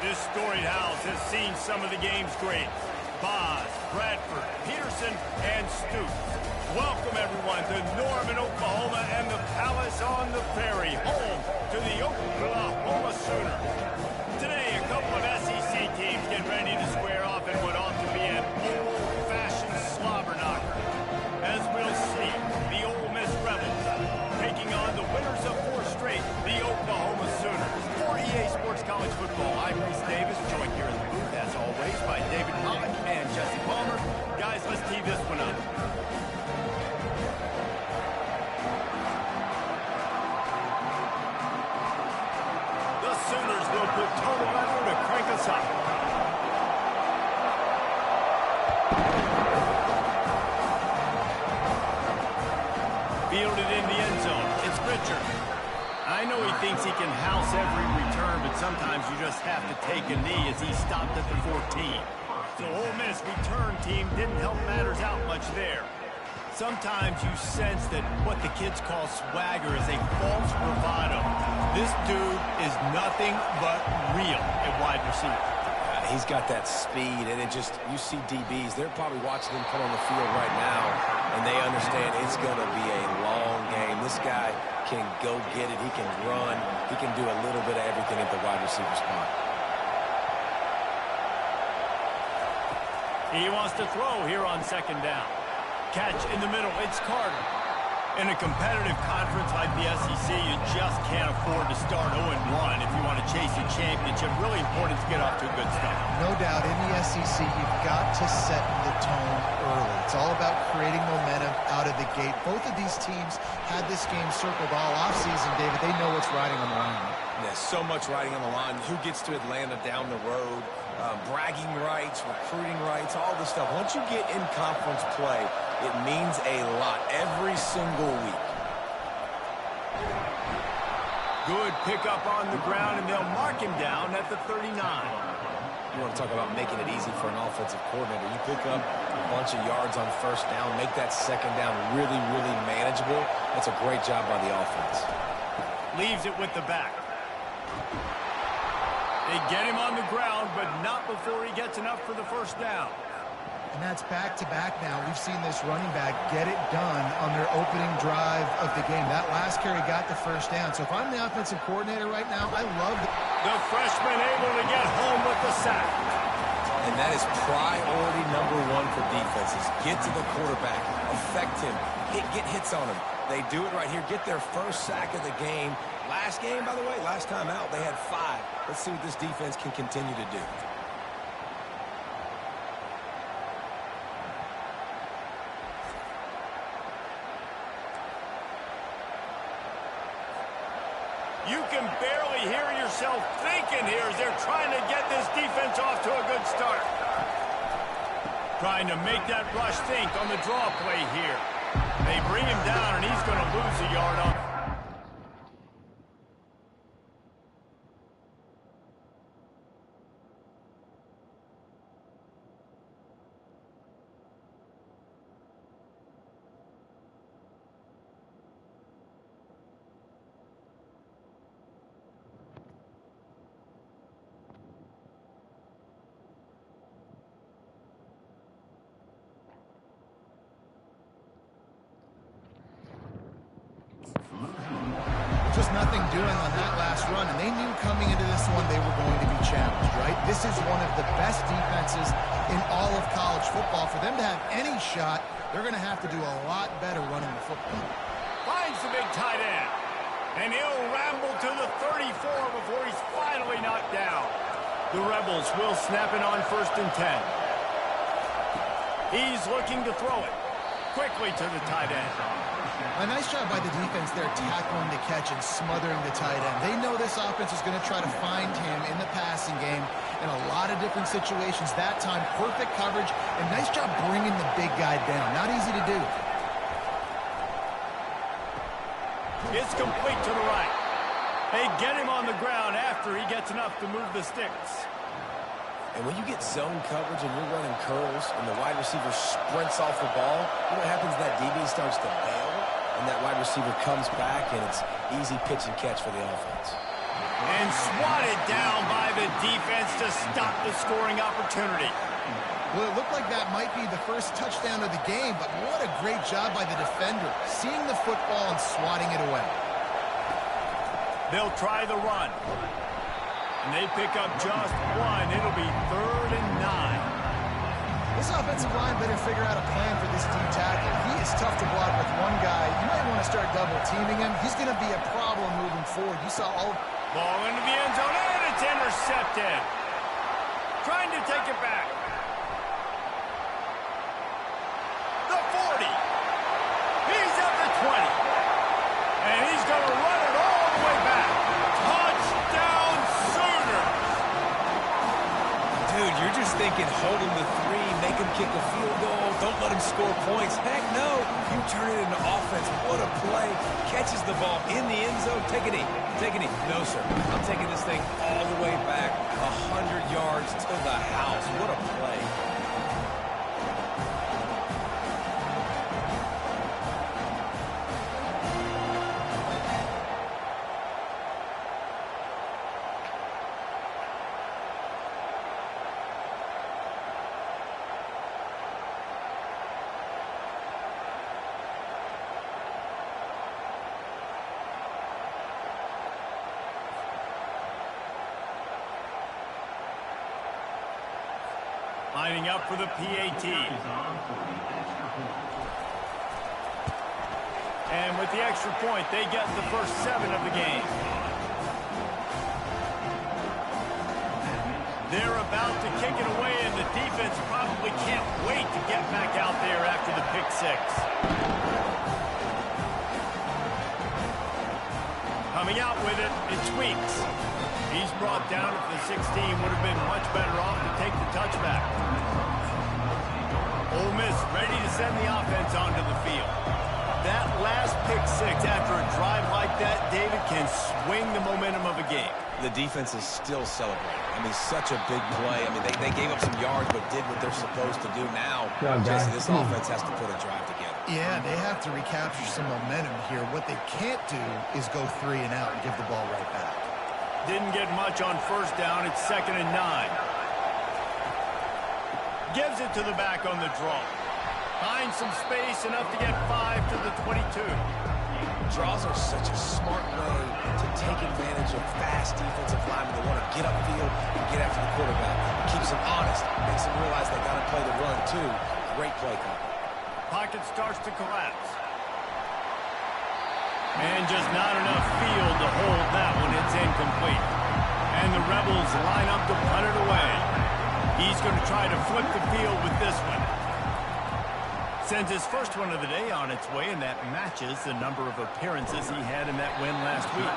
This storied house has seen some of the game's greats. Boz, Bradford, Peterson, and Stoops. Welcome, everyone, to Norman, Oklahoma, and the Palace on the Prairie, home to the Oklahoma Sooners. Today, a couple of SEC teams get ready to square off in what ought to be an old-fashioned slobber knocker. As we'll see, the Ole Miss Rebels taking on the winners of 4 straight, the Oklahoma Sooners. For EA Sports College Football, I'm Reese Davis, joined here in the booth, as always, by David Pollock and Jesse Palmer. Guys, let's tee this one up. The Sooners will put total level to crank us up. Fielded in the end zone. It's Richard. I know he thinks he can house every return, but sometimes you just have to take a knee as he stopped at the 14. So Ole Miss return team didn't help matters out much there. Sometimes you sense that what the kids call swagger is a false bravado. This dude is nothing but real at wide receiver. He's got that speed, and you see DBs, they're probably watching him come on the field right now, and they understand it's going to be a long game. This guy can go get it. He can run. He can do a little bit of everything at the wide receiver spot. He wants to throw here on second down. Catch in the middle. It's Carter. In a competitive conference like the SEC, you just can't afford to start 0-1 if you want to chase a championship. Really important to get off to a good start. No doubt, in the SEC, you've got to set the tone early. It's all about creating momentum out of the gate. Both of these teams had this game circled all offseason, David. They know what's riding on the line. Yeah, so much riding on the line. Who gets to Atlanta down the road? Bragging rights, recruiting rights, all this stuff. Once you get in conference play, it means a lot every single week. Good pickup on the ground, and they'll mark him down at the 39. You want to talk about making it easy for an offensive coordinator. You pick up a bunch of yards on first down, make that second down really, really manageable. That's a great job by the offense. Leaves it with the back. They get him on the ground, but not before he gets enough for the first down. And that's back-to-back now. We've seen this running back get it done on their opening drive of the game. That last carry got the first down. So if I'm the offensive coordinator right now, I love it. The freshman able to get home with the sack. And that is priority number 1 for defenses. Get to the quarterback, affect him, get hits on him. They do it right here, get their first sack of the game. Last game, by the way, last time out, they had 5. Let's see what this defense can continue to do. You can barely hear yourself thinking here as they're trying to get this defense off to a good start. Trying to make that rush think on the draw play here. They bring him down, and he's going to lose a yard on it. Just nothing doing on that last run, and they knew coming into this one they were going to be challenged, right? This is one of the best defenses in all of college football. For them to have any shot, they're going to have to do a lot better running the football. Finds the big tight end, and he'll ramble to the 34 before he's finally knocked down. The Rebels will snap it on 1st and 10. He's looking to throw it quickly to the tight end. A nice job by the defense there, tackling the catch and smothering the tight end. They know this offense is going to try to find him in the passing game in a lot of different situations. That time, perfect coverage, and nice job bringing the big guy down. Not easy to do. It's complete to the right. They get him on the ground after he gets enough to move the sticks. And when you get zone coverage and you're running curls and the wide receiver sprints off the ball, you know what happens? That DB starts to bail, and that wide receiver comes back, and it's easy pitch and catch for the offense. And swatted down by the defense to stop the scoring opportunity. Well, it looked like that might be the first touchdown of the game, but what a great job by the defender, seeing the football and swatting it away. They'll try the run. And they pick up just one. It'll be 3rd and 9. This offensive line better figure out a plan for this D tackle. He is tough to block with one guy. You might want to start double-teaming him. He's going to be a problem moving forward. You saw all... Ball into the end zone, and it's intercepted. Trying to take it back. The 40. He's at the 20. And he's going to run it all the way back. Touchdown, Sooners. Dude, you're just thinking hold him to 3, make him kick a field goal, don't let him score points. Heck no. You turn it into offense. What a play. Catches the ball in the end zone. Take a knee. Take a knee. No, sir. I'm taking this thing all the way back 100 yards to the house. What a play. Lining up for the PAT. And with the extra point, they get the first 7 of the game. They're about to kick it away, and the defense probably can't wait to get back out there after the pick 6. Coming out with it, it's Weeks. He's brought down at the 16, would have been much better off to take the touchback. Ole Miss ready to send the offense onto the field. That last pick 6 after a drive like that, David, can swing the momentum of a game. The defense is still celebrating. I mean, such a big play. I mean, they gave up some yards but did what they're supposed to do. Now, Jesse, this offense has to put a drive together. Yeah, they have to recapture some momentum here. What they can't do is go 3 and out and give the ball right back. Didn't get much on first down. It's 2nd and 9. Gives it to the back on the draw. Finds some space, enough to get 5 to the 22. Draws are such a smart way to take advantage of fast defensive linemen that want to get upfield and get after the quarterback. Keeps them honest. Makes them realize they got to play the run, too. Great play call. Pocket starts to collapse. And just not enough field to hold that one. It's incomplete. And the Rebels line up to punt it away. He's going to try to flip the field with this one. Sends his first one of the day on its way, and that matches the number of appearances he had in that win last week.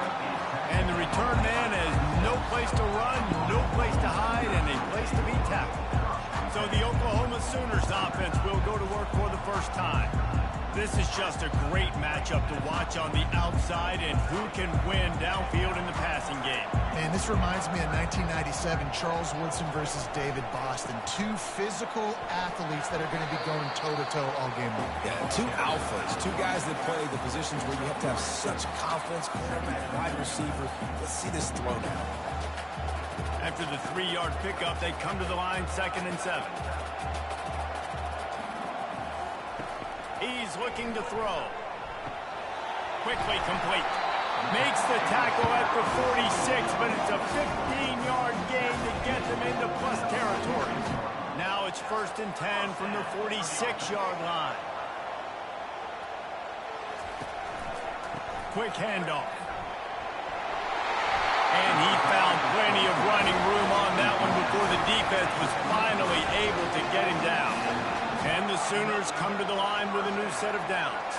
And the return man has no place to run, no place to hide, and a place to be tackled. So the Oklahoma Sooners offense will go to work for the first time. This is just a great matchup to watch on the outside, and who can win downfield in the passing game. And this reminds me of 1997, Charles Woodson versus David Boston. 2 physical athletes that are going to be going toe-to-toe all game long. Yeah, 2 alphas, 2 guys that play the positions where you have to have such confidence, quarterback, wide receiver. Let's see this throw now. After the 3-yard pickup, they come to the line 2nd and 7. He's looking to throw. Quickly complete. Makes the tackle at the 46, but it's a 15-yard gain to get them into plus territory. Now it's 1st and 10 from the 46-yard line. Quick handoff. And he found plenty of running room on that one before the defense was finally able to get him down. And the Sooners come to the line with a new set of downs.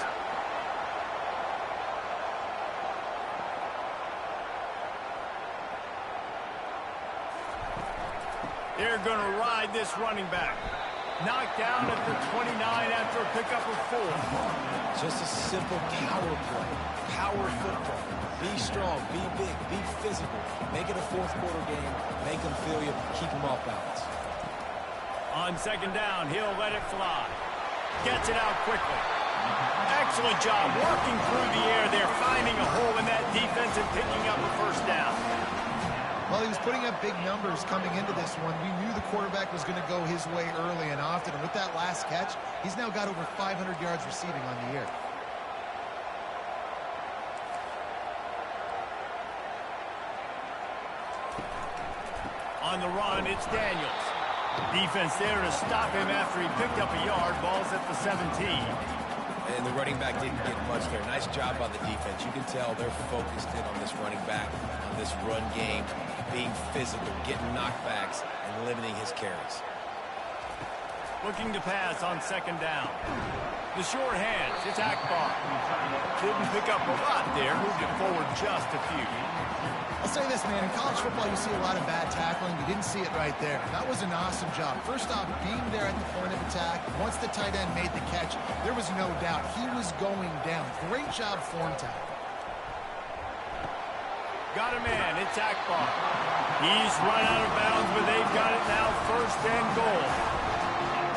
They're going to ride this running back. Knocked down at the 29 after a pickup of 4. Just a simple power play. Power football. Be strong, be big, be physical. Make it a 4th quarter game. Make them feel you. Keep them off balance. On 2nd down, he'll let it fly. Gets it out quickly. Excellent job working through the air there, finding a hole in that defense and picking up a 1st down. Well, he was putting up big numbers coming into this one. We knew the quarterback was going to go his way early and often. And with that last catch, he's now got over 500 yards receiving on the year. On the run, it's Daniels. Defense there to stop him after he picked up a yard. Ball's at the 17. And the running back didn't get much there. Nice job by the defense. You can tell they're focused in on this running back, on this run game, being physical, getting knockbacks, and limiting his carries. Looking to pass on second down. The short hands, it's Akbar. Didn't pick up a lot there, moved it forward just a few. I'll say this, man, in college football you see a lot of bad tackling. You didn't see it right there. That was an awesome job. First off, being there at the point of attack, once the tight end made the catch, there was no doubt he was going down. Great job form tackle. Got a man, it's Akbar. He's run out of bounds, but they've got it now, first and goal.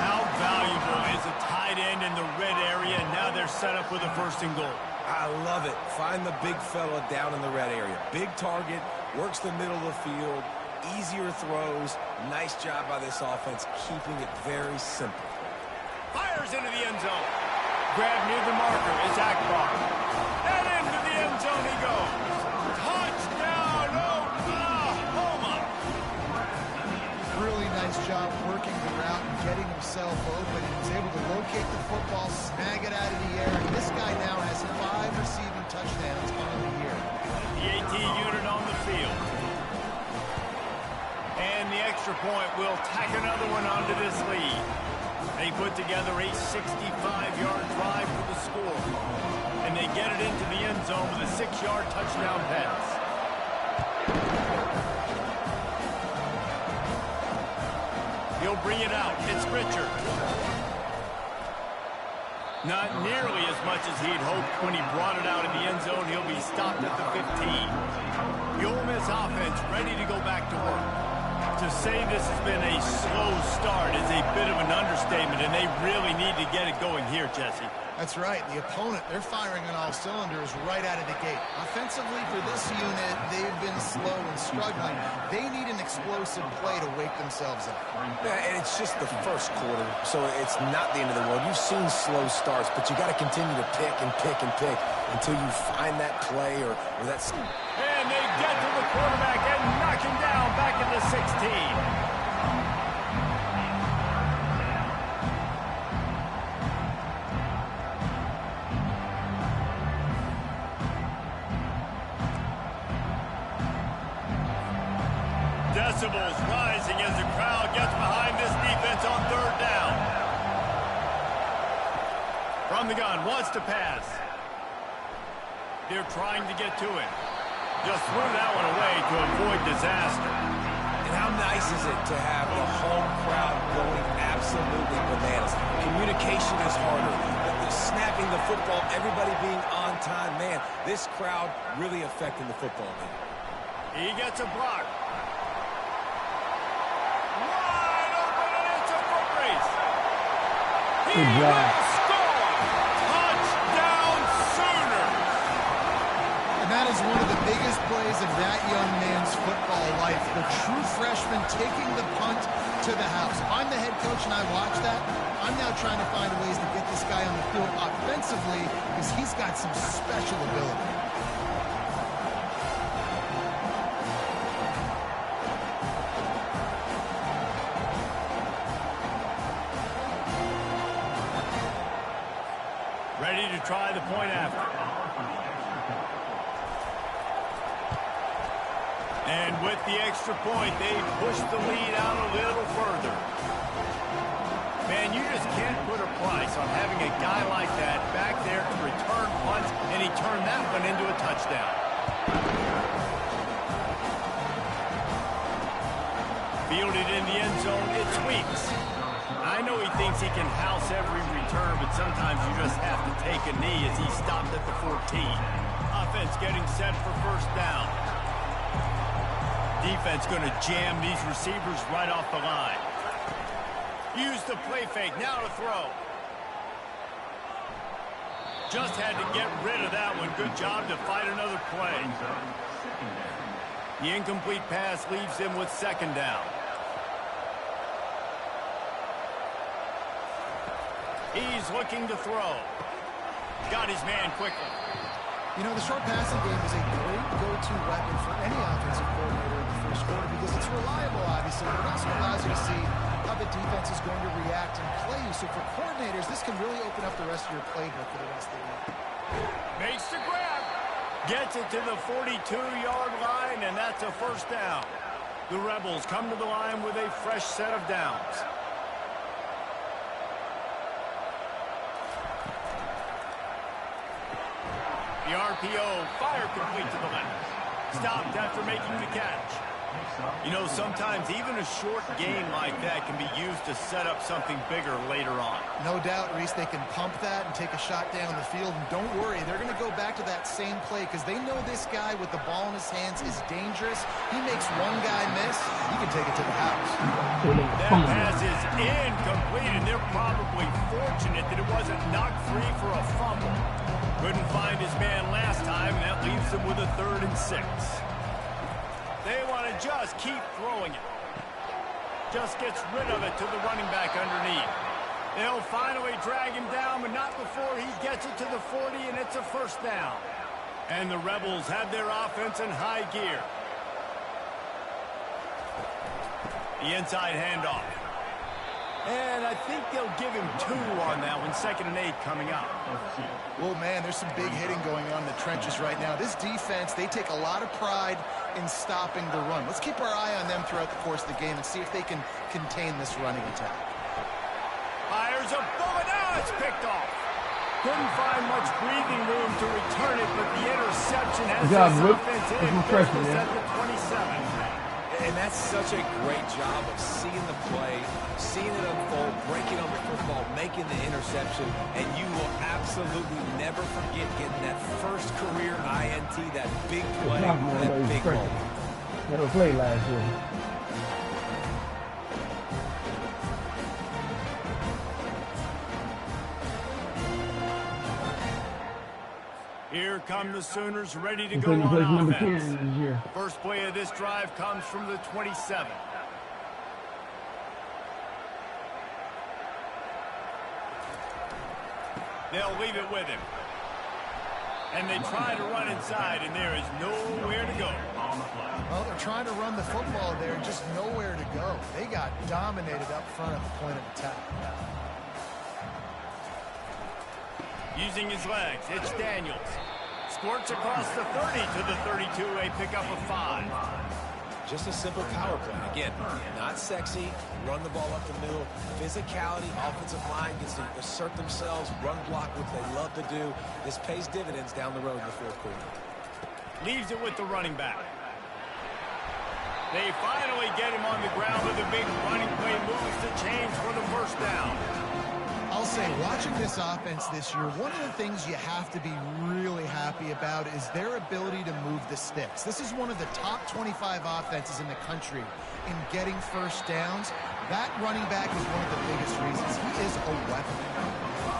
How valuable is a tight end in the red area? Now they're set up with a first and goal. I love it. Find the big fella down in the red area. Big target, works the middle of the field, easier throws. Nice job by this offense, keeping it very simple. Fires into the end zone. Grab near the marker, it's Akbar. And into the end zone he goes. Touchdown, Oklahoma! Really nice job working the route and getting himself open. He was able to locate the football, snag it out of the air, and this guy now has 5 receiving touchdowns on the year. The AT unit on the field. And the extra point will tack another one onto this lead. They put together a 65-yard drive for the score. And they get it into the end zone with a 6-yard touchdown pass. He'll bring it out. It's Richard. Not nearly as much as he'd hoped when he brought it out in the end zone. He'll be stopped at the 15. The Ole Miss offense ready to go back to work. To say this has been a slow start is a bit of an understatement, and they really need to get it going here, Jesse. That's right. The opponent, they're firing on all cylinders right out of the gate. Offensively, for this unit, they've been slow and struggling. They need an explosive play to wake themselves up. Yeah, and it's just the first quarter, so it's not the end of the world. You've seen slow starts, but you got to continue to pick and pick and pick until you find that play or that... And they get to the quarterback and knock him down back at the 16. Decibels rising as the crowd gets behind this defense on third down. From the gun, wants to pass. They're trying to get to him. Just threw that one away to avoid disaster. And how nice is it to have the home crowd going absolutely bananas? Communication is harder. Snapping the football, everybody being on time. Man, this crowd really affecting the football game. He gets a block. Wide open, and it's a foot race. He will score. Touchdown Sooner. And that is one of the biggest plays of that young man's football life. The true freshman taking the punt to the house. If I'm the head coach and I watch that, I'm now trying to find ways to get this guy on the field offensively because he's got some special ability. Ready to try the point after. And with the extra point, they push the lead out a little further. Man, you just can't put a price on having a guy like that back there to return punts, and he turned that one into a touchdown. Fielded in the end zone, it's Weeks. I know he thinks he can house every return, but sometimes you just have to take a knee as he stopped at the 14. Offense getting set for first down. Defense going to jam these receivers right off the line. Use the play fake, now to throw. Just had to get rid of that one. Good job to fight another play. The incomplete pass leaves him with second down. He's looking to throw. Got his man quickly. You know, the short passing game is a great go-to weapon for any offensive coordinator in the first quarter because it's reliable, obviously, but it also allows you to see how the defense is going to react and play you. So for coordinators, this can really open up the rest of your playbook for the rest of the game. Makes the grab. Gets it to the 42-yard line, and that's a first down. The Rebels come to the line with a fresh set of downs. The RPO, fire complete to the left. Stopped after making the catch. You know, sometimes even a short game like that can be used to set up something bigger later on. No doubt, Reese, they can pump that and take a shot down the field. And don't worry, they're going to go back to that same play because they know this guy with the ball in his hands is dangerous. He makes one guy miss, he can take it to the house. That pass is incomplete, and they're probably fortunate that it wasn't knocked free for a fumble. Couldn't find his man last time, and that leaves him with a 3rd and 6. They want to just keep throwing it. Just gets rid of it to the running back underneath. They'll finally drag him down, but not before he gets it to the 40, and it's a first down. And the Rebels have their offense in high gear. The inside handoff. And I think they'll give him 2 on that one. 2nd and 8 coming up. Well, man, there's some big hitting going on in the trenches right now. This defense, they take a lot of pride in stopping the run. Let's keep our eye on them throughout the course of the game and see if they can contain this running attack. Fires a bullet. Now it's picked off. Couldn't find much breathing room to return it, but the interception has this offense in first at the 27. And that's such a great job of seeing the play, seeing it unfold, breaking on the football, making the interception, and you will absolutely never forget getting that first career INT, that big play, that big moment. Never played last year. Here come the Sooners ready to go on offense. First play of this drive comes from the 27. They'll leave it with him. And they try to run inside, and there is nowhere to go. Well, they're trying to run the football there, just nowhere to go. They got dominated up front at the point of attack. Using his legs, it's Daniels. Squirts across the 30 to the 32, a pickup of 5. Just a simple power play. Again, not sexy, run the ball up the middle. Physicality, offensive line gets to assert themselves, run block, which they love to do. This pays dividends down the road in the 4th quarter. Leaves it with the running back. They finally get him on the ground with a big running play, moves the chains for the first down. I'll say, watching this offense this year, one of the things you have to be really happy about is their ability to move the sticks. This is one of the top 25 offenses in the country in getting first downs. That running back is one of the biggest reasons. He is a weapon.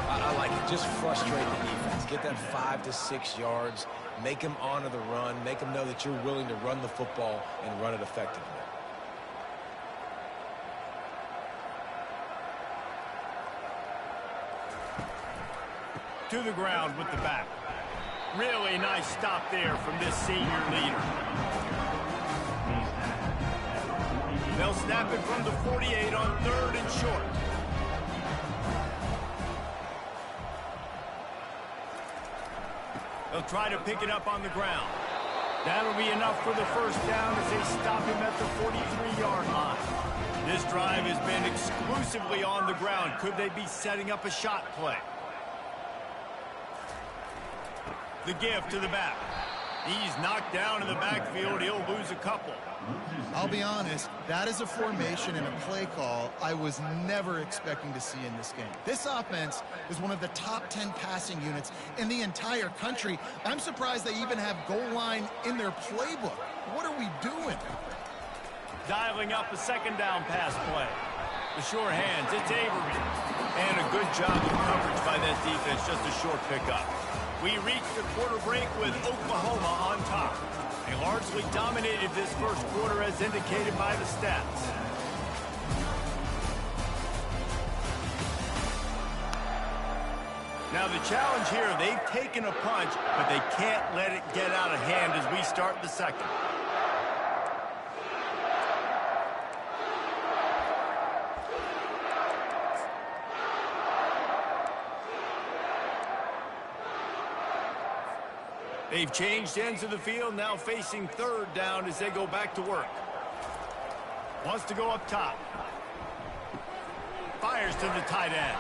I like it. Just frustrate the defense. Get that 5 to 6 yards. Make them honor the run. Make them know that you're willing to run the football and run it effectively. To the ground with the back. Really nice stop there from this senior leader. They'll snap it from the 48 on 3rd and short. They'll try to pick it up on the ground. That'll be enough for the first down as they stop him at the 43-yard line. This drive has been exclusively on the ground. Could they be setting up a shot play? The give to the back. He's knocked down in the backfield. He'll lose a couple. I'll be honest, that is a formation and a play call I was never expecting to see in this game. This offense is one of the top 10 passing units in the entire country. I'm surprised they even have goal line in their playbook. What are we doing? Dialing up a 2nd down pass play. The sure hands, it's Avery. And a good job of coverage by that defense, just a short pickup. We reached the quarter break with Oklahoma on top. They largely dominated this first quarter as indicated by the stats. Now the challenge here, they've taken a punch, but they can't let it get out of hand as we start the second. They've changed ends of the field, now facing third down as they go back to work. Wants to go up top. Fires to the tight end.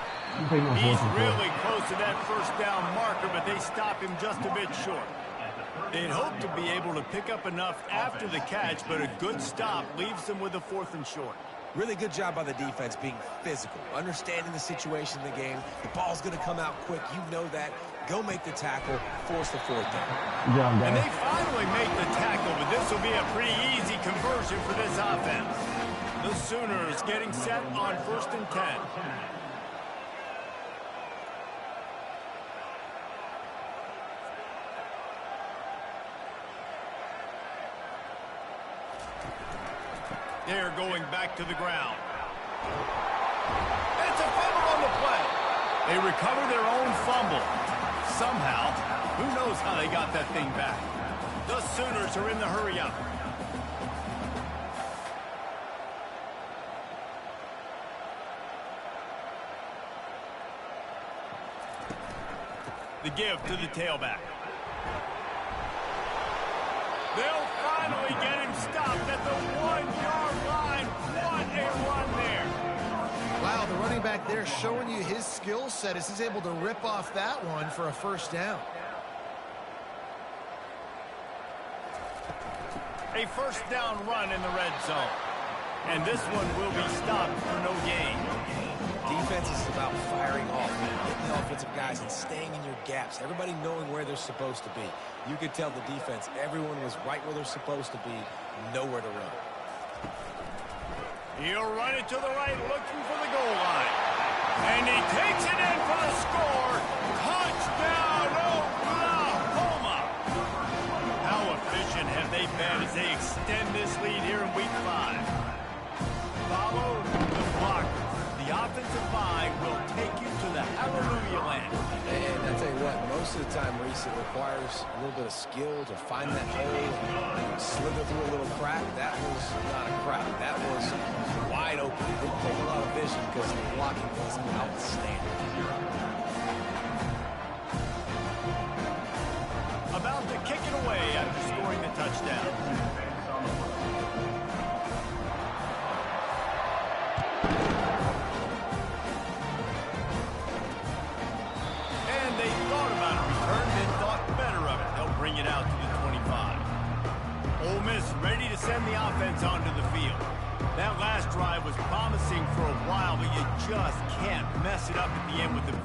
He's really close to that first down marker, but they stop him just a bit short. They'd hope to be able to pick up enough after the catch, but a good stop leaves them with a 4th and short. Really good job by the defense being physical, understanding the situation in the game. The ball's going to come out quick. You know that. Go make the tackle, force the 4th down. And they finally make the tackle, but this will be a pretty easy conversion for this offense. The Sooners getting set on 1st and 10. They're going back to the ground. It's a fumble on the play. They recover their own fumble. Somehow, who knows how they got that thing back. The Sooners are in the hurry-up. The give to the tailback. They'll finally get him stopped at the 1-yard line. What a run there. Wow, the running back there showing you his skill set as he's able to rip off that one for a 1st down. A 1st down run in the red zone. And this one will be stopped for no gain. Defense is about firing off, hitting the offensive guys and staying in your gaps. Everybody knowing where they're supposed to be. You could tell the defense, everyone was right where they're supposed to be, nowhere to run. He'll run it to the right, looking for the goal line. And he takes it in for the score. Touchdown, Oklahoma! How efficient have they been as they extend this lead here in Week 5? Follow the blockers. The offensive line will take you to the hallelujah land. And I tell you what, most of the time, Reese, it requires a little bit of skill to find that hole and slither through a little crack. That was not a crack. That was wide open. It didn't take a lot of vision because the blocking was outstanding. About to kick it away after scoring the touchdown. They thought about a return, then thought better of it. They'll bring it out to the 25. Ole Miss ready to send the offense onto the field. That last drive was promising for a while, but you just can't mess it up at the end with the...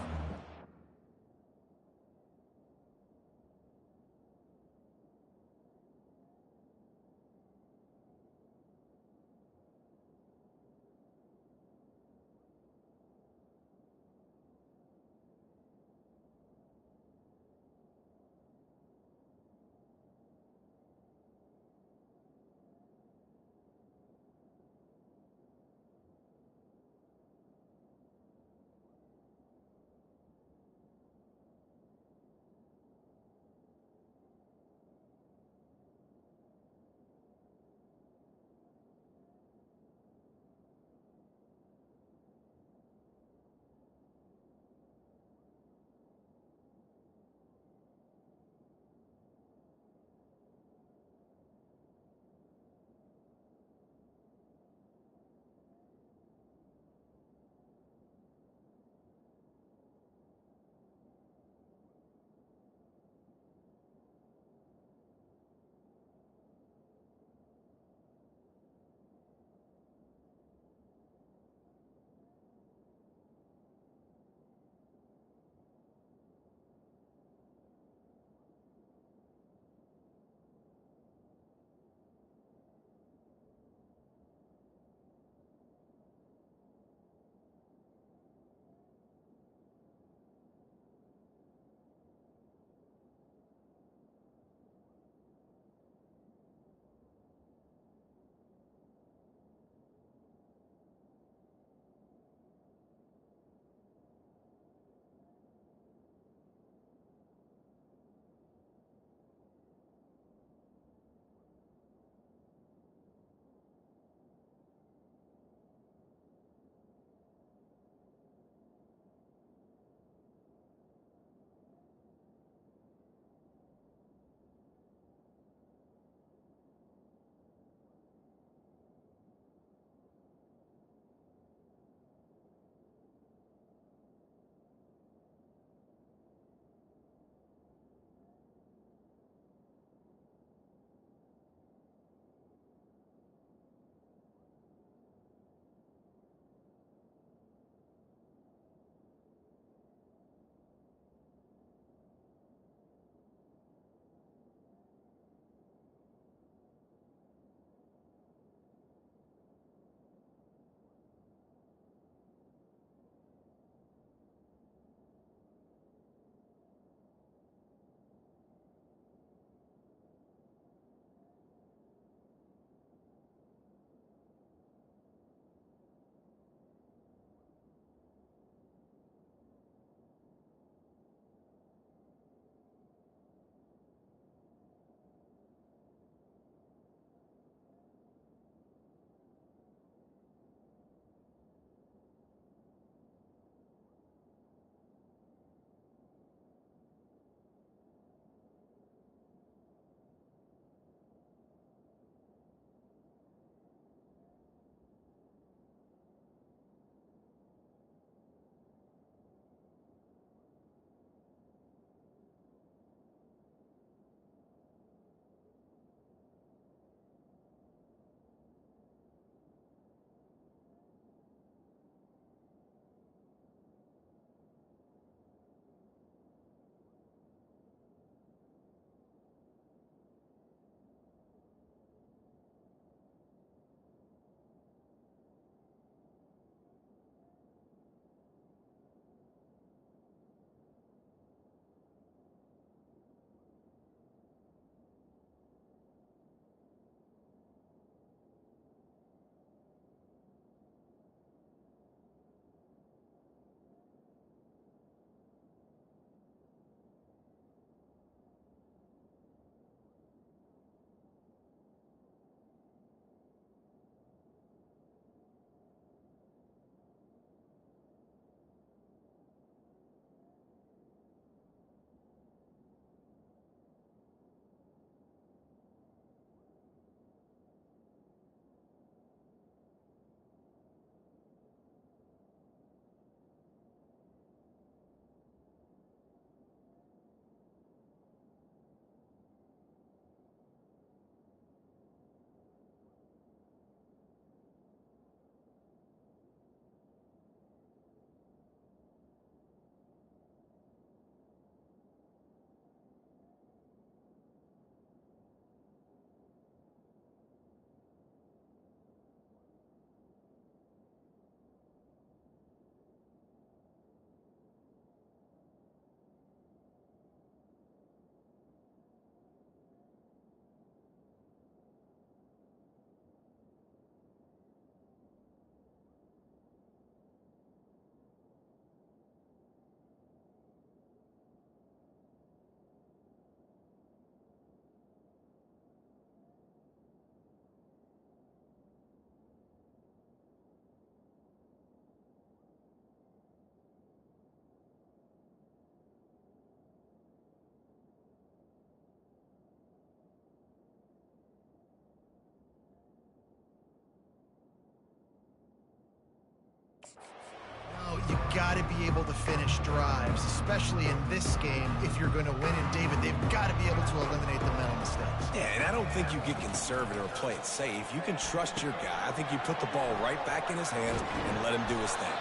got to be able to finish drives, especially in this game if you're going to win. And, David, they've got to be able to eliminate the mental mistakes. Yeah, and I don't think you get conservative or play it safe. You can trust your guy. I think you put the ball right back in his hands and let him do his thing.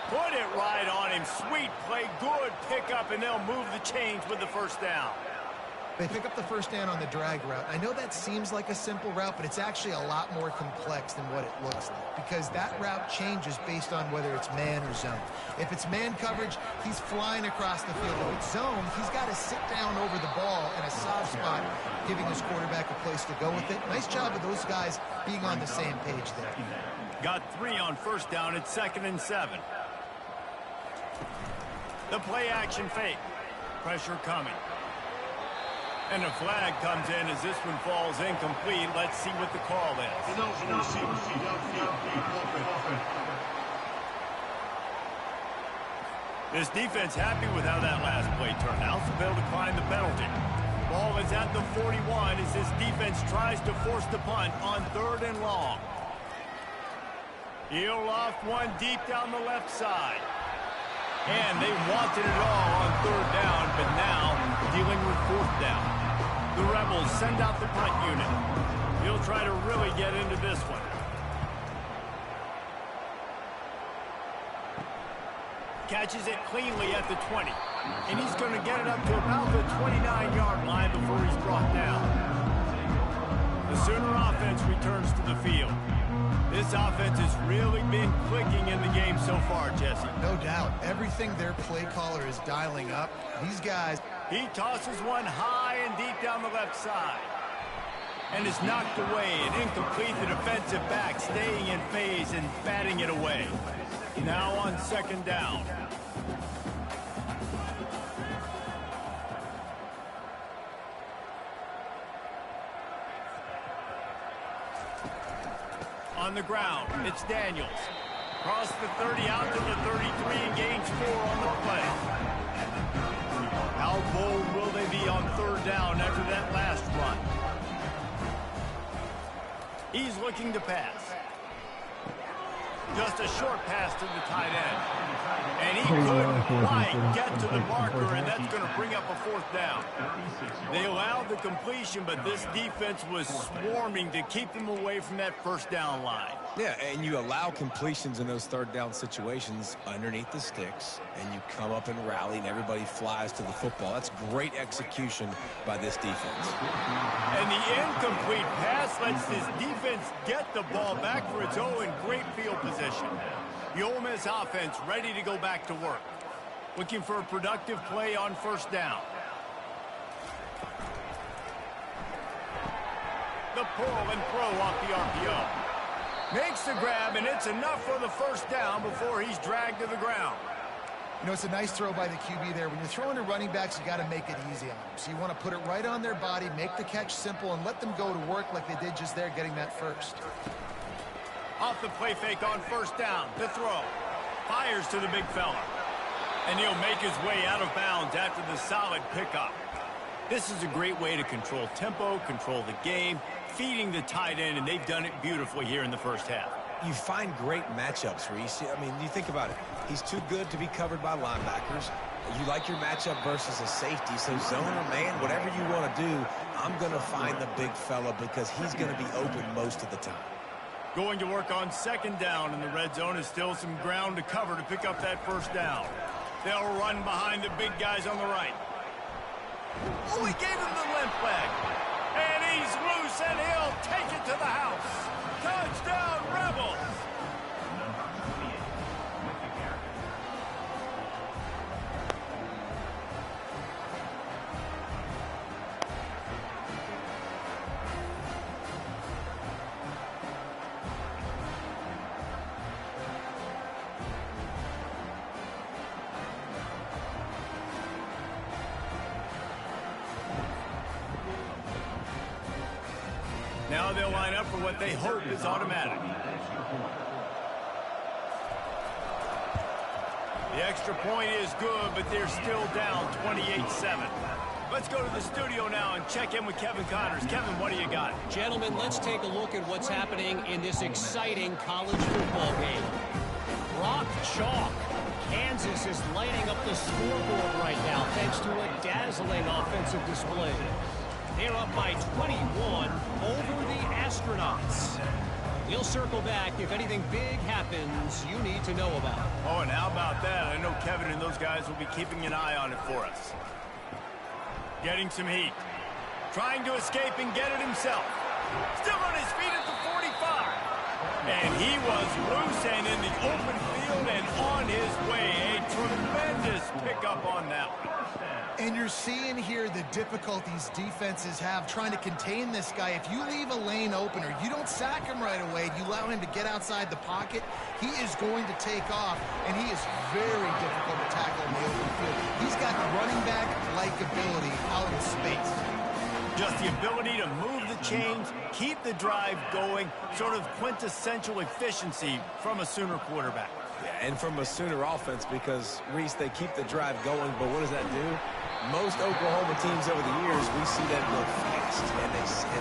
Put it right on him. Sweet play, good pickup, and they'll move the chains with the first down. They pick up the first down on the drag route. I know that seems like a simple route, but it's actually a lot more complex than what it looks like because that route changes based on whether it's man or zone. If it's man coverage, he's flying across the field. If it's zone, he's got to sit down over the ball in a soft spot, giving his quarterback a place to go with it. Nice job of those guys being on the same page there. Got 3 on first down at 2nd and 7. The play action fake. Pressure coming. And a flag comes in as this one falls incomplete. Let's see what the call is. This defense happy with how that last play turned out, so they'll decline the penalty. Ball is at the 41 as this defense tries to force the punt on 3rd and long. He'll loft one deep down the left side. And they wanted it all on 3rd down, but now dealing with 4th down. The Rebels send out the punt unit. He'll try to really get into this one. Catches it cleanly at the 20. And he's going to get it up to about the 29-yard line before he's brought down. The Sooner offense returns to the field. This offense has really been clicking in the game so far, Jesse. No doubt. Everything their play caller is dialing up. These guys... He tosses one high and deep down the left side. And it's knocked away and incomplete. The defensive back staying in phase and batting it away. Now on 2nd down. On the ground, it's Daniels. Cross the 30 out to the 33 and gains 4 on the play. How bold will they be on 3rd down after that last run? He's looking to pass. Just a short pass to the tight end. And he couldn't quite get to the marker, and that's going to bring up a 4th down. They allowed the completion, but this defense was swarming to keep them away from that 1st down line. Yeah, and you allow completions in those 3rd down situations underneath the sticks, and you come up and rally, and everybody flies to the football. That's great execution by this defense. And the incomplete pass lets this defense get the ball back for its own great field position. The Ole Miss offense ready to go back to work. Looking for a productive play on 1st down. The pull and throw off the RPO. Makes the grab, and it's enough for the 1st down before he's dragged to the ground. You know, it's a nice throw by the QB there. When you're throwing to running backs, you got to make it easy on them. So you want to put it right on their body, make the catch simple, and let them go to work like they did just there, getting that first. Off the play fake on 1st down. The throw. Fires to the big fella. And he'll make his way out of bounds after the solid pickup. This is a great way to control tempo, control the game, feeding the tight end, and they've done it beautifully here in the 1st half. You find great matchups, Reese. I mean, you think about it. He's too good to be covered by linebackers. You like your matchup versus a safety, so zone or man, whatever you want to do, I'm going to find the big fella because he's going to be open most of the time. Going to work on 2nd down, and the red zone is still some ground to cover to pick up that 1st down. They'll run behind the big guys on the right. Oh, he gave him the limp leg. And he's loose, and he'll take it to the house. Touchdown, Rebels! Now they'll line up for what they hope is automatic. The extra point is good, but they're still down 28-7. Let's go to the studio now and check in with Kevin Connors. Kevin, what do you got? Gentlemen, let's take a look at what's happening in this exciting college football game. Rock chalk. Kansas is lighting up the scoreboard right now thanks to a dazzling offensive display. They're up by 21 over the Astronauts. We'll circle back if anything big happens you need to know about. Oh, and how about that? I know Kevin and those guys will be keeping an eye on it for us. Getting some heat. Trying to escape and get it himself. Still on his feet at the 45. And he was loose and in the open field and on his way. A tremendous pickup on that one. And you're seeing here the difficulties defenses have trying to contain this guy. If you leave a lane open or you don't sack him right away, you allow him to get outside the pocket, he is going to take off, and he is very difficult to tackle in the open field. He's got running back-like ability out in space. Just the ability to move the chains, keep the drive going, sort of quintessential efficiency from a Sooner quarterback. Yeah, and from a Sooner offense because, Reese, they keep the drive going, but what does that do? Most Oklahoma teams over the years, we see them go fast, and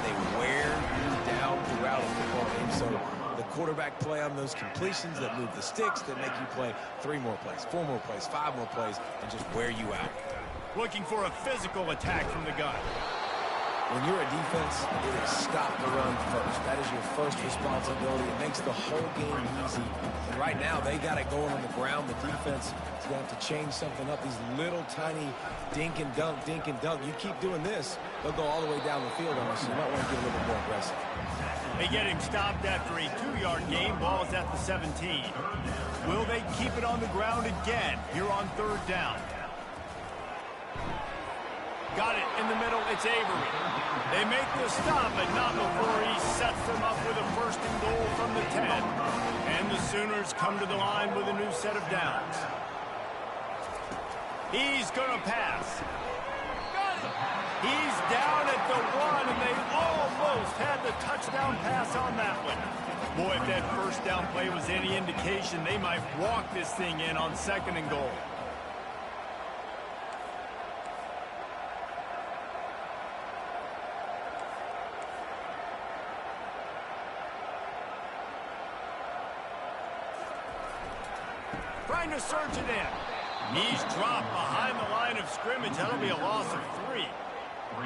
they wear you down throughout a football game. So the quarterback play on those completions that move the sticks, that make you play 3 more plays, 4 more plays, 5 more plays, and just wear you out. Looking for a physical attack from the gun. When you're a defense, it is stop the run first. That is your first responsibility. It makes the whole game easy. And right now, they got it going on the ground. The defense is going to have to change something up. These little tiny dink and dunk, dink and dunk. You keep doing this, they'll go all the way down the field on us. You might want to get a little bit more aggressive. They get him stopped after a 2-yard gain. Ball is at the 17. Will they keep it on the ground again here on 3rd down? Got it in the middle. It's Avery. They make the stop, but not before he sets them up with a 1st and goal from the 10. And the Sooners come to the line with a new set of downs. He's going to pass. He's down at the 1, and they almost had the touchdown pass on that one. Boy, if that 1st down play was any indication, they might walk this thing in on 2nd and goal. Trying to surge it in. He's dropped behind the line of scrimmage. That'll be a loss of 3.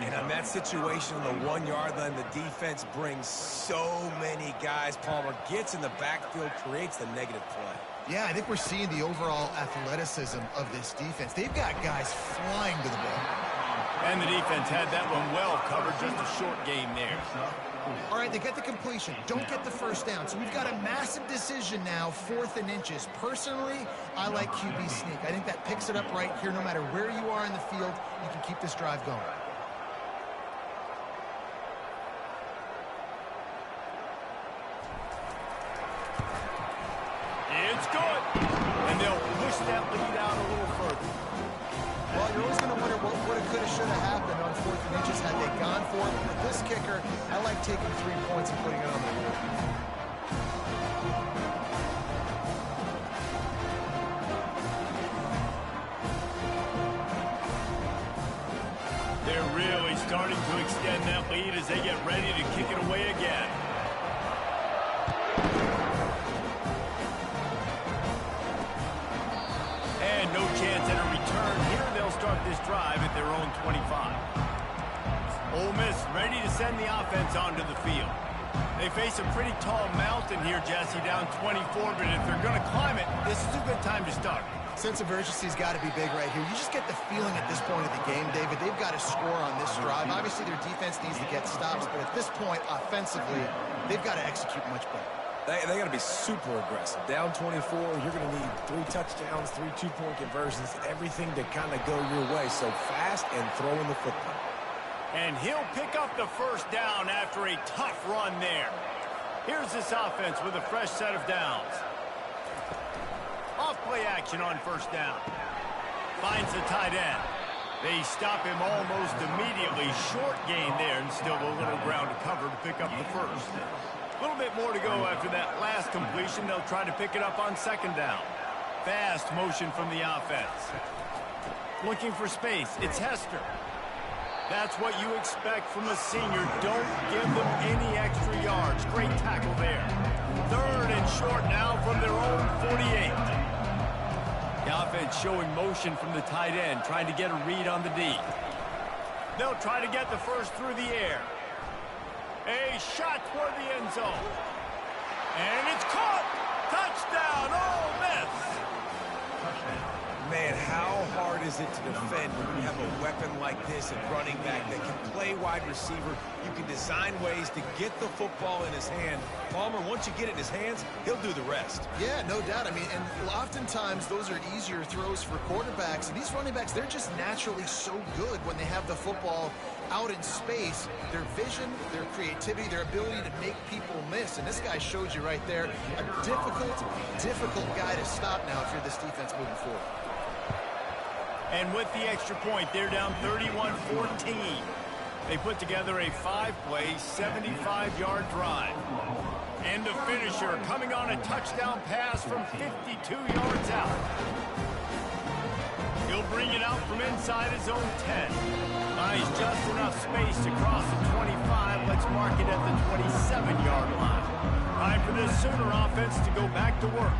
And on that situation on the 1-yard line, the defense brings so many guys. Palmer gets in the backfield, creates the negative play. Yeah, I think we're seeing the overall athleticism of this defense. They've got guys flying to the ball. And the defense had that one well covered. Just a short game there. All right, they get the completion. Don't get the 1st down. So we've got a massive decision now, 4th and inches. Personally, I like QB sneak. I think that picks it up right here. No matter where you are in the field, you can keep this drive going. It's good. And they'll push that lead out a little further. Well, you're always going to wonder what would have, could have, should have happened on 4th and inches had they gone for it. But this kicker, I like taking 3 points and putting it on the board. They're really starting to extend that lead as they get ready to kick it away again. And no chance at a return here. They'll start this drive at their own 25. Ole Miss ready to send the offense onto the field. They face a pretty tall mountain here, Jesse, down 24, but if they're going to climb it, this is a good time to start. Sense of urgency's got to be big right here. You just get the feeling at this point of the game, David, they've got to score on this drive. Obviously, their defense needs to get stops, but at this point, offensively, they've got to execute much better. They got to be super aggressive. Down 24, you're going to need 3 touchdowns, 3 2-point conversions, everything to kind of go your way. So fast and throwing the football. And he'll pick up the 1st down after a tough run there. Here's this offense with a fresh set of downs. Off play action on 1st down. Finds the tight end. They stop him almost immediately. Short gain there, and still a little ground to cover to pick up the 1st. A little bit more to go after that last completion. They'll try to pick it up on 2nd down. Fast motion from the offense. Looking for space. It's Hester. That's what you expect from a senior. Don't give them any extra yards. Great tackle there. 3rd and short now from their own 48. offense showing motion from the tight end, trying to get a read on the D. They'll try to get the first through the air. A shot toward the end zone. And it's caught! Touchdown, Ole Miss! Man, how hard is it to defend when you have a weapon like this at running back that can play wide receiver? You can design ways to get the football in his hand. Palmer, once you get it in his hands, he'll do the rest. Yeah, no doubt. I mean, and oftentimes those are easier throws for quarterbacks. And these running backs, they're just naturally so good when they have the football out in space. Their vision, their creativity, their ability to make people miss. And this guy showed you right there, a difficult guy to stop now if you're this defense moving forward. And with the extra point, they're down 31-14. They put together a 5-play, 75-yard drive. And the finisher coming on a touchdown pass from 52 yards out. He'll bring it out from inside his own 10. Nice, just enough space to cross the 25. Let's mark it at the 27-yard line. Time for this Sooner offense to go back to work.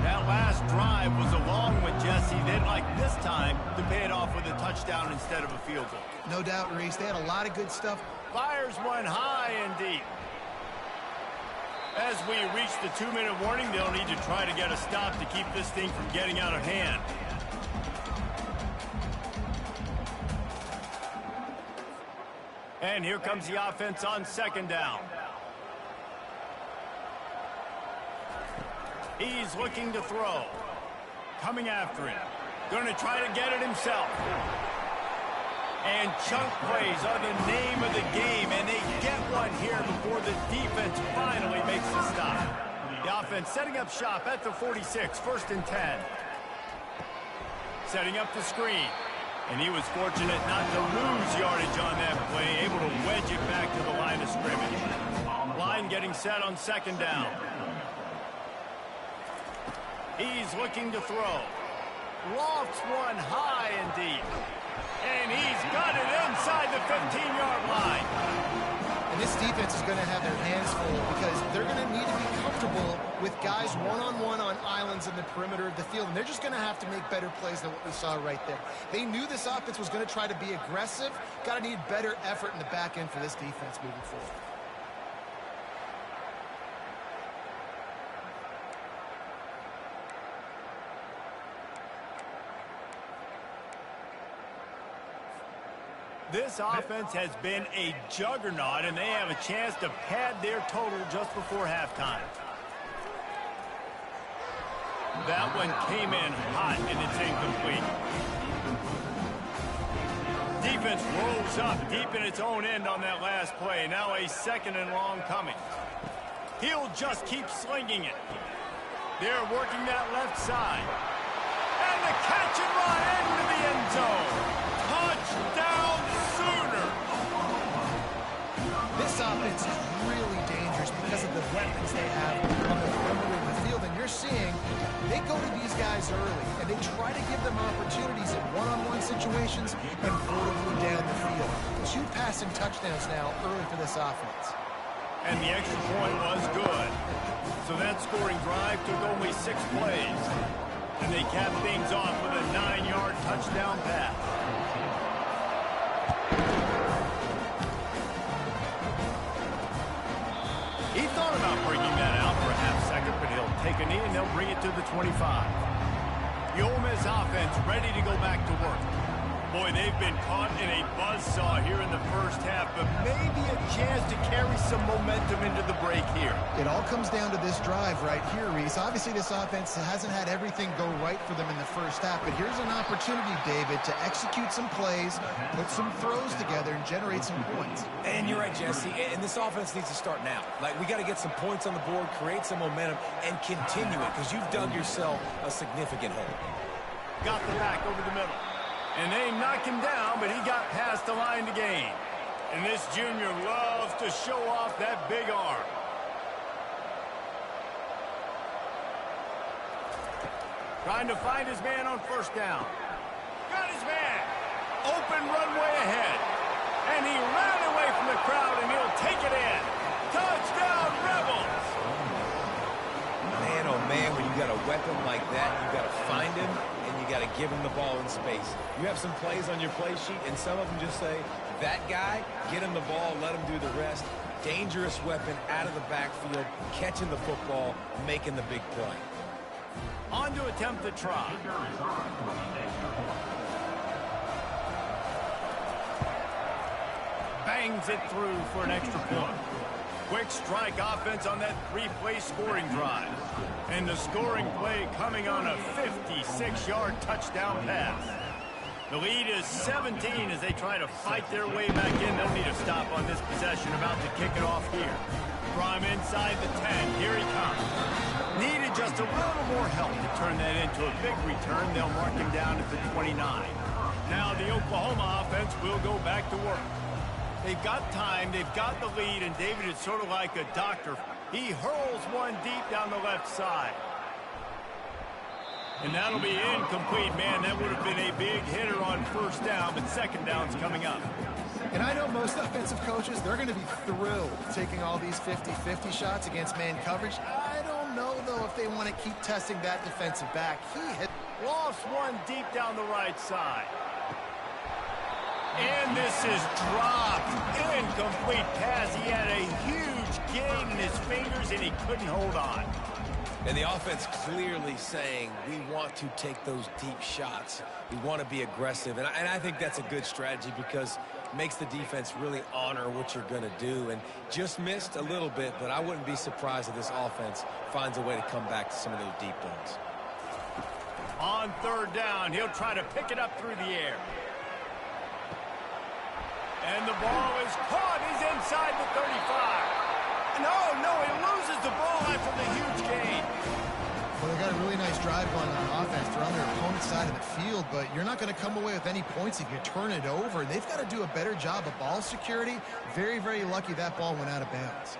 That last drive was a long one, Jesse. They'd like this time to pay it off with a touchdown instead of a field goal. No doubt, Reese. They had a lot of good stuff. Fires one high and deep. As we reach the 2-minute warning, they'll need to try to get a stop to keep this thing from getting out of hand. And here comes the offense on second down. He's looking to throw. Coming after it. Going to try to get it himself. And chunk plays are the name of the game, and they get one here before the defense finally makes the stop. The offense setting up shop at the 46, 1st and 10. Setting up the screen. And he was fortunate not to lose yardage on that play, able to wedge it back to the line of scrimmage. Line getting set on second down. He's looking to throw. Lofts one high and deep. And he's got it inside the 15-yard line. And this defense is going to have their hands full because they're going to need to be comfortable with guys one-on-one on islands in the perimeter of the field. And they're just going to have to make better plays than what we saw right there. They knew this offense was going to try to be aggressive. Got to need better effort in the back end for this defense moving forward. This offense has been a juggernaut, and they have a chance to pad their total just before halftime. That one came in hot, and it's incomplete. Defense rolls up deep in its own end on that last play. Now a 2nd and long coming. He'll just keep slinging it. They're working that left side. And the catch and run into the end zone. Touchdown, Sooner! This offense is really dangerous because of the weapons they have on the perimeter of the field. And you're seeing they go to these guys early, and they try to give them opportunities in one-on-one situations and vertically down the field. 2 passing touchdowns now early for this offense. And the extra point was good. So that scoring drive took only 6 plays. And they capped things off with a 9-yard touchdown pass. He thought about bringing that out for a half-second, but he'll take a knee and they'll bring it to the 25. The Ole Miss offense ready to go back to work. Boy, they've been caught in a buzzsaw here in the first half, but maybe a chance to carry some momentum into the break here. It all comes down to this drive right here, Reese. Obviously, this offense hasn't had everything go right for them in the first half, but here's an opportunity, David, to execute some plays, put some throws together, and generate some points. And you're right, Jesse, and this offense needs to start now. Like, we got to get some points on the board, create some momentum, and continue it, because you've dug yourself a significant hole. Got the back over the middle. And they knock him down, but he got past the line to gain. And this junior loves to show off that big arm. Trying to find his man on first down. Got his man. Open runway ahead. And he ran away from the crowd, and he'll take it in. Touchdown, Rebels! Man, oh man, when you got a weapon like that, you got to find him you got to give him the ball in space. You have some plays on your play sheet, and some of them just say, that guy, get him the ball, let him do the rest. Dangerous weapon out of the backfield, catching the football, making the big play. On to attempt the try. Bangs it through for an extra point. Quick strike offense on that three-play scoring drive. And the scoring play coming on a 56-yard touchdown pass. The lead is 17 as they try to fight their way back in. They'll need a stop on this possession, about to kick it off here. From inside the 10, here he comes. Needed just a little more help to turn that into a big return. They'll mark him down at the 29. Now the Oklahoma offense will go back to work. They've got time, they've got the lead, and David is sort of like a doctor. He hurls one deep down the left side. And that'll be incomplete. Man, that would have been a big hitter on first down, but second down's coming up. And I know most offensive coaches, they're going to be thrilled taking all these 50-50 shots against man coverage. I don't know, though, if they want to keep testing that defensive back. He hit. Lost one deep down the right side. And this is dropped. Incomplete pass. He had a huge gain in his fingers, and he couldn't hold on. And the offense clearly saying, we want to take those deep shots. We want to be aggressive. And I think that's a good strategy because it makes the defense really honor what you're going to do. And just missed a little bit, but I wouldn't be surprised if this offense finds a way to come back to some of those deep ones. On third down, he'll try to pick it up through the air. And the ball is caught. He's inside the 35. No, he loses the ball after the huge gain. Well, they got a really nice drive going on offense. They're on their opponent's side of the field, but you're not going to come away with any points if you turn it over. They've got to do a better job of ball security. Very, very lucky that ball went out of bounds.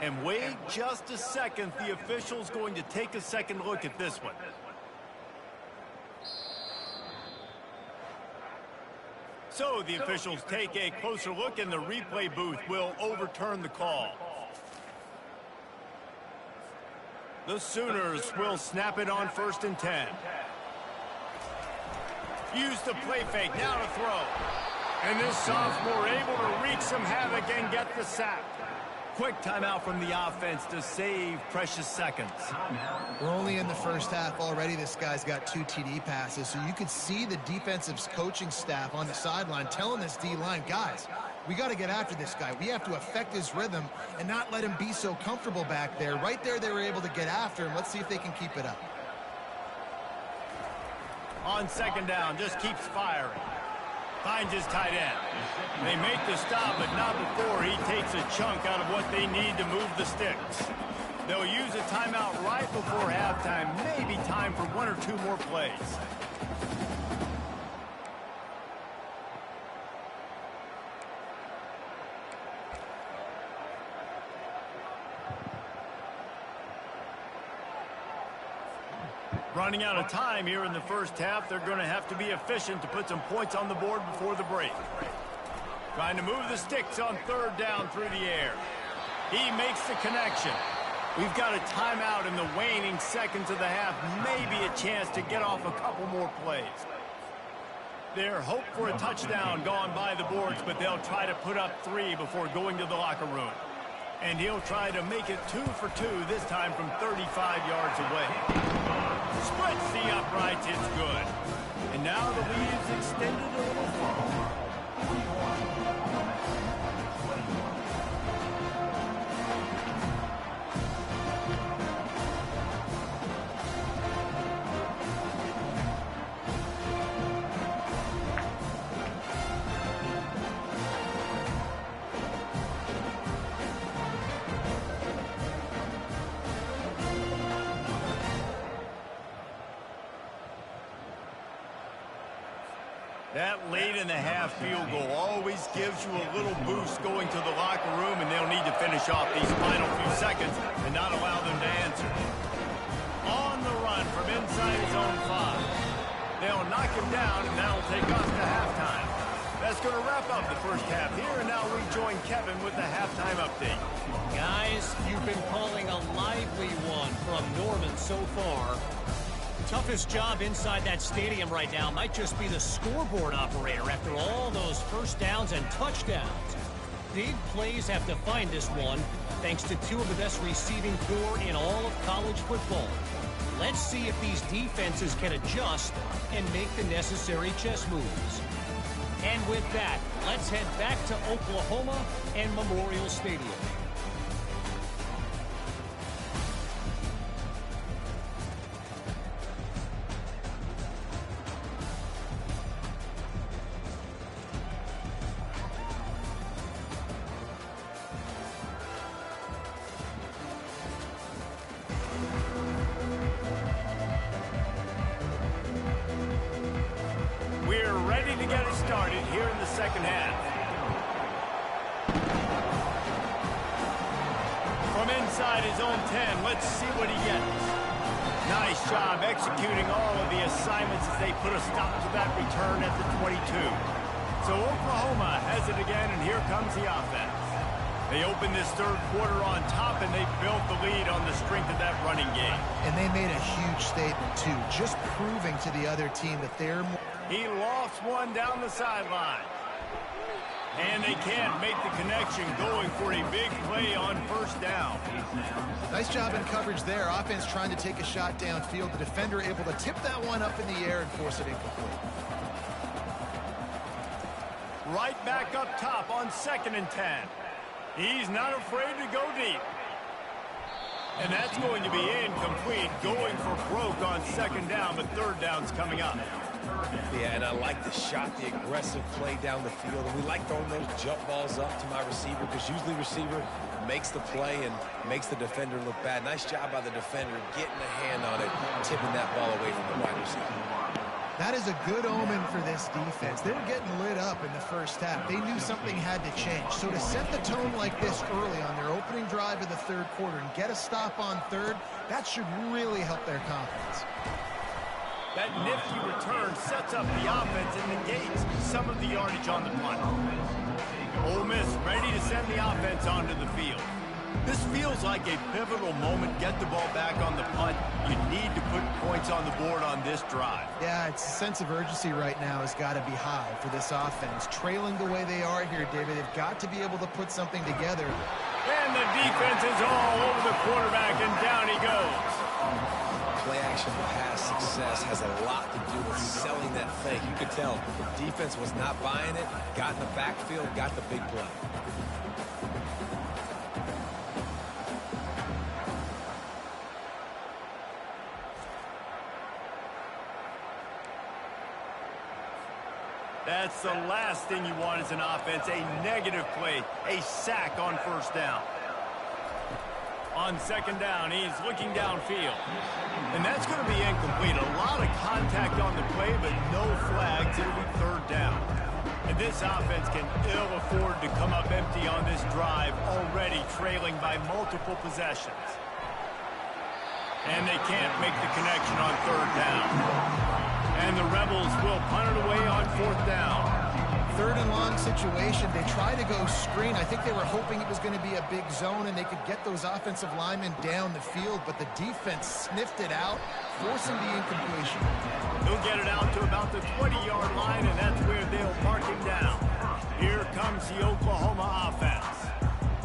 And wait just a second. The official's going to take a second look at this one. So the officials take a closer look, and the replay booth will overturn the call. The Sooners will snap it on 1st and 10. Use the play fake, now to throw. And this sophomore able to wreak some havoc and get the sack. Quick timeout from the offense to save precious seconds. We're only in the first half already. This guy's got 2 TD passes, so you could see the defensive coaching staff on the sideline telling this D-line, guys, we got to get after this guy. We have to affect his rhythm and not let him be so comfortable back there. Right there, they were able to get after him. Let's see if they can keep it up. On second down, just keeps firing. Finds his tight end. They make the stop, but not before he takes a chunk out of what they need to move the sticks. They'll use a timeout right before halftime. Maybe time for 1 or 2 more plays. Running out of time here in the first half. They're going to have to be efficient to put some points on the board before the break. Trying to move the sticks on third down through the air. He makes the connection. We've got a timeout in the waning seconds of the half. Maybe a chance to get off a couple more plays. Their hope for a touchdown gone by the boards, but they'll try to put up 3 before going to the locker room. And he'll try to make it 2 for 2, this time from 35 yards away. Splits the uprights, it's good. And now the lead is extended a little further. That late in the half field goal always gives you a little boost going to the locker room, and they'll need to finish off these final few seconds and not allow them to answer. On the run from inside his own 5. They'll knock him down, and that'll take us to halftime. That's going to wrap up the first half here, and now we join Kevin with the halftime update. Guys, you've been calling a lively one from Norman so far. Toughest job inside that stadium right now might just be the scoreboard operator after all those first downs and touchdowns. Big plays have defined this one, thanks to two of the best receiving corps in all of college football. Let's see if these defenses can adjust and make the necessary chess moves. And with that, let's head back to Oklahoma and Memorial Stadium. We're ready to get it started here in the second half. From inside his own 10, let's see what he gets. Nice job executing all of the assignments as they put a stop to that return at the 22. So Oklahoma has it again, and here comes the offense. They opened this third quarter on top, and they built the lead on the strength of that running game. And they made a huge statement, too, just proving to the other team that they're more... He lofts one down the sideline. And they can't make the connection, going for a big play on first down. Nice job in coverage there. Offense trying to take a shot downfield. The defender able to tip that one up in the air and force it incomplete. Right back up top on 2nd and 10. He's not afraid to go deep. And that's going to be incomplete, going for broke on 2nd down, but 3rd down's coming up. Yeah, and I like the shot, the aggressive play down the field. And we like throwing those jump balls up to my receiver, because usually receiver makes the play and makes the defender look bad. Nice job by the defender getting a hand on it, tipping that ball away from the wide receiver. That is a good omen for this defense. They were getting lit up in the first half. They knew something had to change. So to set the tone like this early on their opening drive of the third quarter and get a stop on third, that should really help their confidence. That nifty return sets up the offense and negates some of the yardage on the punt. Ole Miss ready to send the offense onto the field. This feels like a pivotal moment. Get the ball back on the punt. You need to put points on the board on this drive. Yeah, it's a sense of urgency right now has got to be high for this offense. Trailing the way they are here, David, they've got to be able to put something together. And the defense is all over the quarterback, and down he goes. Play-action pass success has a lot to do with selling that fake. You could tell the defense was not buying it, got in the backfield, got the big play. That's the last thing you want as an offense, a negative play, a sack on first down. On 2nd down, he's looking downfield. And that's going to be incomplete. A lot of contact on the play, but no flags. It'll be 3rd down. And this offense can ill afford to come up empty on this drive, already trailing by multiple possessions. And they can't make the connection on 3rd down. And the Rebels will punt it away on 4th down. 3rd and long situation. They try to go screen. I think they were hoping it was going to be a big zone and they could get those offensive linemen down the field, but the defense sniffed it out, forcing the incompletion. He'll get it out to about the 20-yard line, and that's where they'll mark him down. Here comes the Oklahoma offense.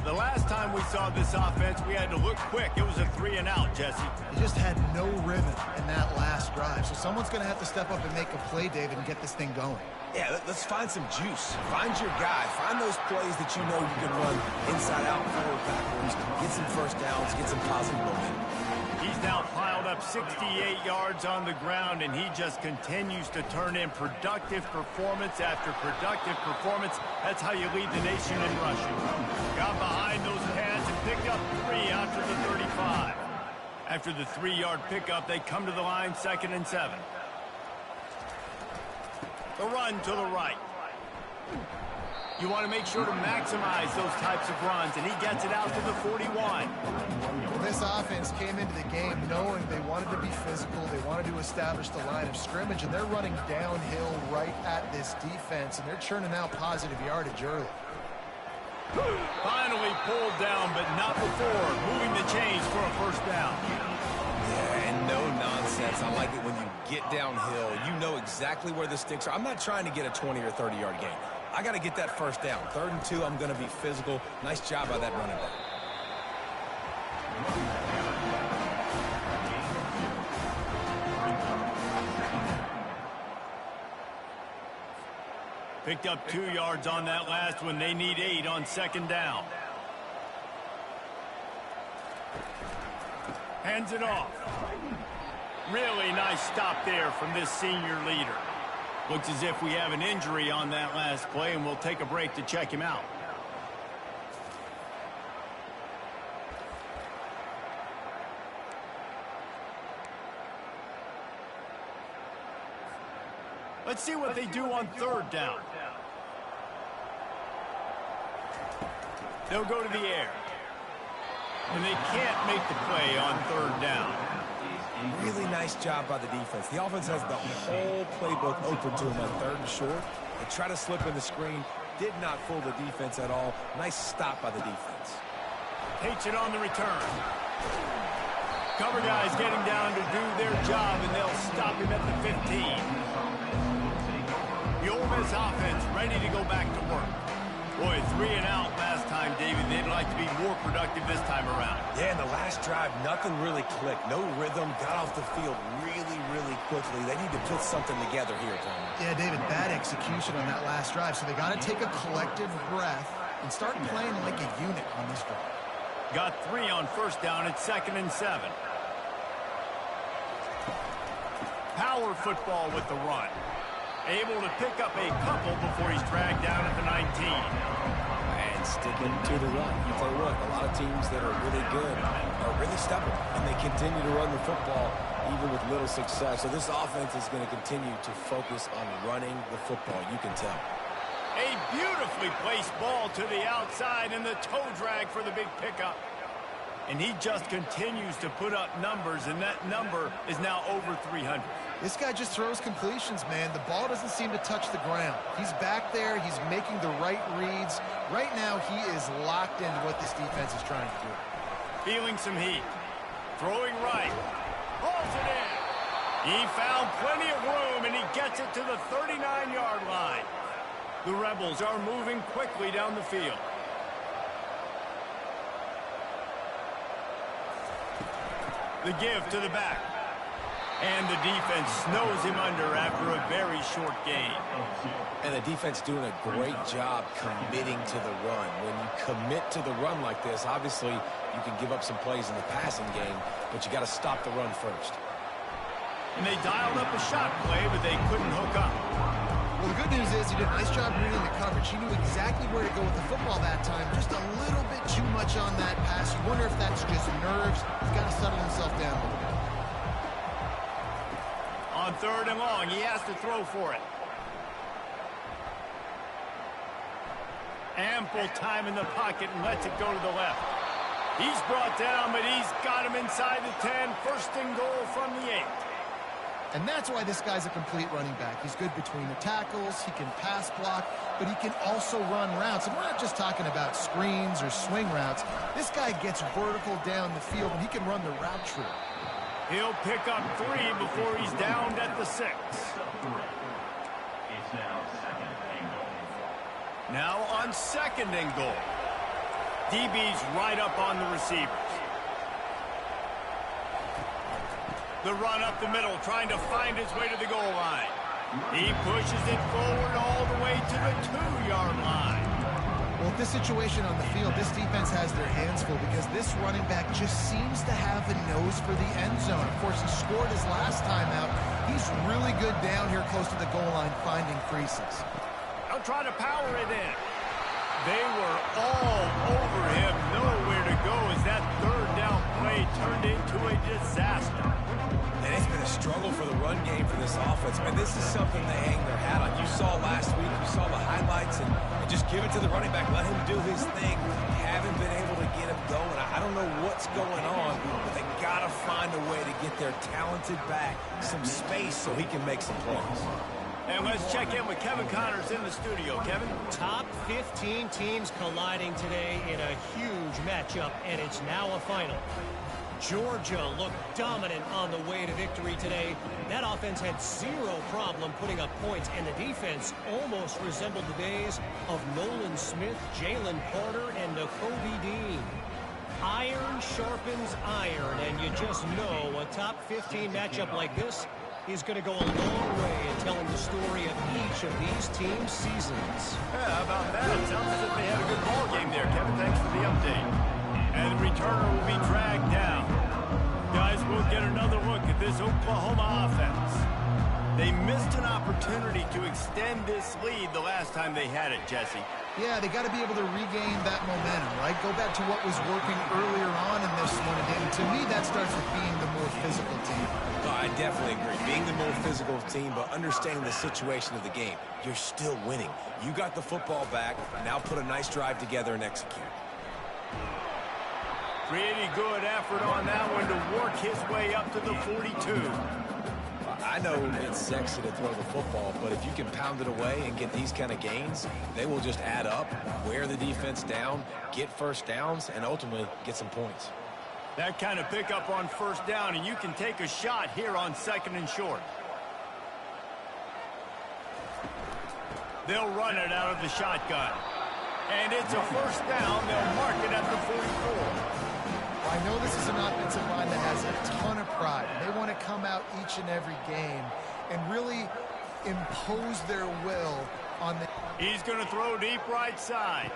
The last time we saw this offense, we had to look quick. It was a 3-and-out, Jesse. They just had no rhythm in that last drive. So someone's going to have to step up and make a play, David, and get this thing going. Yeah, let's find some juice. Find your guy. Find those plays that you know you can run inside out, forward, backwards, get some first downs, get some positive momentum. He's now piled up 68 yards on the ground, and he just continues to turn in productive performance after productive performance. That's how you lead the nation in rushing. Got behind those pads and picked up 3 after the 35. After the 3-yard pickup, they come to the line, 2nd and 7. The run to the right. You want to make sure to maximize those types of runs, and he gets it out to the 41. Well, this offense came into the game knowing they wanted to be physical, they wanted to establish the line of scrimmage, and they're running downhill right at this defense, and they're churning out positive yardage early. Finally pulled down, but not before moving the chains for a first down. Yeah, and no nonsense. I like it when you get downhill. You know exactly where the sticks are. I'm not trying to get a 20 or 30-yard gain. I got to get that first down. 3rd and 2, I'm going to be physical. Nice job by that running back. Picked up 2 yards on that last one. They need 8 on 2nd down. Hands it off. Really nice stop there from this senior leader. Looks as if we have an injury on that last play, and we'll take a break to check him out. Let's see what they do on 3rd down. They'll go to the air. And they can't make the play on 3rd down. Really nice job by the defense. The offense has the whole playbook open to them on 3rd and short. They try to slip in the screen. Did not fool the defense at all. Nice stop by the defense. Takes it on the return. Cover guys getting down to do their job, and they'll stop him at the 15. The Ole Miss offense ready to go back to work. Boy, 3 and out last time, David. They'd like to be more productive this time around. Yeah, in the last drive, nothing really clicked. No rhythm. Got off the field really, really quickly. They need to put something together here, Tom. Yeah, David, bad execution on that last drive. So they got to take a collective breath and start playing like a unit on this drive. Got 3 on 1st down at 2nd and 7. Power football with the run. Able to pick up a couple before he's dragged down at the 19. And sticking to the run. You tell you what, a lot of teams that are really good are really stubborn, and they continue to run the football even with little success. So this offense is going to continue to focus on running the football. You can tell. A beautifully placed ball to the outside, and the toe drag for the big pickup. And he just continues to put up numbers, and that number is now over 300. This guy just throws completions, man. The ball doesn't seem to touch the ground. He's back there. He's making the right reads. Right now, he is locked into what this defense is trying to do. Feeling some heat. Throwing right. Hauls it in. He found plenty of room, and he gets it to the 39-yard line. The Rebels are moving quickly down the field. The give to the back. And the defense snows him under after a very short gain. And the defense doing a great job committing to the run. When you commit to the run like this, obviously you can give up some plays in the passing game, but you got to stop the run first. And they dialed up a shot play, but they couldn't hook up. Well, the good news is he did a nice job reading the coverage. He knew exactly where to go with the football that time. Just a little bit too much on that pass. You wonder if that's just nerves. He's got to settle himself down a little bit. On 3rd and long, he has to throw for it. Ample time in the pocket and lets it go to the left. He's brought down, but he's got him inside the 10. 1st and goal from the 8. And that's why this guy's a complete running back. He's good between the tackles, he can pass block, but he can also run routes. And we're not just talking about screens or swing routes. This guy gets vertical down the field, and he can run the route tree. He'll pick up 3 before he's downed at the 6. Now on 2nd and goal. DB's right up on the receivers. The run up the middle, trying to find his way to the goal line. He pushes it forward all the way to the 2-yard line. Well, with this situation on the field, this defense has their hands full because this running back just seems to have a nose for the end zone. Of course, he scored his last time out. He's really good down here close to the goal line, finding creases. They'll try to power it in. They were all over him, nowhere to go as that 3rd down play turned into a disaster. And it's been a struggle for the run game for this offense. Man, this is something they hang their hat on. You saw last week, you saw the highlights, and just give it it to the running back. Let him do his thing. Haven't been able to get him going. I don't know what's going on, but they got to find a way to get their talented back some space so he can make some plays. And let's check in with Kevin Connors in the studio. Kevin? Top 15 teams colliding today in a huge matchup, and it's now a final. Georgia looked dominant on the way to victory today. That offense had zero problem putting up points, and the defense almost resembled the days of Nolan Smith, Jalen Carter, and Nakobe Dean. Iron sharpens iron, and you just know a top 15 matchup like this is going to go a long way in telling the story of each of these teams' seasons. Yeah, how about that? It sounds as if they had a good ball game there, Kevin. Thanks for the update. And the returner will be dragged down. Guys, we'll get another look at this Oklahoma offense. They missed an opportunity to extend this lead the last time they had it, Jesse. Yeah, they got to be able to regain that momentum, right? Go back to what was working earlier on in this one. And to me, that starts with being the more physical team. Oh, I definitely agree. Being the more physical team, but understanding the situation of the game. You're still winning. You got the football back. Now put a nice drive together and execute. Pretty good effort on that one to work his way up to the 42. I know it's sexy to throw the football, but if you can pound it away and get these kind of gains, they will just add up, wear the defense down, get first downs, and ultimately get some points. That kind of pickup on first down, and you can take a shot here on 2nd and short. They'll run it out of the shotgun. And it's a first down. They'll mark it at the 44. I know this is an offensive line that has a ton of pride. They want to come out each and every game and really impose their will on the... He's going to throw deep right side.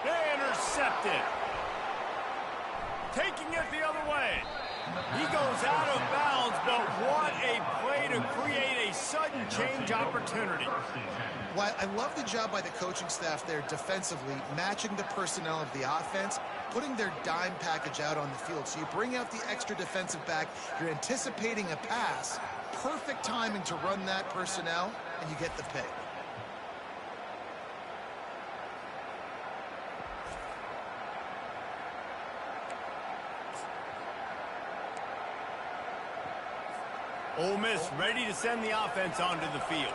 They intercept it. Taking it the other way. He goes out of bounds, but what a play to create a sudden change opportunity. Well, I love the job by the coaching staff there defensively, matching the personnel of the offense, putting their dime package out on the field. So you bring out the extra defensive back, you're anticipating a pass, perfect timing to run that personnel, and you get the pick. Ole Miss ready to send the offense onto the field.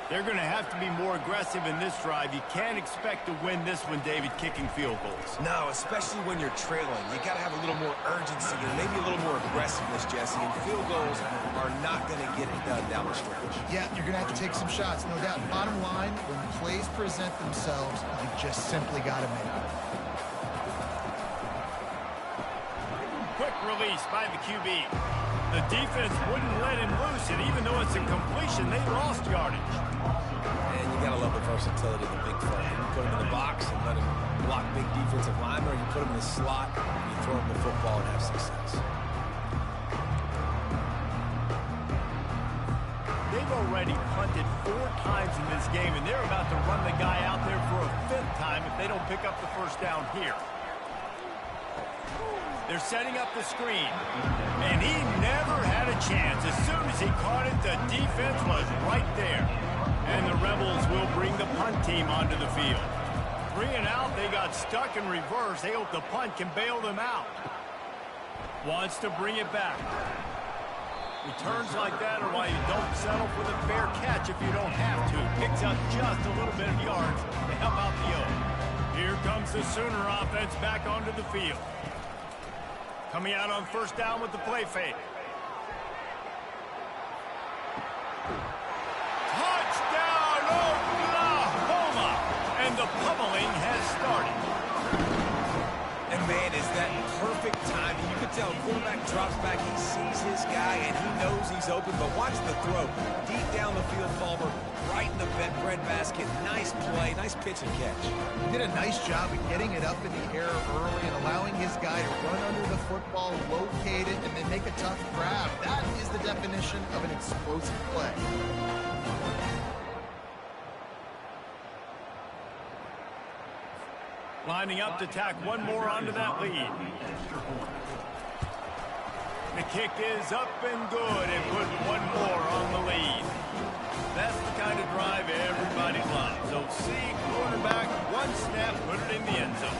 They're going to have to be more aggressive in this drive. You can't expect to win this one, David, kicking field goals. No, especially when you're trailing. You got to have a little more urgency and maybe a little more aggressiveness, Jesse. And field goals are not going to get it done down the stretch. Yeah, you're going to have to take some shots, no doubt. Bottom line, when plays present themselves, you just simply got to make them. Quick release by the QB. The defense wouldn't let him loose, and even though it's a completion, they lost yardage. And you got to love the versatility of the big fella. You put him in the box and let him block big defensive linemen, or you put him in the slot, and you throw him the football and have success. They've already punted 4 times in this game, and they're about to run the guy out there for a 5th time if they don't pick up the first down here. They're setting up the screen, and he never had a chance. As soon as he caught it, the defense was right there. And the Rebels will bring the punt team onto the field. 3 and out, they got stuck in reverse. They hope the punt can bail them out. Wants to bring it back. Returns like that are why you don't settle for the fair catch if you don't have to. Picks up just a little bit of yards to help out the O. Here comes the Sooner offense back onto the field. Coming out on first down with the play fake. Touchdown, Oklahoma! And the pummeling has started. And, man, is that perfect timing. You can tell quarterback drops back, he sees his guy, and he knows he's open. But watch the throw. Deep down the field, Palmer, right in the bread basket. Nice play, nice pitch and catch. He did a nice job of getting it up in the air early and allowing his guy to run under the football, locate it, and then make a tough grab. That is the definition of an explosive play. Lining up to tack one more onto that lead. The kick is up and good and put one more on the lead. That's the kind of drive everybody loves. So see quarterback, what that put it in the end zone.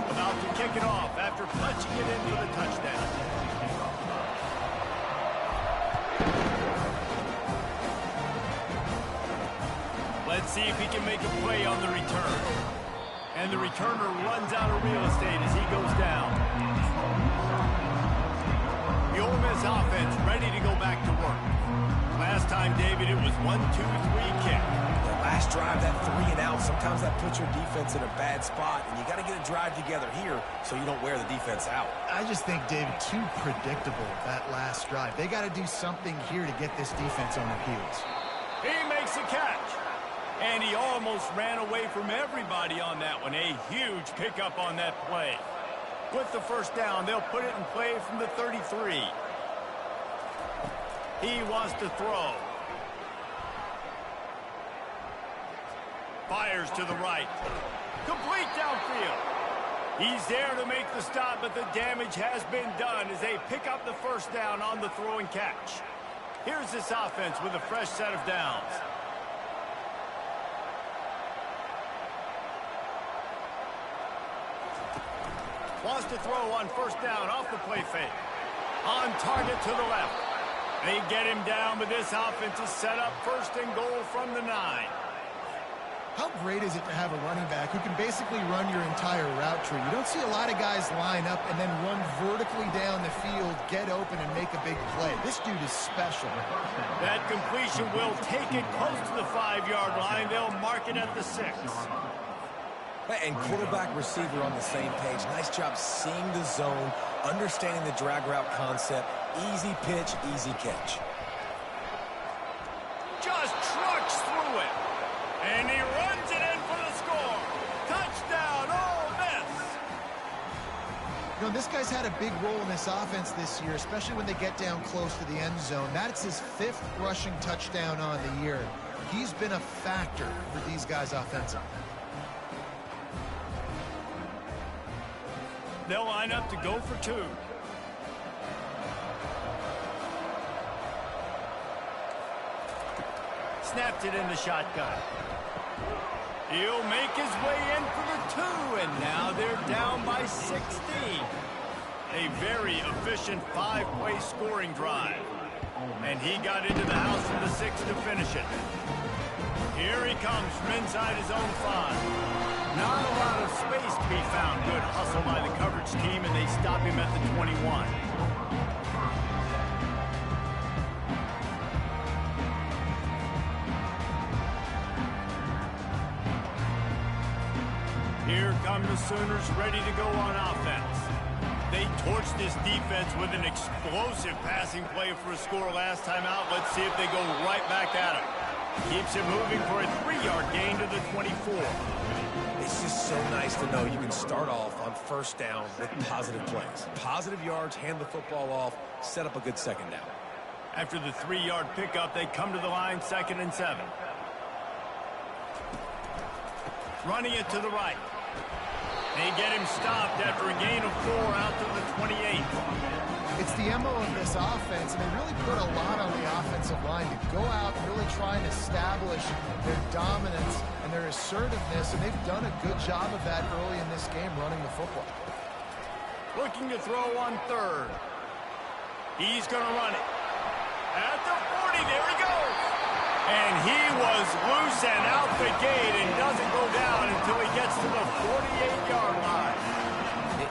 About to kick it off after punching it in for the touchdown. Let's see if he can make a play on the return. And the returner runs out of real estate as he goes down. The Ole Miss offense ready to go back to work. Last time, David, it was 1-2-3 kick. The last drive, that 3 and out, sometimes that puts your defense in a bad spot, and you got to get a drive together here so you don't wear the defense out. I just think, David, too predictable, that last drive. They got to do something here to get this defense on their heels. He makes a catch. And he almost ran away from everybody on that one. A huge pickup on that play. With the first down, they'll put it in play from the 33. He wants to throw. Fires to the right. Complete downfield. He's there to make the stop, but the damage has been done as they pick up the first down on the throw and catch. Here's this offense with a fresh set of downs. Wants to throw on first down off the play fake. On target to the left. They get him down, but this offense is set up first and goal from the 9. How great is it to have a running back who can basically run your entire route tree? You don't see a lot of guys line up and then run vertically down the field, get open, and make a big play. This dude is special. That completion will take it close to the 5-yard line. They'll mark it at the 6. And quarterback, receiver on the same page. Nice job seeing the zone, understanding the drag route concept. Easy pitch, easy catch. Just trucks through it. And he runs it in for the score. Touchdown, Ole Miss. You know, this guy's had a big role in this offense this year, especially when they get down close to the end zone. That's his 5th rushing touchdown on the year. He's been a factor for these guys offensively. They'll line up to go for 2. Snapped it in the shotgun. He'll make his way in for the 2, and now they're down by 16. A very efficient 5-play scoring drive. And he got into the house from the 6 to finish it. Here he comes from inside his own 5. Not a lot of space to be found. Good hustle by the coverage team, and they stop him at the 21. Here come the Sooners ready to go on offense. They torched this defense with an explosive passing play for a score last time out. Let's see if they go right back at him. Keeps it moving for a 3-yard gain to the 24. It's just so nice to know you can start off on first down with positive plays. Positive yards, hand the football off, set up a good second down. After the 3-yard pickup, they come to the line, 2nd and 7. Running it to the right. They get him stopped after a gain of 4 out to the 28. It's the MO of this offense, and they really put a lot on the offensive line to go out and really try and establish their dominance and their assertiveness, and they've done a good job of that early in this game running the football. Looking to throw on 3rd. He's going to run it. At the 40, there he goes. And he was loose and out the gate and doesn't go down until he gets to the 48-yard line.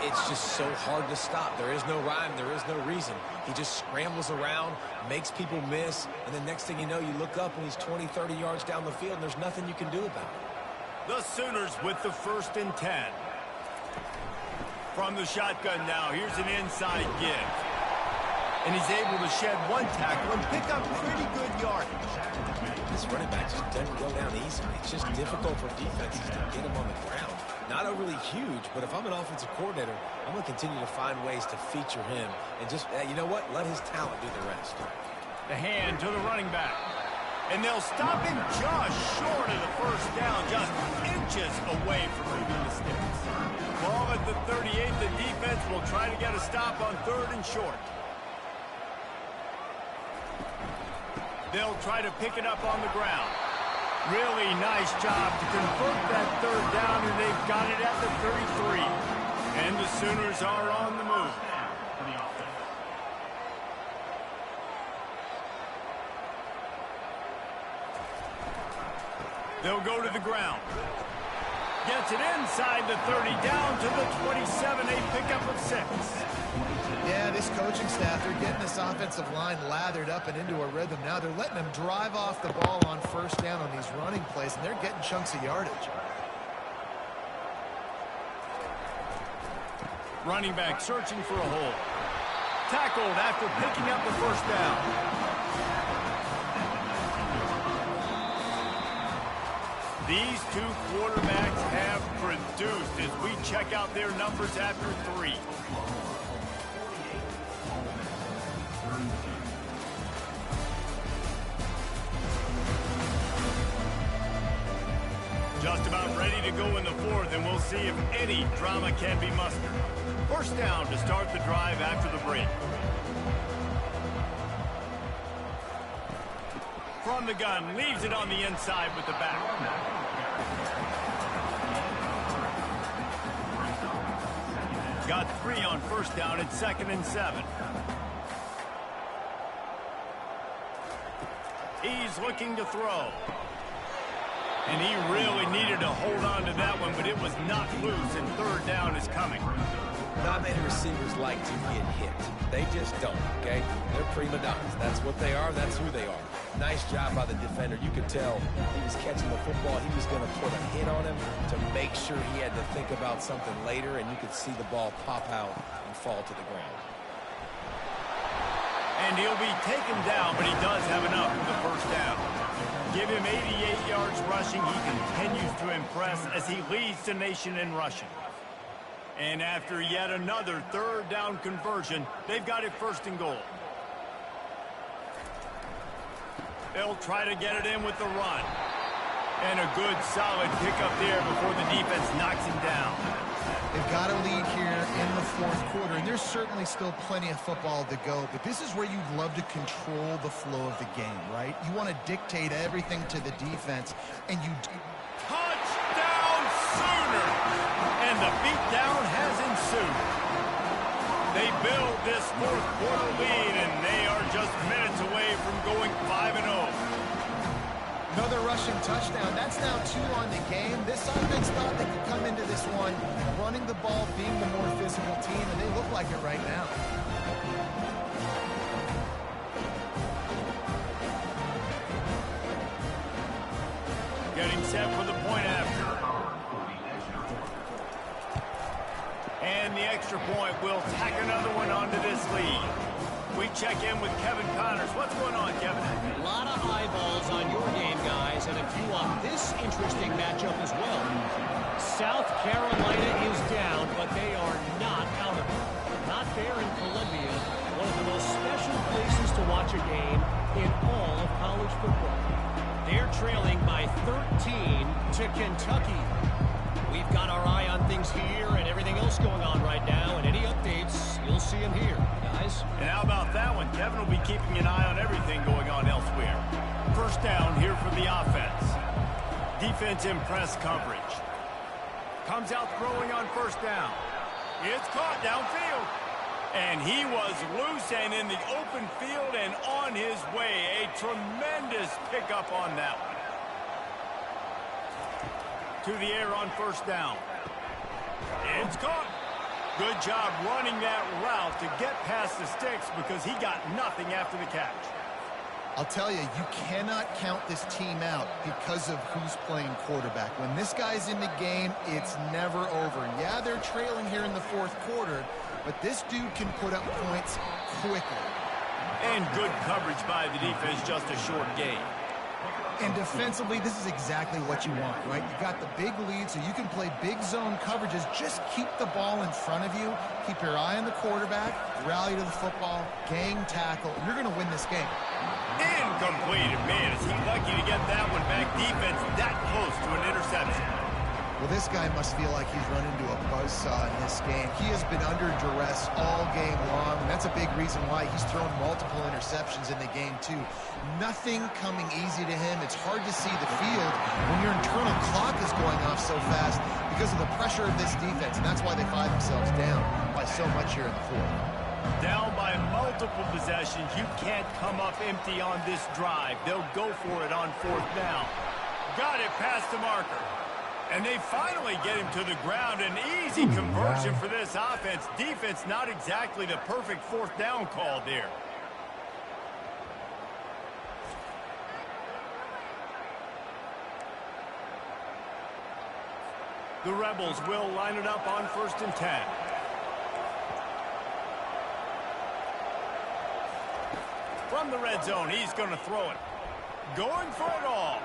It's just so hard to stop. There is no rhyme. There is no reason. He just scrambles around, makes people miss, and the next thing you know, you look up and he's 20, 30 yards down the field, and there's nothing you can do about it. The Sooners with the 1st and 10. From the shotgun now, here's an inside give. And he's able to shed 1 tackle and pick up pretty good yardage. This running back just doesn't go down easy. It's just difficult for defenses to get him on the ground. Not overly huge, but if I'm an offensive coordinator, I'm going to continue to find ways to feature him and just, you know what, let his talent do the rest. The hand to the running back. And they'll stop him just short of the first down, just inches away from moving the sticks. Ball at the 38, the defense will try to get a stop on 3rd and short. They'll try to pick it up on the ground. Really nice job to convert that third down, and they've got it at the 33. And the Sooners are on the move. They'll go to the ground. Gets it inside the 30, down to the 27, a pickup of 6. Yeah, this coaching staff, they're getting this offensive line lathered up and into a rhythm. Now they're letting them drive off the ball on first down on these running plays, and they're getting chunks of yardage. Running back searching for a hole. Tackled after picking up the first down. These two quarterbacks have produced as we check out their numbers after 3. Just about ready to go in the 4th, and we'll see if any drama can be mustered. First down to start the drive after the break. From the gun, leaves it on the inside with the back. Got 3 on first down at 2nd and 7. He's looking to throw. And he really needed to hold on to that one, but it was not loose, and third down is coming. Not many receivers like to get hit. They just don't, okay? They're prima donnas. That's what they are. That's who they are. Nice job by the defender. You could tell he was catching the football. He was going to put a hit on him to make sure he had to think about something later, and you could see the ball pop out and fall to the ground. And he'll be taken down, but he does have enough for the first down. Give him 88 yards rushing. He continues to impress as he leads the nation in rushing. And after yet another third down conversion, they've got it 1st and goal. They'll try to get it in with the run. And a good solid pickup there before the defense knocks him down. They've got a lead here in the 4th quarter, and there's certainly still plenty of football to go, but this is where you'd love to control the flow of the game, right? You want to dictate everything to the defense, and you... Touchdown, Sooner! And the beatdown has ensued. They build this 4th quarter lead, and they are just minutes away from going 5-0. Another rushing touchdown. That's now 2 on the game. This offense thought they could come into this one running the ball, being the more physical team, and they look like it right now. Getting set for the point after. And the extra point will tack another one onto this lead. We check in with Kevin Connors. What's going on, Kevin? A lot of eyeballs on your game, guys, and a few on this interesting matchup as well. South Carolina is down, but they are not out of it. Not there in Columbia, one of the most special places to watch a game in all of college football. They're trailing by 13 to Kentucky. We've got our eye on things here and everything else going on right now, and any updates, you'll see them here, guys. And how about that one? Kevin will be keeping an eye on everything going on elsewhere. First down here for the offense. Defense in press coverage. Comes out throwing on first down. It's caught downfield. And he was loose and in the open field and on his way. A tremendous pickup on that one. To the air on first down. It's caught. Good job running that route to get past the sticks because he got nothing after the catch. I'll tell you, you cannot count this team out because of who's playing quarterback. When this guy's in the game, it's never over. Yeah, they're trailing here in the 4th quarter, but this dude can put up points quickly. And good coverage by the defense, just a short gain. And defensively, this is exactly what you want, right? You got the big lead, so you can play big zone coverages. Just keep the ball in front of you. Keep your eye on the quarterback. Rally to the football. Gang tackle. You're going to win this game. Incomplete. Man, is he lucky to get that one back. Defense that close to an interception. Well, this guy must feel like he's run into a buzzsaw in this game. He has been under duress all game long, and that's a big reason why he's thrown multiple interceptions in the game, too. Nothing coming easy to him. It's hard to see the field when your internal clock is going off so fast because of the pressure of this defense, and that's why they find themselves down by so much here in the fourth. Down by multiple possessions, you can't come up empty on this drive. They'll go for it on fourth down. Got it past the marker. And they finally get him to the ground. An easy conversion for this offense. Defense, not exactly the perfect fourth down call there. The Rebels will line it up on 1st and 10. From the red zone, he's going to throw it. Going for it all.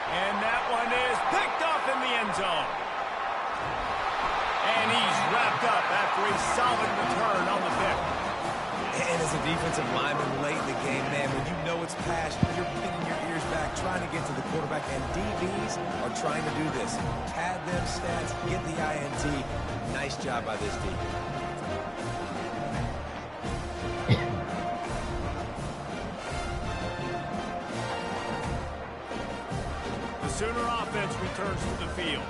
And that one is picked up in the end zone. And he's wrapped up after a solid return on the pick. And as a defensive lineman late in the game, man, when you know it's passed, you're pinning your ears back, trying to get to the quarterback, and DBs are trying to do this. Pad them stats, get the INT. Nice job by this defense. Sooner offense returns to the field.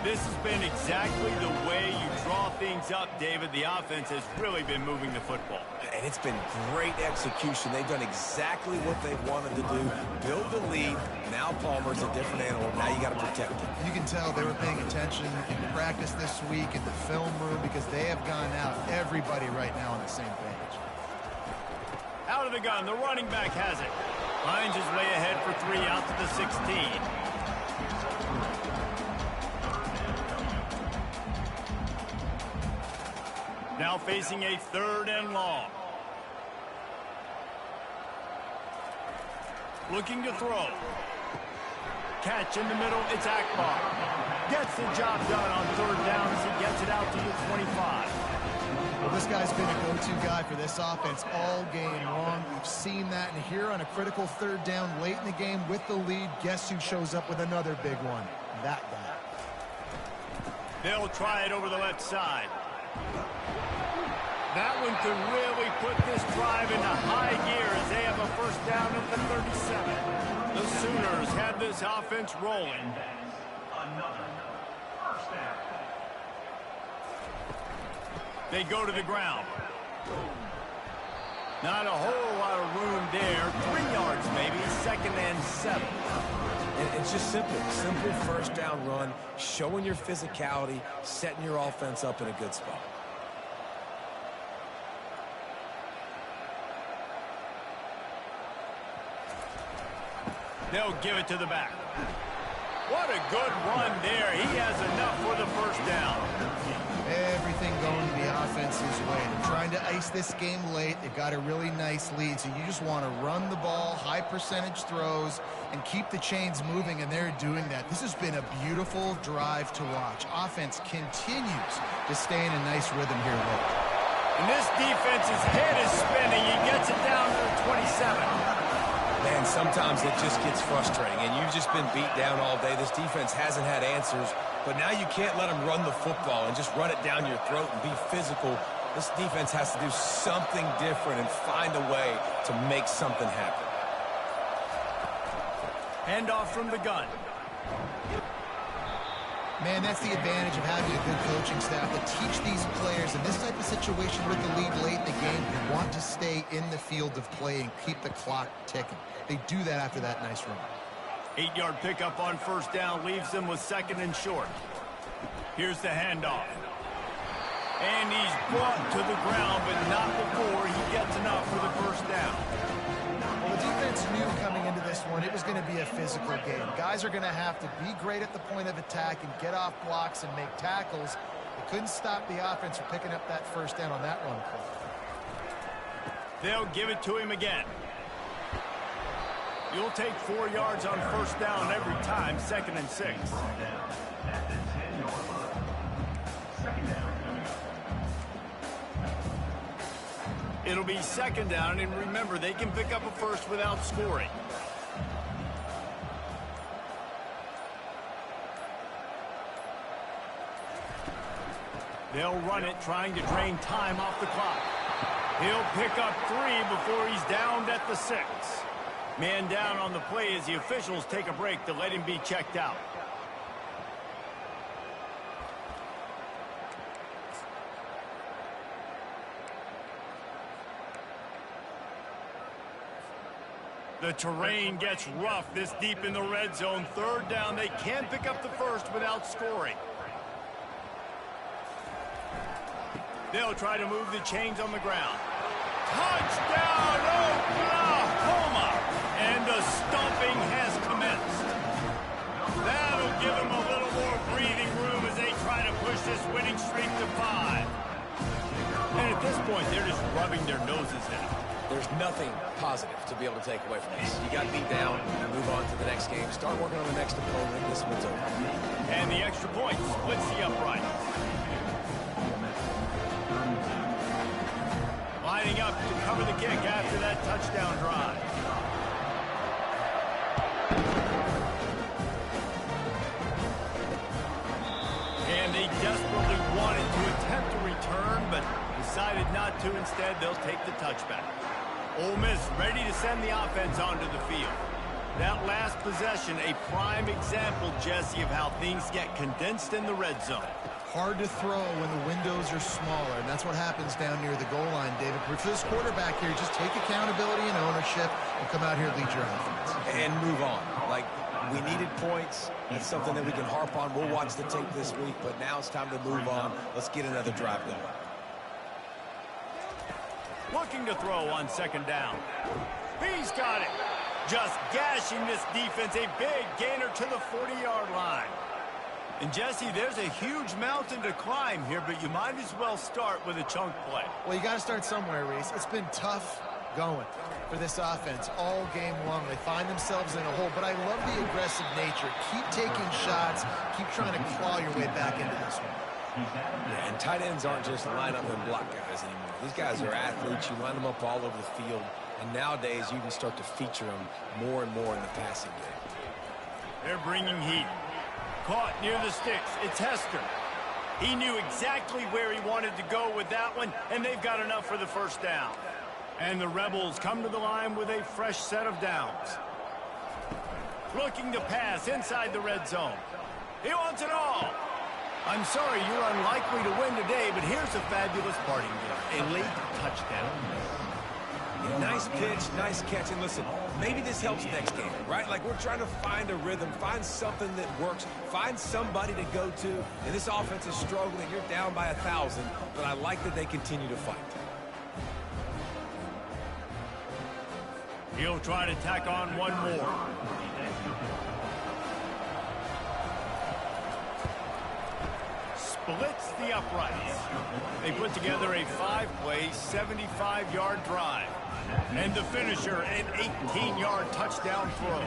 This has been exactly the way you draw things up, David. The offense has really been moving the football. And it's been great execution. They've done exactly what they wanted to do. Build the lead. Now Palmer's a different animal. Now you got to protect him. You can tell they were paying attention in practice this week in the film room because they have gone out, everybody right now on the same page. Out of the gun, the running back has it. Finds his way ahead for 3 out to the 16. Now facing a 3rd and long. Looking to throw. Catch in the middle, it's Akbar. Gets the job done on 3rd down as he gets it out to the 25. Well, this guy's been a go-to guy for this offense all game long. We've seen that, and here on a critical 3rd down late in the game with the lead, guess who shows up with another big one? That guy. They'll try it over the left side. That one could really put this drive into high gear as they have a 1st down at the 37. The Sooners have this offense rolling. They go to the ground. Not a whole lot of room there. 3 yards maybe, 2nd and 7. And it's just simple 1st down run, showing your physicality, setting your offense up in a good spot. They'll give it to the back. What a good run there. He has enough for the 1st down. Everything going the offense's way. They're trying to ice this game late. They've got a really nice lead, so you just want to run the ball, high percentage throws, and keep the chains moving, and they're doing that. This has been a beautiful drive to watch. Offense continues to stay in a nice rhythm here late. And this defense's head is spinning. He gets it down to the 27. Man, sometimes it just gets frustrating, and you've just been beat down all day. This defense hasn't had answers, but now you can't let them run the football and just run it down your throat and be physical. This defense has to do something different and find a way to make something happen. Handoff from the gun. Man, that's the advantage of having a good coaching staff to teach these players in this type of situation with the lead late in the game. You want to stay in the field of play and keep the clock ticking. They do that after that nice run. 8-yard pickup on 1st down leaves them with 2nd and short. Here's the handoff. And he's brought to the ground, but not before he gets enough for the 1st down. Well, the defense knew coming into this one it was going to be a physical game. Guys are going to have to be great at the point of attack and get off blocks and make tackles. They couldn't stop the offense from picking up that 1st down on that run play. They'll give it to him again. You'll take 4 yards on 1st down every time, 2nd and 6. It'll be 2nd down, and remember, they can pick up a 1st without scoring. They'll run it, trying to drain time off the clock. He'll pick up 3 before he's downed at the 6. Man down on the play as the officials take a break to let him be checked out. The terrain gets rough this deep in the red zone. 3rd down, they can pick up the first without scoring. They'll try to move the chains on the ground. Touchdown, Oklahoma! And the stomping has commenced. That'll give them a little more breathing room as they try to push this winning streak to 5. And at this point, they're just rubbing their noses in it. There's nothing positive to be able to take away from this. You got beat down, move on to the next game, start working on the next opponent, this one's over. And the extra point splits the uprights. Lining up to cover the kick after that touchdown drive. And they desperately wanted to attempt a return, but decided not to. Instead, they'll take the touchback. Ole Miss ready to send the offense onto the field. That last possession, a prime example, Jesse, of how things get condensed in the red zone. Hard to throw when the windows are smaller, and that's what happens down near the goal line, David. But for this quarterback here, just take accountability and ownership and come out here and lead your offense. And move on. Like, we needed points. That's something that we can harp on. We'll watch the tape this week, but now it's time to move on. Let's get another drive going. Looking to throw on 2nd down. He's got it. Just gashing this defense. A big gainer to the 40-yard line. And, Jesse, there's a huge mountain to climb here, but you might as well start with a chunk play. Well, you got to start somewhere, Reese. It's been tough going for this offense all game long. They find themselves in a hole, but I love the aggressive nature. Keep taking shots. Keep trying to claw your way back into this one. Yeah, and tight ends aren't just line up and block guys anymore. These guys are athletes. You line them up all over the field, and nowadays you can start to feature them more and more in the passing game. They're bringing heat. Caught near the sticks. It's Hester. He knew exactly where he wanted to go with that one, and they've got enough for the 1st down. And the Rebels come to the line with a fresh set of downs. Looking to pass inside the red zone. He wants it all. I'm sorry, you're unlikely to win today, but here's a fabulous parting gift. A late touchdown. Yeah, nice pitch, nice catch, and listen, maybe this helps next game, right? Like, we're trying to find a rhythm, find something that works, find somebody to go to, and this offense is struggling. You're down by 1,000, but I like that they continue to fight. He'll try to tack on one more. Splits the uprights. They put together a 5-play, 75-yard drive. And the finisher, an 18-yard touchdown throw.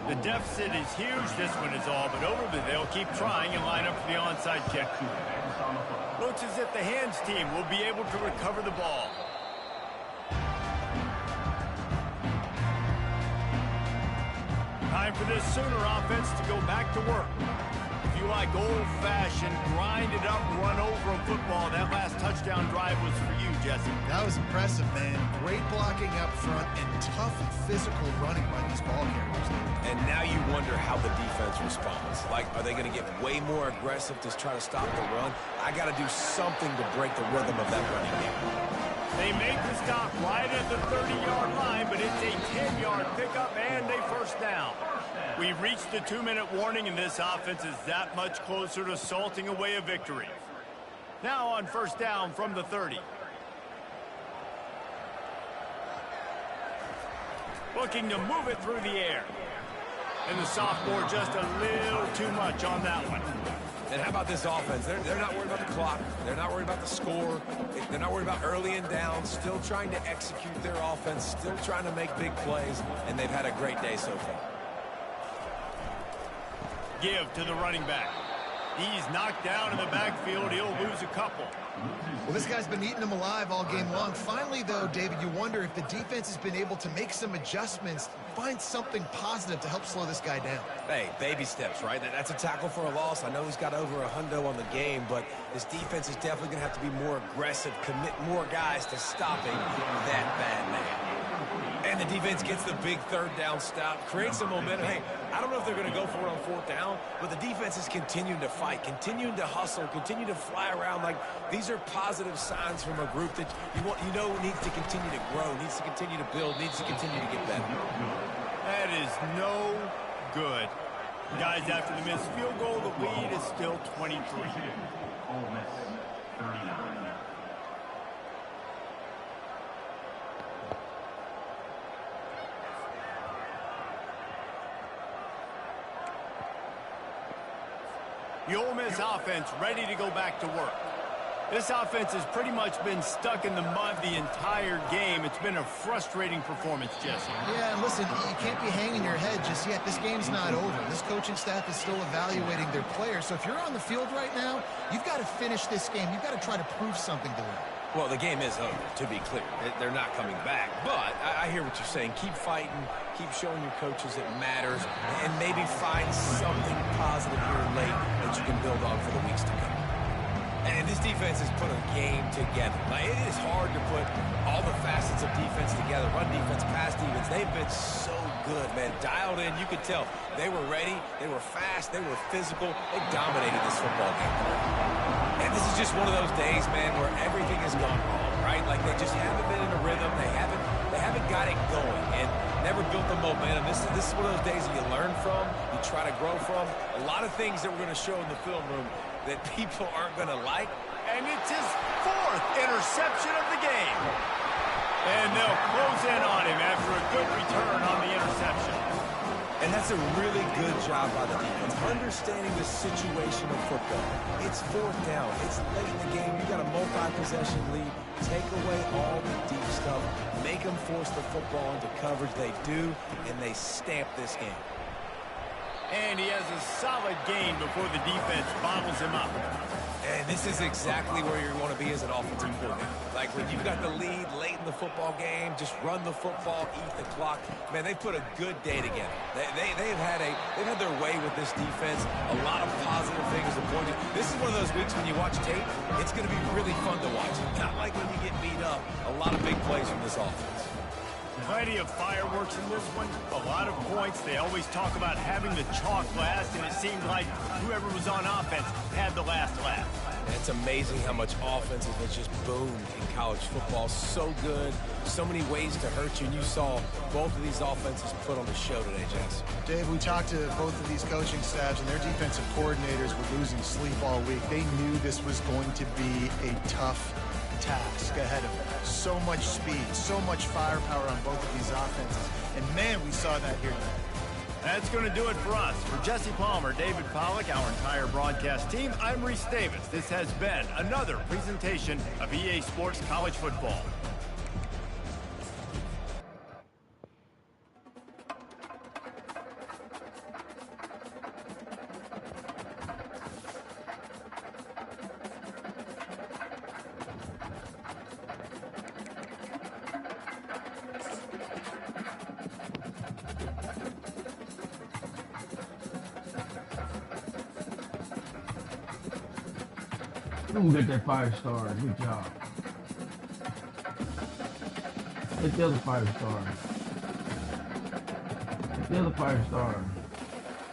The deficit is huge. This one is all but over, but they'll keep trying and line up for the onside kick. Looks as if the hands team will be able to recover the ball. Time for this Sooner offense to go back to work. If you like old-fashioned, grind-it-up, run-over football, that last touchdown drive was for you, Jesse. That was impressive, man. Great blocking up front and tough physical running by these ball carriers. And now you wonder how the defense responds. Like, are they going to get way more aggressive to try to stop the run? I got to do something to break the rhythm of that running game. They make the stop right at the 30-yard line, but it's a 10-yard pickup and a 1st down. We've reached the 2-minute warning, and this offense is that much closer to salting away a victory. Now on 1st down from the 30. Looking to move it through the air. And the sophomore just a little too much on that one. And how about this offense? They're not worried about the clock. They're not worried about the score. They're not worried about early and down. Still trying to execute their offense. Still trying to make big plays. And they've had a great day so far. Give to the running back. He's knocked down in the backfield. He'll lose a couple. Well, this guy's been eating them alive all game long. Finally, though, David, you wonder if the defense has been able to make some adjustments, find something positive to help slow this guy down. Hey, baby steps, right? That's a tackle for a loss. I know he's got over $100 on the game, but this defense is definitely going to have to be more aggressive, commit more guys to stopping that bad man. And the defense gets the big third down stop, creates some momentum. Hey, I don't know if they're going to go for it on fourth down, but the defense is continuing to fight, continuing to hustle, continue to fly around. Like, these are positive signs from a group that you know needs to continue to grow, needs to continue to build, needs to continue to get better. That is no good. Guys, after the missed field goal, the lead is still 23. Ole Miss 39. The Ole Miss offense ready to go back to work. This offense has pretty much been stuck in the mud the entire game. It's been a frustrating performance, Jesse. Yeah, and listen, you can't be hanging your head just yet. This game's not over. This coaching staff is still evaluating their players. So if you're on the field right now, you've got to finish this game. You've got to try to prove something to them. Well, the game is over, to be clear. They're not coming back. But I hear what you're saying. Keep fighting. Keep showing your coaches it matters. And maybe find something positive here late that you can build on for the weeks to come. And this defense has put a game together. Like, it is hard to put all the facets of defense together. Run defense, pass defense. They've been so good, man. Dialed in. You could tell they were ready. They were fast. They were physical. They dominated this football game. And this is just one of those days, man, where everything has gone wrong, right? Like, they just haven't been in a rhythm. They haven't got it going and never built the momentum. This is one of those days that you learn from, you try to grow from. A lot of things that we're going to show in the film room that people aren't going to like. And it's his fourth interception of the game. And they'll close in on him after a good return on the interception. And that's a really good job by the defense, understanding the situation of football. It's fourth down. It's late in the game. You got a multi-possession lead. Take away all the deep stuff. Make them force the football into coverage. They do, and they stamp this game. And he has a solid gain before the defense bottles him up. And this is exactly where you want to be as an offensive coordinator. Like, when you've got the lead late in the football game, just run the football, eat the clock. Man, they've put a good day together. They've had their way with this defense. A lot of positive things to point to. This is one of those weeks when you watch tape, it's going to be really fun to watch. Not like when you get beat up. A lot of big plays from this offense. Plenty of fireworks in this one. A lot of points. They always talk about having the chalk last, and it seemed like whoever was on offense had the last laugh. It's amazing how much offense has just boomed in college football. So good. So many ways to hurt you. And you saw both of these offenses put on the show today, Jess. Dave, we talked to both of these coaching staffs, and their defensive coordinators were losing sleep all week. They knew this was going to be a tough task ahead of them. So much speed, so much firepower on both of these offenses. And, man, we saw that here today. That's going to do it for us. For Jesse Palmer, David Pollack, our entire broadcast team, I'm Reese Davis. This has been another presentation of EA Sports College Football. Ooh, get that 5 stars. Good job. Get the other 5 stars. Get the other 5 stars.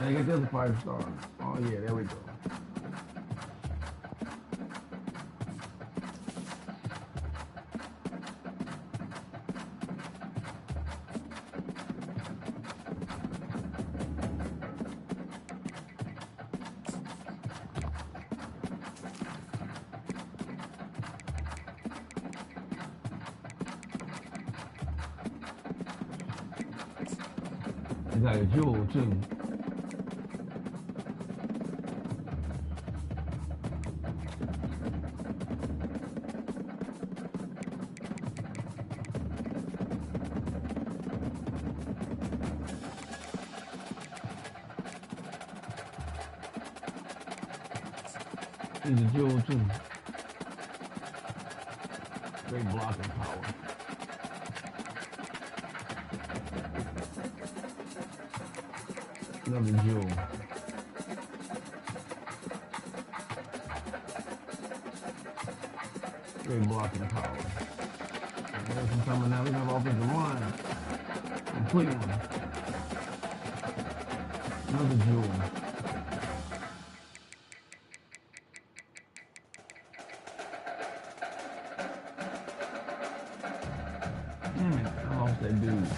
And get the other 5 stars. Oh yeah, there we go. It's like a jewel too. He's a jewel too. Great blocking power. Another jewel. Great blocking power. There's some coming out. We have offensive line. Complete one. Another jewel. Damn it, I lost that dude.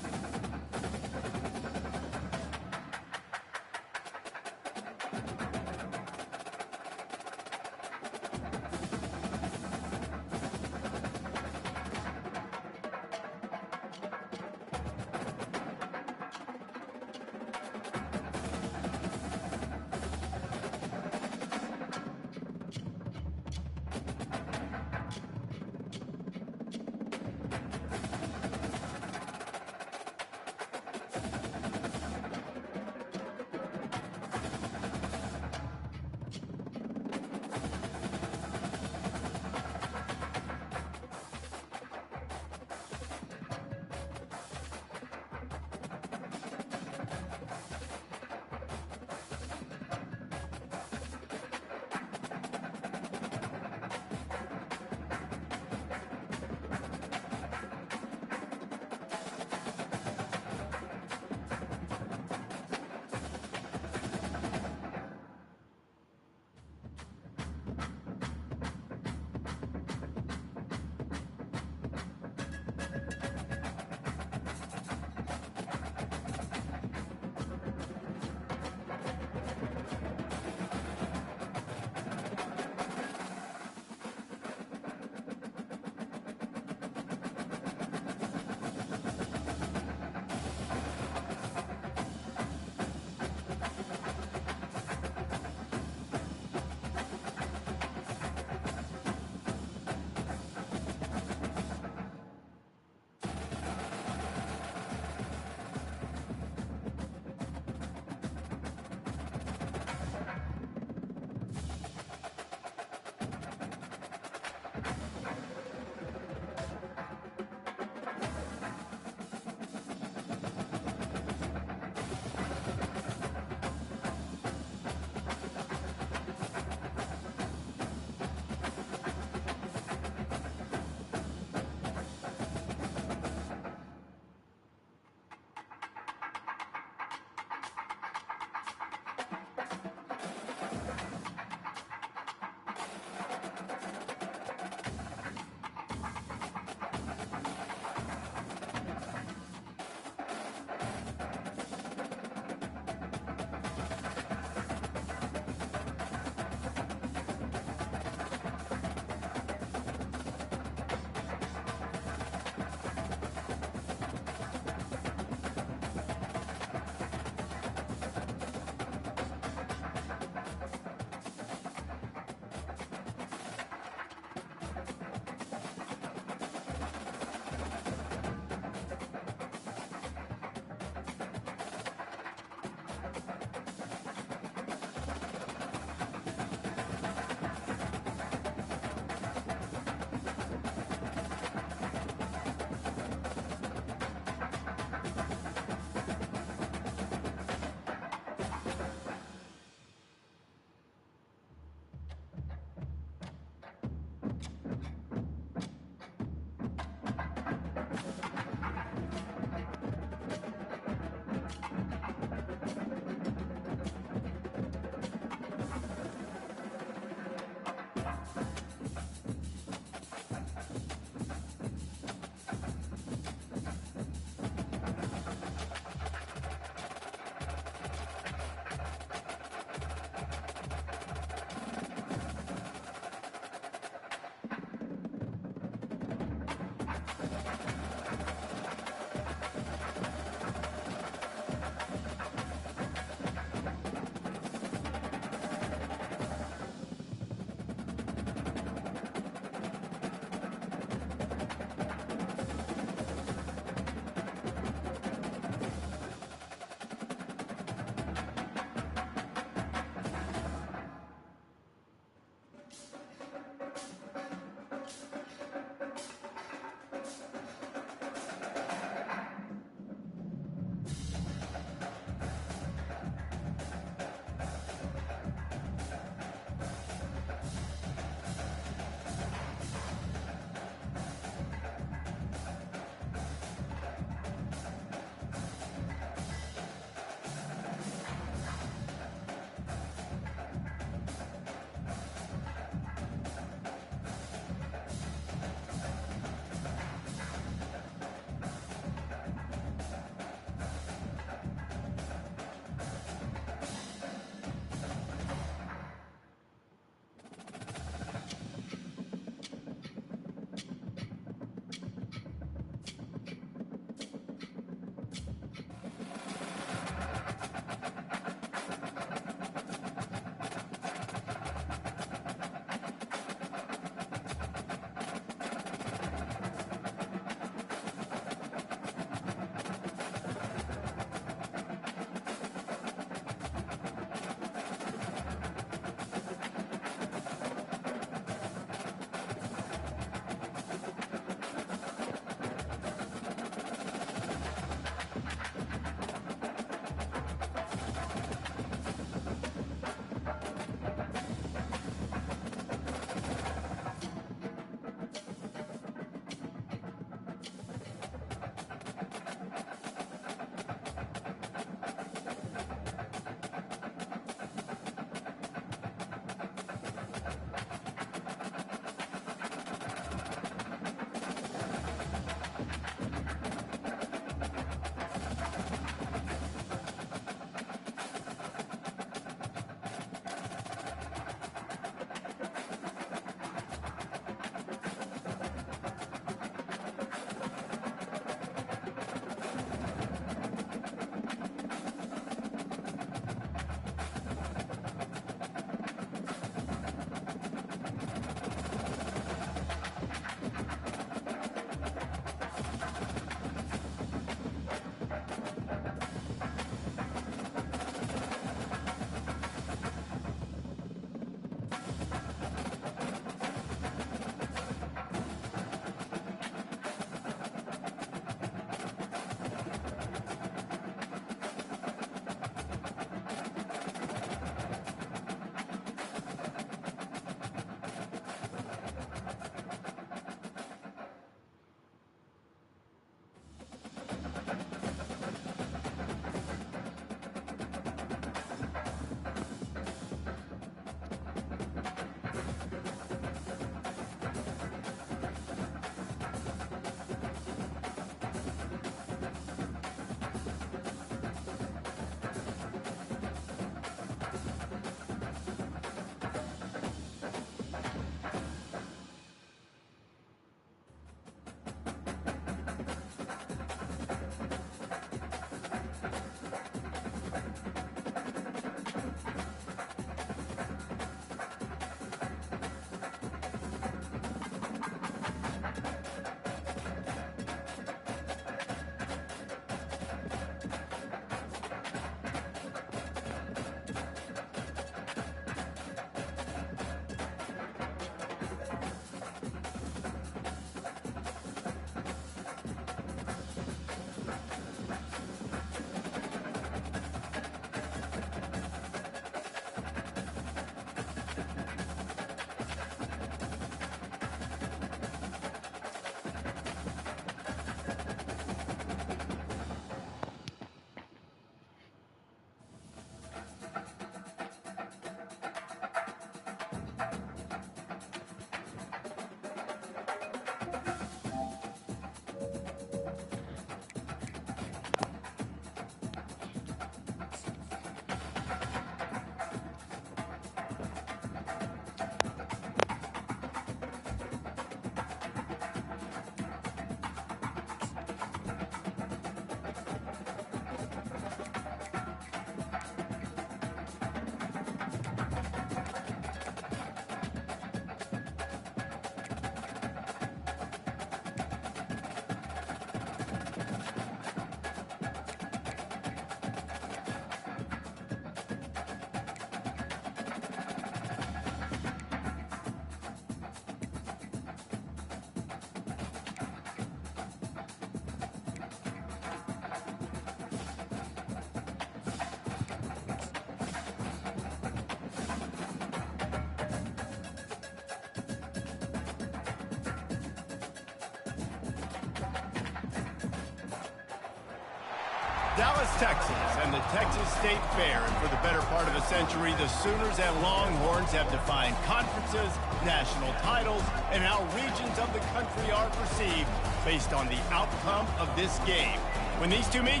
Dallas, Texas, and the Texas State Fair. And for the better part of a century, the Sooners and Longhorns have defined conferences, national titles, and how regions of the country are perceived based on the outcome of this game. When these two meet,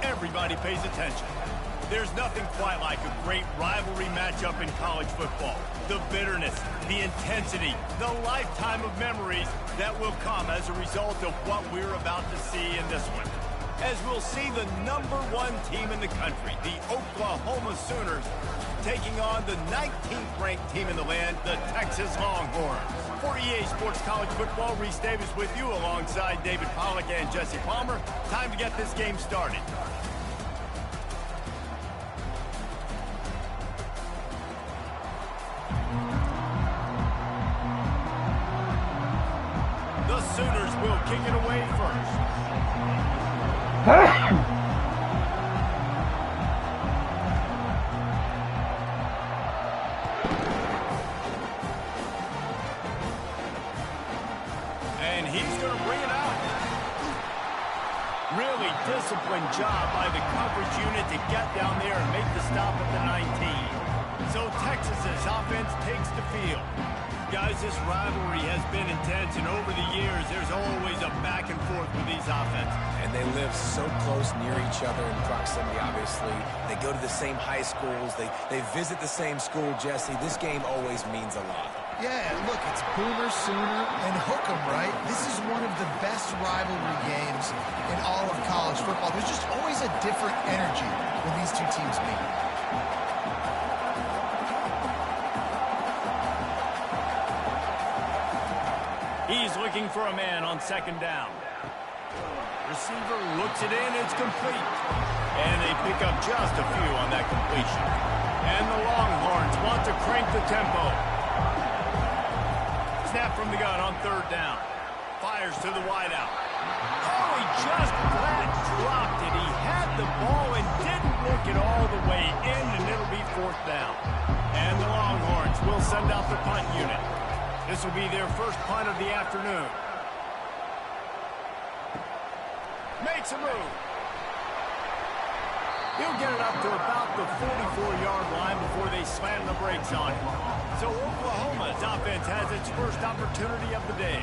everybody pays attention. There's nothing quite like a great rivalry matchup in college football. The bitterness, the intensity, the lifetime of memories that will come as a result of what we're about to see in this one. As we'll see the #1 team in the country, the Oklahoma Sooners, taking on the 19th ranked team in the land, the Texas Longhorns. For EA Sports College Football, Reese Davis with you alongside David Pollack and Jesse Palmer. Time to get this game started. The Sooners will kick it away first. And he's going to bring it out. Really disciplined job by the coverage unit to get down there and make the stop at the 19. So Texas's offense takes the field. Guys, this rivalry has been intense, and over the years, there's always a back and forth with these offenses. And they live so close near each other in proximity, obviously. They go to the same high schools. They visit the same school, Jesse. This game always means a lot. Yeah, look, it's Boomer, Sooner, and Hook'em, right? This is one of the best rivalry games in all of college football. There's just always a different energy when these two teams meet. He's looking for a man on second down. Receiver looks it in, it's complete. And they pick up just a few on that completion. And the Longhorns want to crank the tempo. Snap from the gun on third down. Fires to the wideout. Oh, he just flat dropped it. He had the ball and didn't look it all the way in, and it'll be fourth down. And the Longhorns will send out the punt unit. This will be their first punt of the afternoon. Makes a move. He'll get it up to about the 44-yard line before they slam the brakes on him. So Oklahoma's offense has its first opportunity of the day.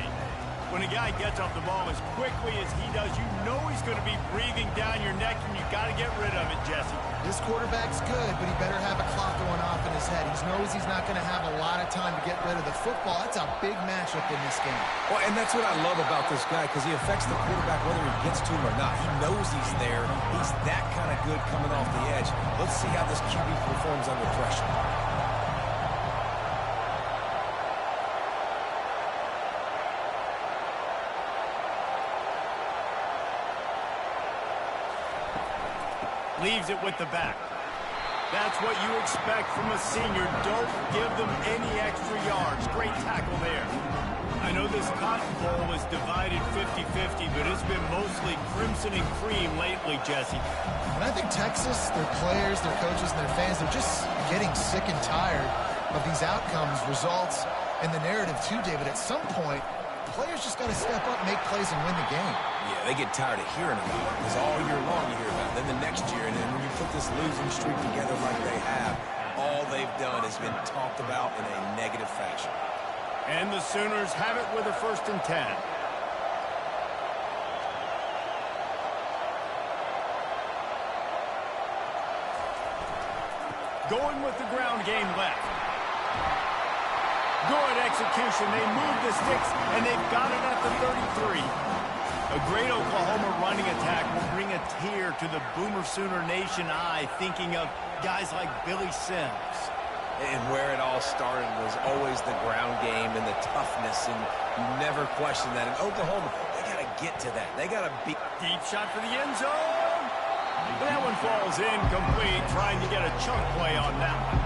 When a guy gets off the ball as quickly as he does, you know he's going to be breathing down your neck, and you got to get rid of it, Jesse. This quarterback's good, but he better have a clock going off in his head. He knows he's not going to have a lot of time to get rid of the football. That's a big matchup in this game. Well, and that's what I love about this guy, because he affects the quarterback whether he gets to him or not. He knows he's there. He's that kind of good coming off the edge. Let's see how this QB performs under pressure. Leaves it with the back. That's what you expect from a senior. Don't give them any extra yards. Great tackle there. I know this Cotton Bowl was divided 50-50, but it's been mostly crimson and cream lately, Jesse. And I think Texas, their players, their coaches, and their fans, they're just getting sick and tired of these outcomes, results, and the narrative too, David. At some point, players just got to step up, make plays, and win the game. Yeah, they get tired of hearing about it, because all year long you hear about it. Then the next year, and then when you put this losing streak together like they have, all they've done has been talked about in a negative fashion. And the Sooners have it with a 1st and 10. Going with the ground game left. Good execution. They move the sticks, and they've got it at the 33. A great Oklahoma running attack will bring a tear to the Boomer Sooner Nation eye, thinking of guys like Billy Sims. And where it all started was always the ground game and the toughness, and you never question that. In Oklahoma, they got to get to that. They got to beat. Deep shot for the end zone. That one falls incomplete, trying to get a chunk play on that one.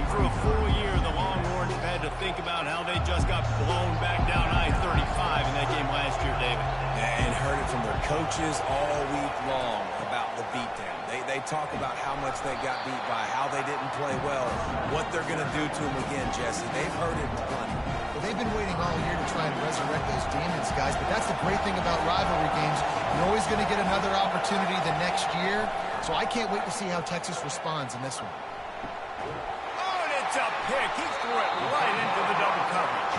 And for a full year, the Longhorns had to think about how they just got blown back down I-35 in that game last year, David. And heard it from their coaches all week long about the beatdown. They talk about how much they got beat by, how they didn't play well, what they're going to do to them again, Jesse. They've heard it plenty. Well, they've been waiting all year to try and resurrect those demons, guys, but that's the great thing about rivalry games. You're always going to get another opportunity the next year, so I can't wait to see how Texas responds in this one. Oh, and it's a pick. He threw it right into the double coverage.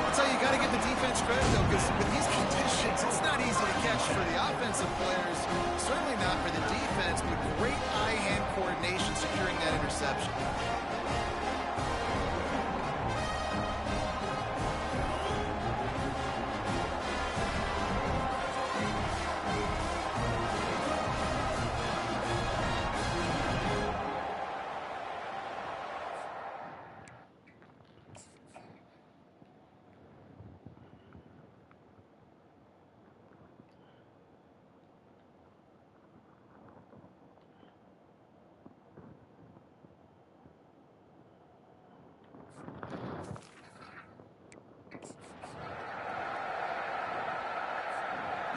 That's how you got to give the defense credit, though, because with these conditions, it's not easy to catch for the offensive players, certainly not for the defense, but great eye-hand coordination securing that interception.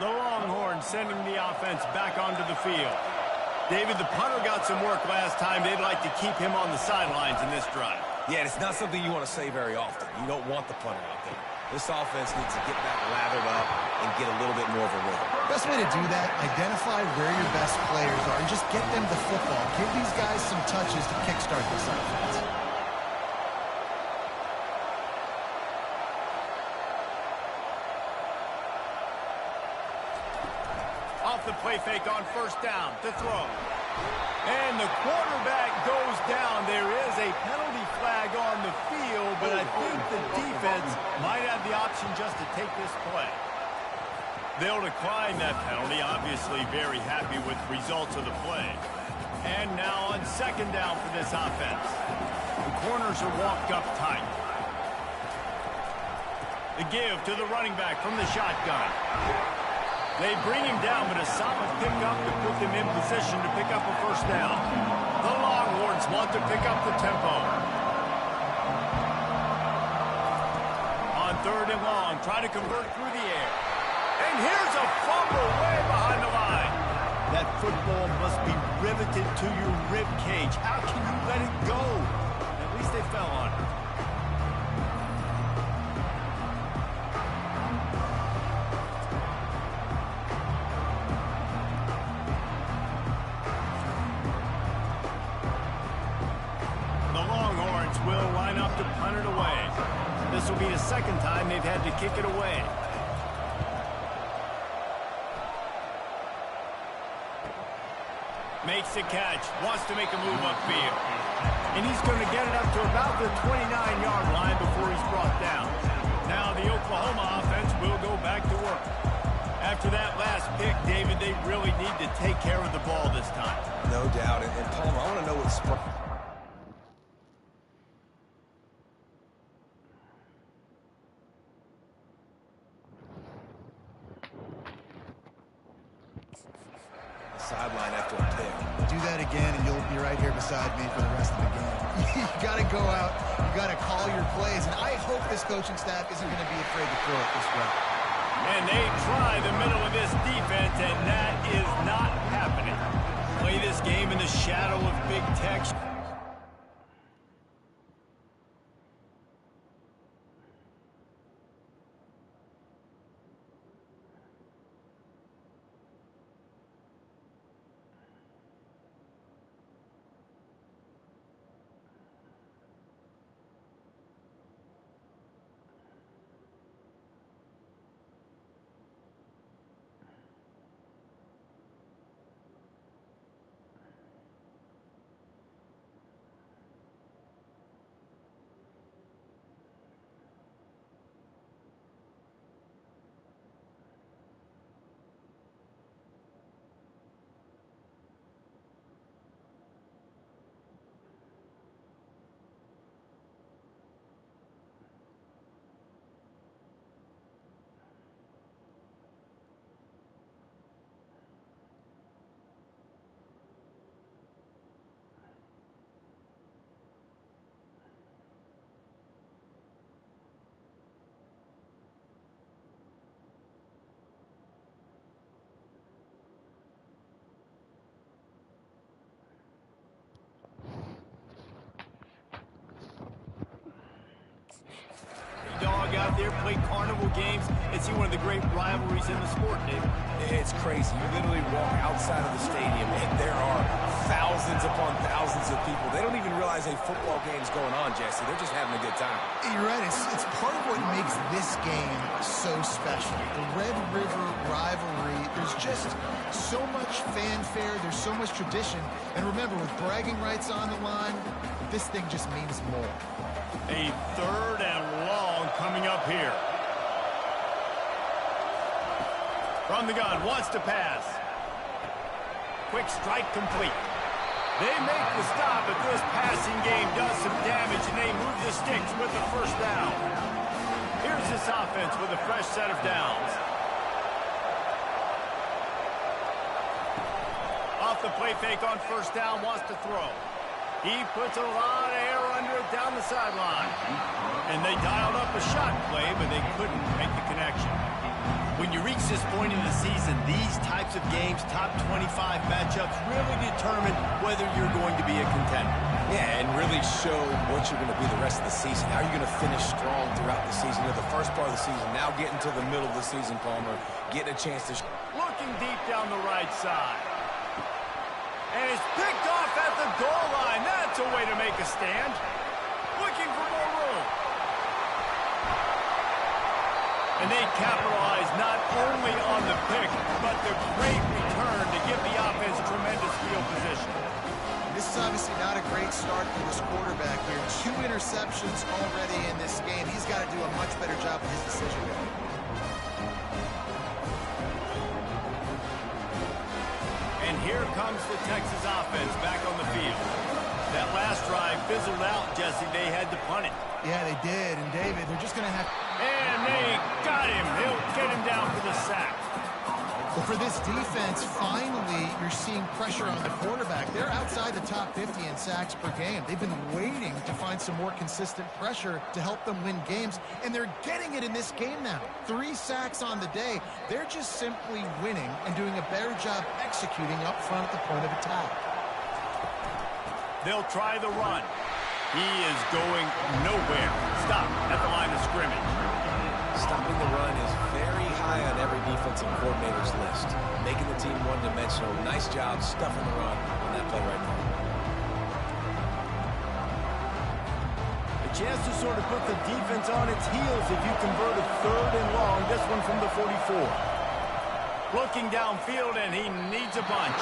The Longhorns sending the offense back onto the field. David, the punter got some work last time. They'd like to keep him on the sidelines in this drive. Yeah, it's not something you want to say very often. You don't want the punter out there. This offense needs to get back lathered up and get a little bit more of a rhythm. Best way to do that, identify where your best players are and just get them the football. Give these guys some touches to kickstart this offense. Off the play fake on first down to throw. And the quarterback goes down. There is a penalty flag on the field, but I think the defense might have the option just to take this play. They'll decline that penalty, obviously very happy with results of the play. And now on second down for this offense. The corners are walked up tight. The give to the running back from the shotgun. They bring him down, but a solid pickup to put them in position to pick up a first down. The Longhorns want to pick up the tempo. On third and long, try to convert through the air. And here's a fumble way behind the line. That football must be riveted to your rib cage. How can you let it go? At least they fell on it. Will line up to punt it away. This will be the second time they've had to kick it away. Makes the catch, wants to make a move upfield. And he's going to get it up to about the 29-yard line before he's brought down. Now the Oklahoma offense will go back to work. After that last pick, David, they really need to take care of the ball this time. No doubt. And Palmer, I want to know what sideline after a pick. Do that again, and you'll be right here beside me for the rest of the game. You got to go out. You got to call your plays, and I hope this coaching staff isn't going to be afraid to throw it this way. And they try the middle of this defense, and that is not happening. Play this game in the shadow of big tech. dog out there, play carnival games, and see one of the great rivalries in the sport, David. It's crazy. You literally walk outside of the stadium, and there are thousands upon thousands of people. They don't even realize a football game's going on, Jesse. They're just having a good time. You're right. It's part of what makes this game so special. The Red River rivalry, there's just so much fanfare. There's so much tradition. And remember, with bragging rights on the line, this thing just means more. A 3rd and long coming up here. From the gun, wants to pass. Quick strike complete. They make the stop, but this passing game does some damage, and they move the sticks with the first down. Here's this offense with a fresh set of downs. Off the play fake on first down, wants to throw. He puts a lot of air under it down the sideline. And they dialed up a shot play, but they couldn't make the connection. When you reach this point in the season, these types of games, top 25 matchups, really determine whether you're going to be a contender. Yeah, and really show what you're going to be the rest of the season. How are you going to finish strong throughout the season? You know, the first part of the season, now getting to the middle of the season, Palmer, getting a chance to... Looking deep down the right side. And it's picked off at the goal line. That's a way to make a stand. Looking for more room. And they capitalize not only on the pick, but the great return to give the offense tremendous field position. This is obviously not a great start for this quarterback here. 2 interceptions already in this game. He's got to do a much better job with his decision making. And here comes the Texas offense back on the field. That last drive fizzled out, Jesse. They had to punt it. Yeah, they did. And David, they're just going to have... And they got him. They'll get him down for the sack. Well, for this defense, finally, you're seeing pressure on the quarterback. They're outside the top 50 in sacks per game. They've been waiting to find some more consistent pressure to help them win games, and they're getting it in this game now. 3 sacks on the day. They're just simply winning and doing a better job executing up front at the point of attack. They'll try the run. He is going nowhere. Stop at the line of scrimmage. Stopping the run is very high on every defensive coordinator's list. Making the team one-dimensional. Nice job stuffing the run on that play right there. A chance to sort of put the defense on its heels if you convert a 3rd and long. This one from the 44. Looking downfield, and he needs a bunch.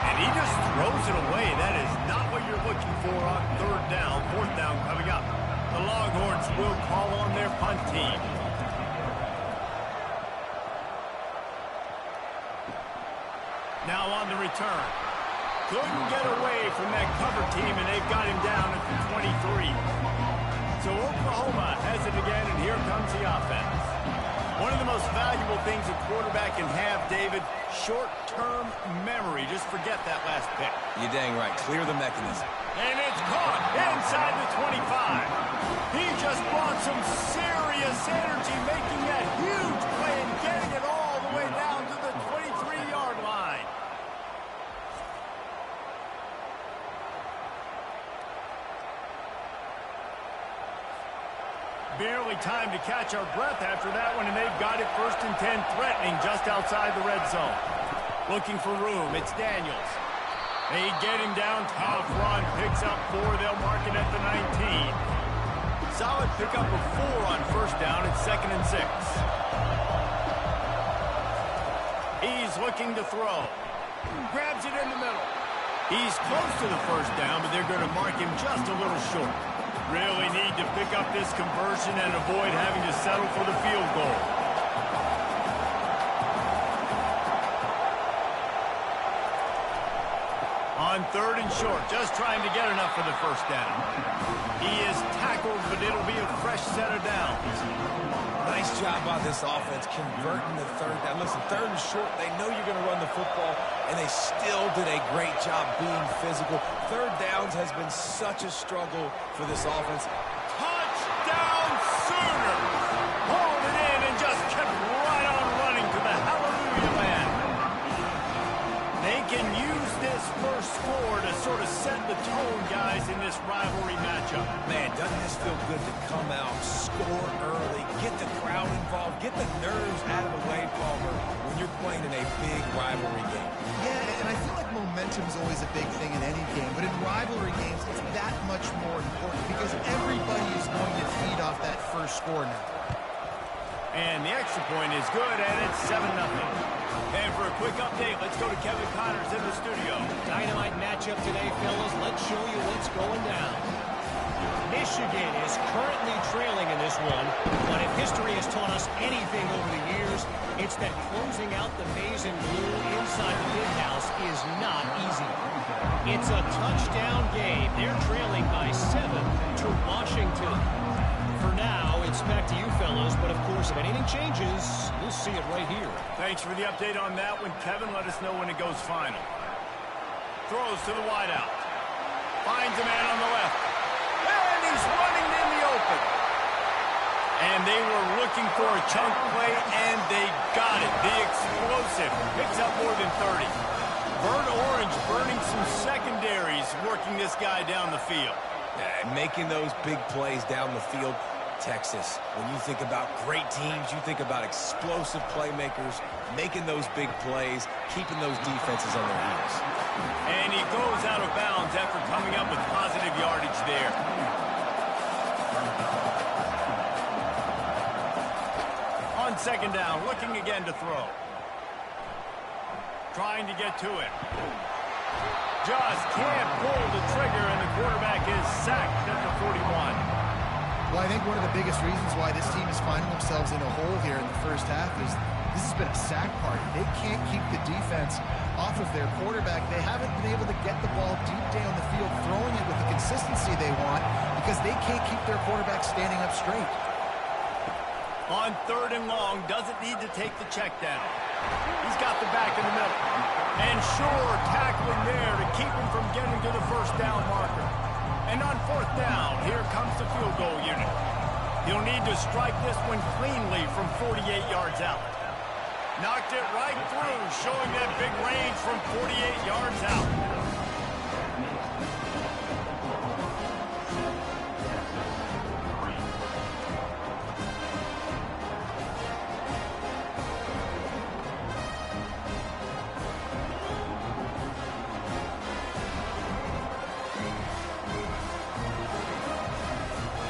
And he just throws it away. That is not what you're looking for on 3rd down. 4th down coming up. The Longhorns will call on their punt team. Now on the return. Couldn't get away from that cover team, and they've got him down at the 23. So Oklahoma has it again, and here comes the offense. One of the most valuable things a quarterback can have, David, short-term memory. Just forget that last pick. You're dang right. Clear the mechanism. And it's caught inside the 25. He just brought some serious energy, making that huge play and getting it all the way down to the 23-yard line. Barely time to catch our breath after that one, and they've got it 1st and 10, threatening just outside the red zone. Looking for room, it's Daniels. They get him down, tough run, picks up 4, they'll mark it at the 19. Solid pickup of 4 on 1st down, it's 2nd and 6. He's looking to throw. Grabs it in the middle. He's close to the 1st down, but they're going to mark him just a little short. Really need to pick up this conversion and avoid having to settle for the field goal. On 3rd and short, just trying to get enough for the 1st down. He is tackled, but it'll be a fresh set of downs. Nice job by this offense converting the 3rd down. Listen, 3rd and short, they know you're going to run the football, and they still did a great job being physical. 3rd downs has been such a struggle for this offense. Touchdown Sooners! Hauled it in and just kept right on running to the hallelujah man. They can use this first score to sort of set the tone, guys, in this rivalry matchup. Man, doesn't this feel good to come out, score early, Get the crowd involved. Get the nerves out of the way, Palmer, when you're playing in a big rivalry game. Yeah, and I feel like momentum is always a big thing in any game, but in rivalry games, it's that much more important because everybody is going to feed off that first score now. And the extra point is good, and it's 7-0. And for a quick update, let's go to Kevin Connors in the studio. Dynamite matchup today, fellas. Let's show you what's going down. Michigan is currently trailing in this one, but if history has taught us anything over the years, it's that closing out the maize and blue inside the big house is not easy. It's a touchdown game. They're trailing by 7 to Washington. For now, it's back to you fellas, but of course, if anything changes, we'll see it right here. Thanks for the update on that one, Kevin. Let us know when it goes final. Throws to the wideout. Finds a man on the left. And he's running in the open. And they were looking for a chunk play, and they got it. The explosive picks up more than 30. Burnt Orange burning some secondaries, working this guy down the field. Yeah, and making those big plays down the field. Texas, when you think about great teams, you think about explosive playmakers, making those big plays, keeping those defenses on their heels. And he goes out of bounds after coming up with positive yardage there. On second down, looking again to throw. Trying to get to it. Just can't pull the trigger, and the quarterback is sacked at the 41. Well, I think one of the biggest reasons why this team is finding themselves in a hole here in the first half is this has been a sack party. They can't keep the defense off of their quarterback. They haven't been able to get the ball deep down the field, throwing it with the consistency they want because they can't keep their quarterback standing up straight. On third and long, doesn't need to take the check down. He's got the back in the middle. And sure, tackling there to keep him from getting to the first down marker. And on fourth down, here comes the field goal unit. He'll need to strike this one cleanly from 48 yards out. Knocked it right through, showing that big range from 48 yards out.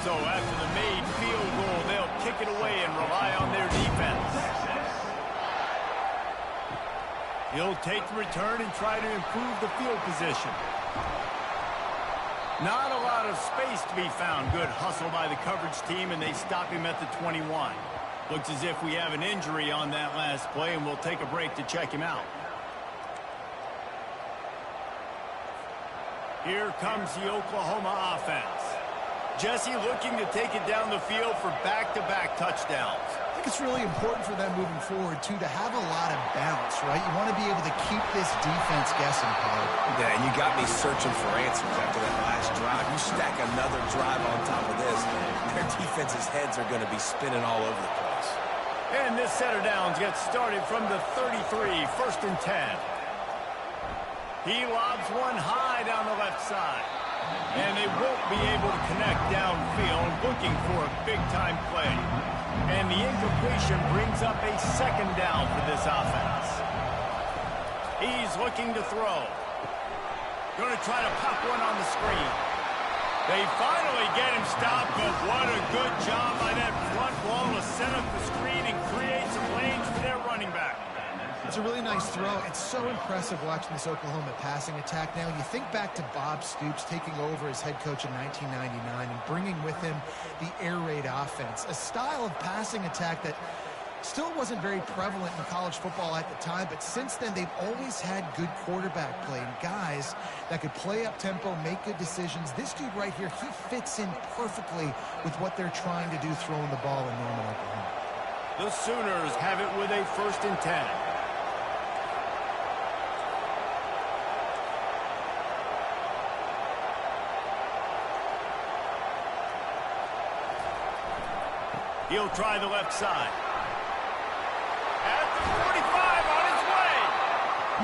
So after the made field goal, they'll kick it away and rely on their defense. He'll take the return and try to improve the field position. Not a lot of space to be found. Good hustle by the coverage team, and they stop him at the 21. Looks as if we have an injury on that last play, and we'll take a break to check him out. Here comes the Oklahoma offense. Jesse looking to take it down the field for back-to-back touchdowns. I think it's really important for them moving forward, too, to have a lot of balance, right? You want to be able to keep this defense guessing, Paul. Yeah, and you got me searching for answers after that last drive. You stack another drive on top of this, their defense's heads are going to be spinning all over the place. And this set of downs gets started from the 33, first and 10. He lobs one high down the left side. And they won't be able to connect downfield, looking for a big-time play. And the incompletion brings up a second down for this offense. He's looking to throw. Going to try to pop one on the screen. They finally get him stopped, but what a good job by that front wall to set up the screen and create some lanes for their running back. It's a really nice throw. It's so impressive watching this Oklahoma passing attack now. You think back to Bob Stoops taking over as head coach in 1999 and bringing with him the air raid offense, a style of passing attack that still wasn't very prevalent in college football at the time, but since then they've always had good quarterback play and guys that could play up tempo, make good decisions. This dude right here, he fits in perfectly with what they're trying to do throwing the ball in Norman, Oklahoma. The Sooners have it with a first and 10. He'll try the left side. At the 45, on his way.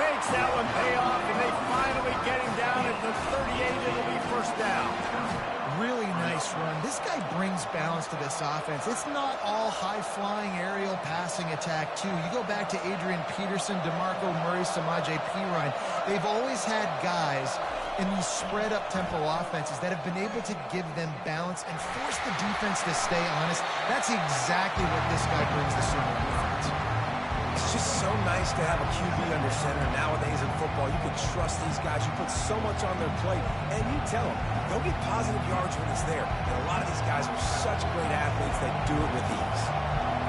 Makes that one pay off, and they finally get him down at the 38. It'll be first down. really nice run. This guy brings balance to this offense. It's not all high-flying aerial passing attack, too. You go back to Adrian Peterson, DeMarco Murray, Samaje Perine. They've always had guys in these spread-up tempo offenses that have been able to give them balance and force the defense to stay honest. That's exactly what this guy brings the Sooner defense. It's just so nice to have a QB under center. Nowadays in football, you can trust these guys. You put so much on their plate, and you tell them, go get positive yards when it's there. And a lot of these guys are such great athletes that do it with ease.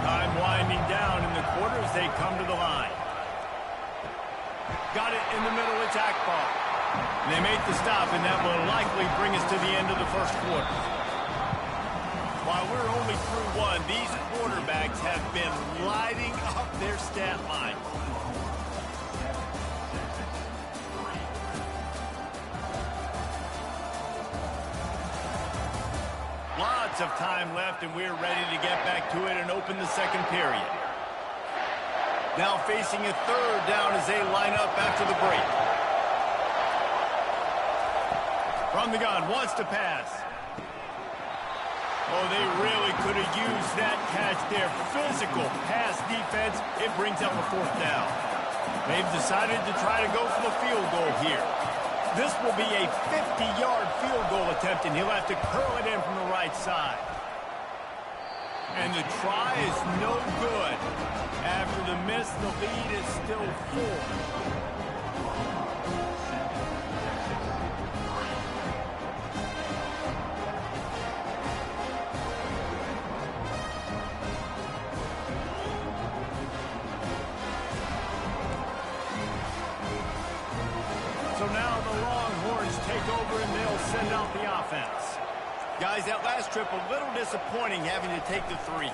Time winding down in the quarter as they come to the line. Got it in the middle attack ball. And they make the stop, and that will likely bring us to the end of the first quarter. While we're only through one, these quarterbacks have been lighting up their stat line. Lots of time left, and we're ready to get back to it and open the second period. Now facing a third down as they line up after the break. From the gun, wants to pass. Oh, they really could have used that catch there. Physical pass defense. It brings up a fourth down. They've decided to try to go for the field goal here. This will be a 50-yard field goal attempt, and he'll have to curl it in from the right side. And the try is no good. After the miss, the lead is still 4. So now the Longhorns take over and they'll send out the offense. Guys, that last trip a little disappointing having to take the 3.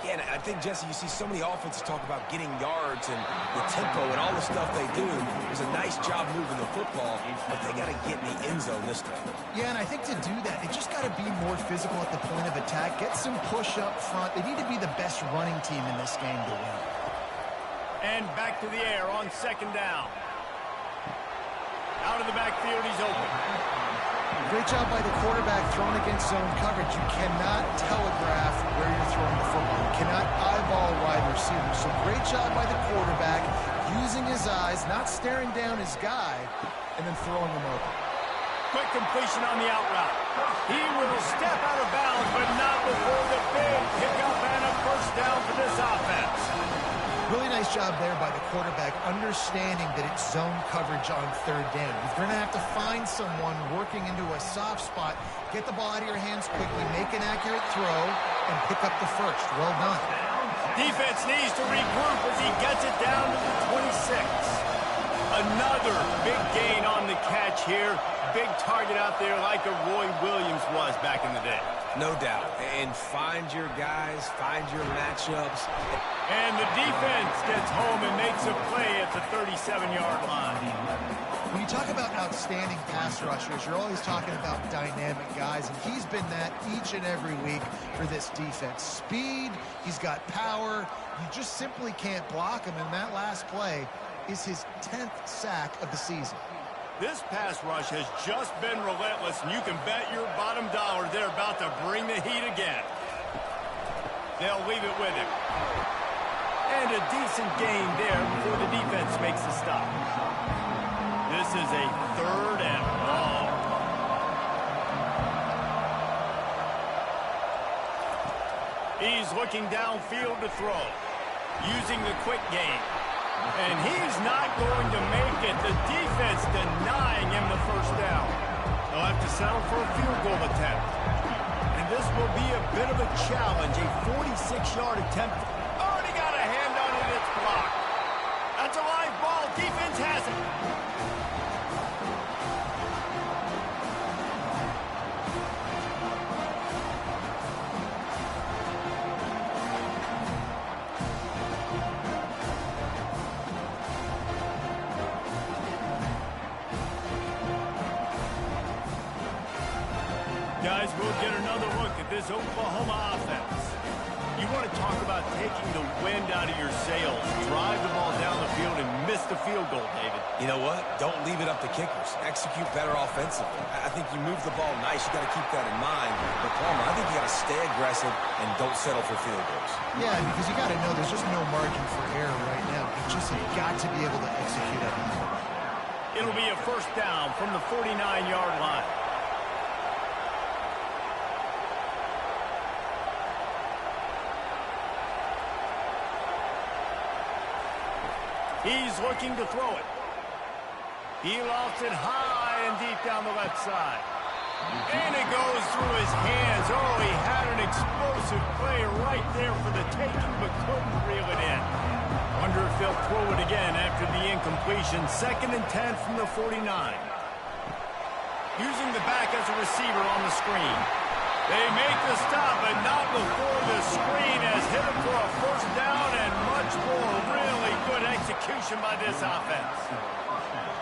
Yeah, and I think, Jesse, you see so many offenses talk about getting yards and the tempo and all the stuff they do. It was a nice job moving the football, but they got to get in the end zone this time. Yeah, and I think to do that, they just got to be more physical at the point of attack, get some push up front. They need to be the best running team in this game to win. And back to the air on second down. Out of the backfield, he's open. Great job by the quarterback throwing against zone coverage. You cannot telegraph where you're throwing the football. You cannot eyeball wide receivers. So great job by the quarterback using his eyes, not staring down his guy, and then throwing him open. Quick completion on the out route. He will step out of bounds, but not before the big pickup and a first down for this offense. Really nice job there by the quarterback, understanding that it's zone coverage on third down. You're going to have to find someone working into a soft spot, get the ball out of your hands quickly, make an accurate throw, and pick up the first. Well done. Defense needs to regroup as he gets it down to the 26. Another big gain on the catch here. Big target out there like a Roy Williams was back in the day. No doubt. And find your guys, find your matchups. And the defense gets home and makes a play at the 37-yard line. When you talk about outstanding pass rushers, you're always talking about dynamic guys, and he's been that each and every week for this defense. Speed, he's got power. You just simply can't block him, and that last play is his 10th sack of the season. This pass rush has just been relentless, and you can bet your bottom dollar they're about to bring the heat again. They'll leave it with him. And a decent gain there before the defense makes the stop. This is a third and long. He's looking downfield to throw, using the quick game. And he's not going to make it. The defense denying him the first down. They'll have to settle for a field goal attempt. And this will be a bit of a challenge, a 46-yard attempt. Already got a hand on it, it's blocked. That's a live ball. Defense has it. Guys, we'll get another look at this Oklahoma offense. You want to talk about taking the wind out of your sails. Drive the ball down the field and miss the field goal, David. You know what? Don't leave it up to kickers. Execute better offensively. I think you move the ball nice. You got to keep that in mind. But, Palmer, I think you got to stay aggressive and don't settle for field goals. Yeah, because you got to know there's just no margin for error right now. You just have got to be able to execute at the end. It'll be a first down from the 49-yard line. He's looking to throw it. He lofts it high and deep down the left side. And it goes through his hands. Oh, he had an explosive play right there for the taking, but couldn't reel it in. Wonder if they'll throw it again after the incompletion. 2nd and 10 from the 49. Using the back as a receiver on the screen. They make the stop, but not before the screen has hit him for a first down and much more. Really good execution by this offense.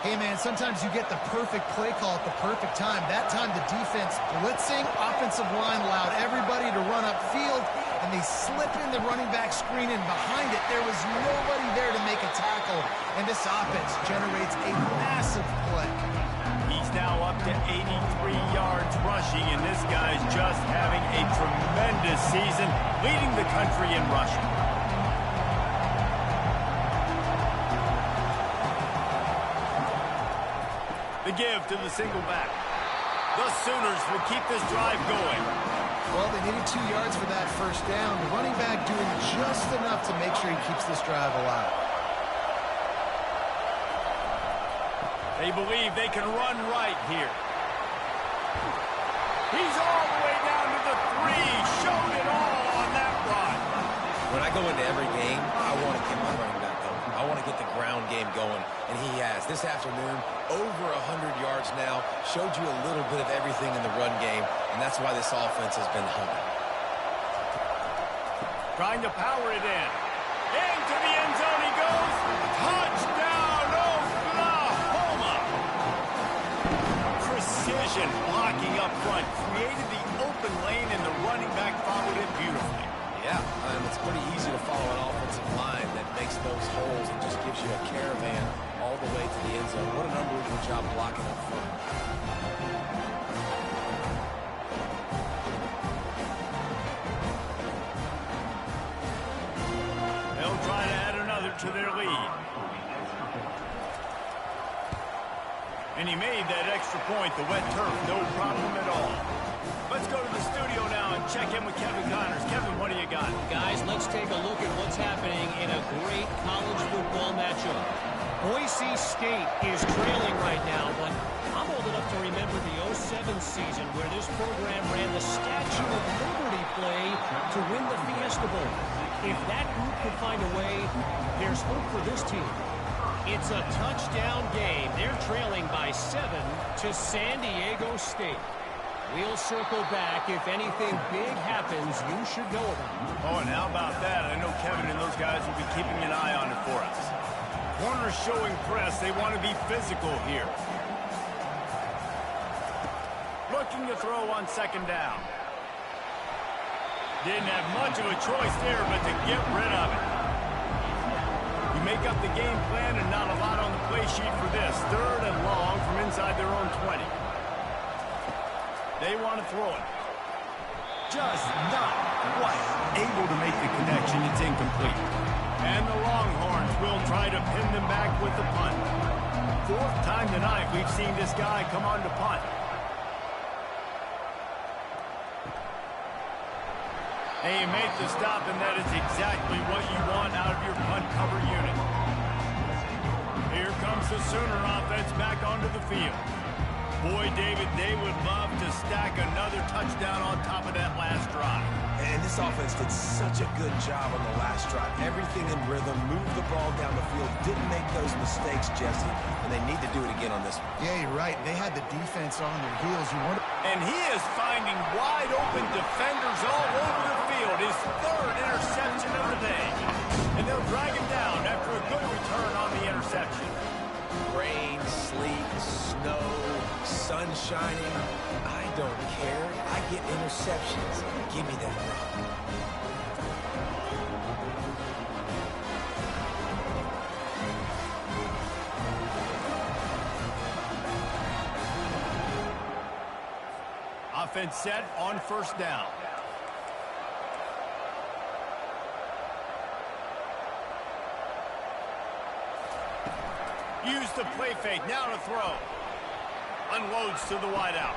Hey, man, sometimes you get the perfect play call at the perfect time. That time the defense blitzing, offensive line allowed everybody to run upfield, and they slip in the running back screen, and behind it there was nobody there to make a tackle, and this offense generates a massive play. He's now up to 83 yards rushing, and this guy's just having a tremendous season, leading the country in rushing. The give to the single back. The Sooners will keep this drive going. Well, they needed 2 yards for that first down. The running back doing just enough to make sure he keeps this drive alive. They believe they can run right here. He's all the way down to the 3. Showed it all on that run. When I go into every game, I want to get my running back going. I want to get the ground game going, and he has. This afternoon, over 100 yards now, showed you a little bit of everything in the run game, and that's why this offense has been humming. Trying to power it in. Into the end zone he goes. Touchdown, Oklahoma! Precision blocking up front. Created the open lane, and the running back followed it beautifully. Yeah, it's pretty easy to follow an offensive line that makes those holes and just gives you a caravan all the way to the end zone. What an unbelievable job blocking up front. They'll try to add another to their lead. And he made that extra point, the wet turf, no problem at all. Let's go to the studio now and check in with Kevin Connors. Kevin, what do you got? Guys, let's take a look at what's happening in a great college football matchup. Boise State is trailing right now, but I'm old enough to remember the 07 season where this program ran the Statue of Liberty play to win the Fiesta Bowl. If that group could find a way, there's hope for this team. It's a touchdown game. They're trailing by 7 to San Diego State. We'll circle back. If anything big happens, you should know about it. Oh, and how about that? I know Kevin and those guys will be keeping an eye on it for us. Corners showing press. They want to be physical here. Looking to throw on 2nd down. Didn't have much of a choice there, but to get rid of it. You make up the game plan and not a lot on the play sheet for this. 3rd and long from inside their own 20. They want to throw it. Just not quite able to make the connection. It's incomplete. And the Longhorns will try to pin them back with the punt. 4th time tonight we've seen this guy come on to punt. And you make the stop, and that is exactly what you want out of your punt cover unit. Here comes the Sooner offense back onto the field. Boy, David, they would love to stack another touchdown on top of that last drive. And this offense did such a good job on the last drive. Everything in rhythm, moved the ball down the field, didn't make those mistakes, Jesse, and they need to do it again on this one. Yeah, you're right. They had the defense on their heels. And he is finding wide open defenders all over the field. His 3rd interception of the day. And they'll drag him down after a good return on the interception. Rain, sleet, snow, sun shining. I don't care. I get interceptions. Give me that rock. offense set on first down. Use the play fake. Now to throw. Unloads to the wideout.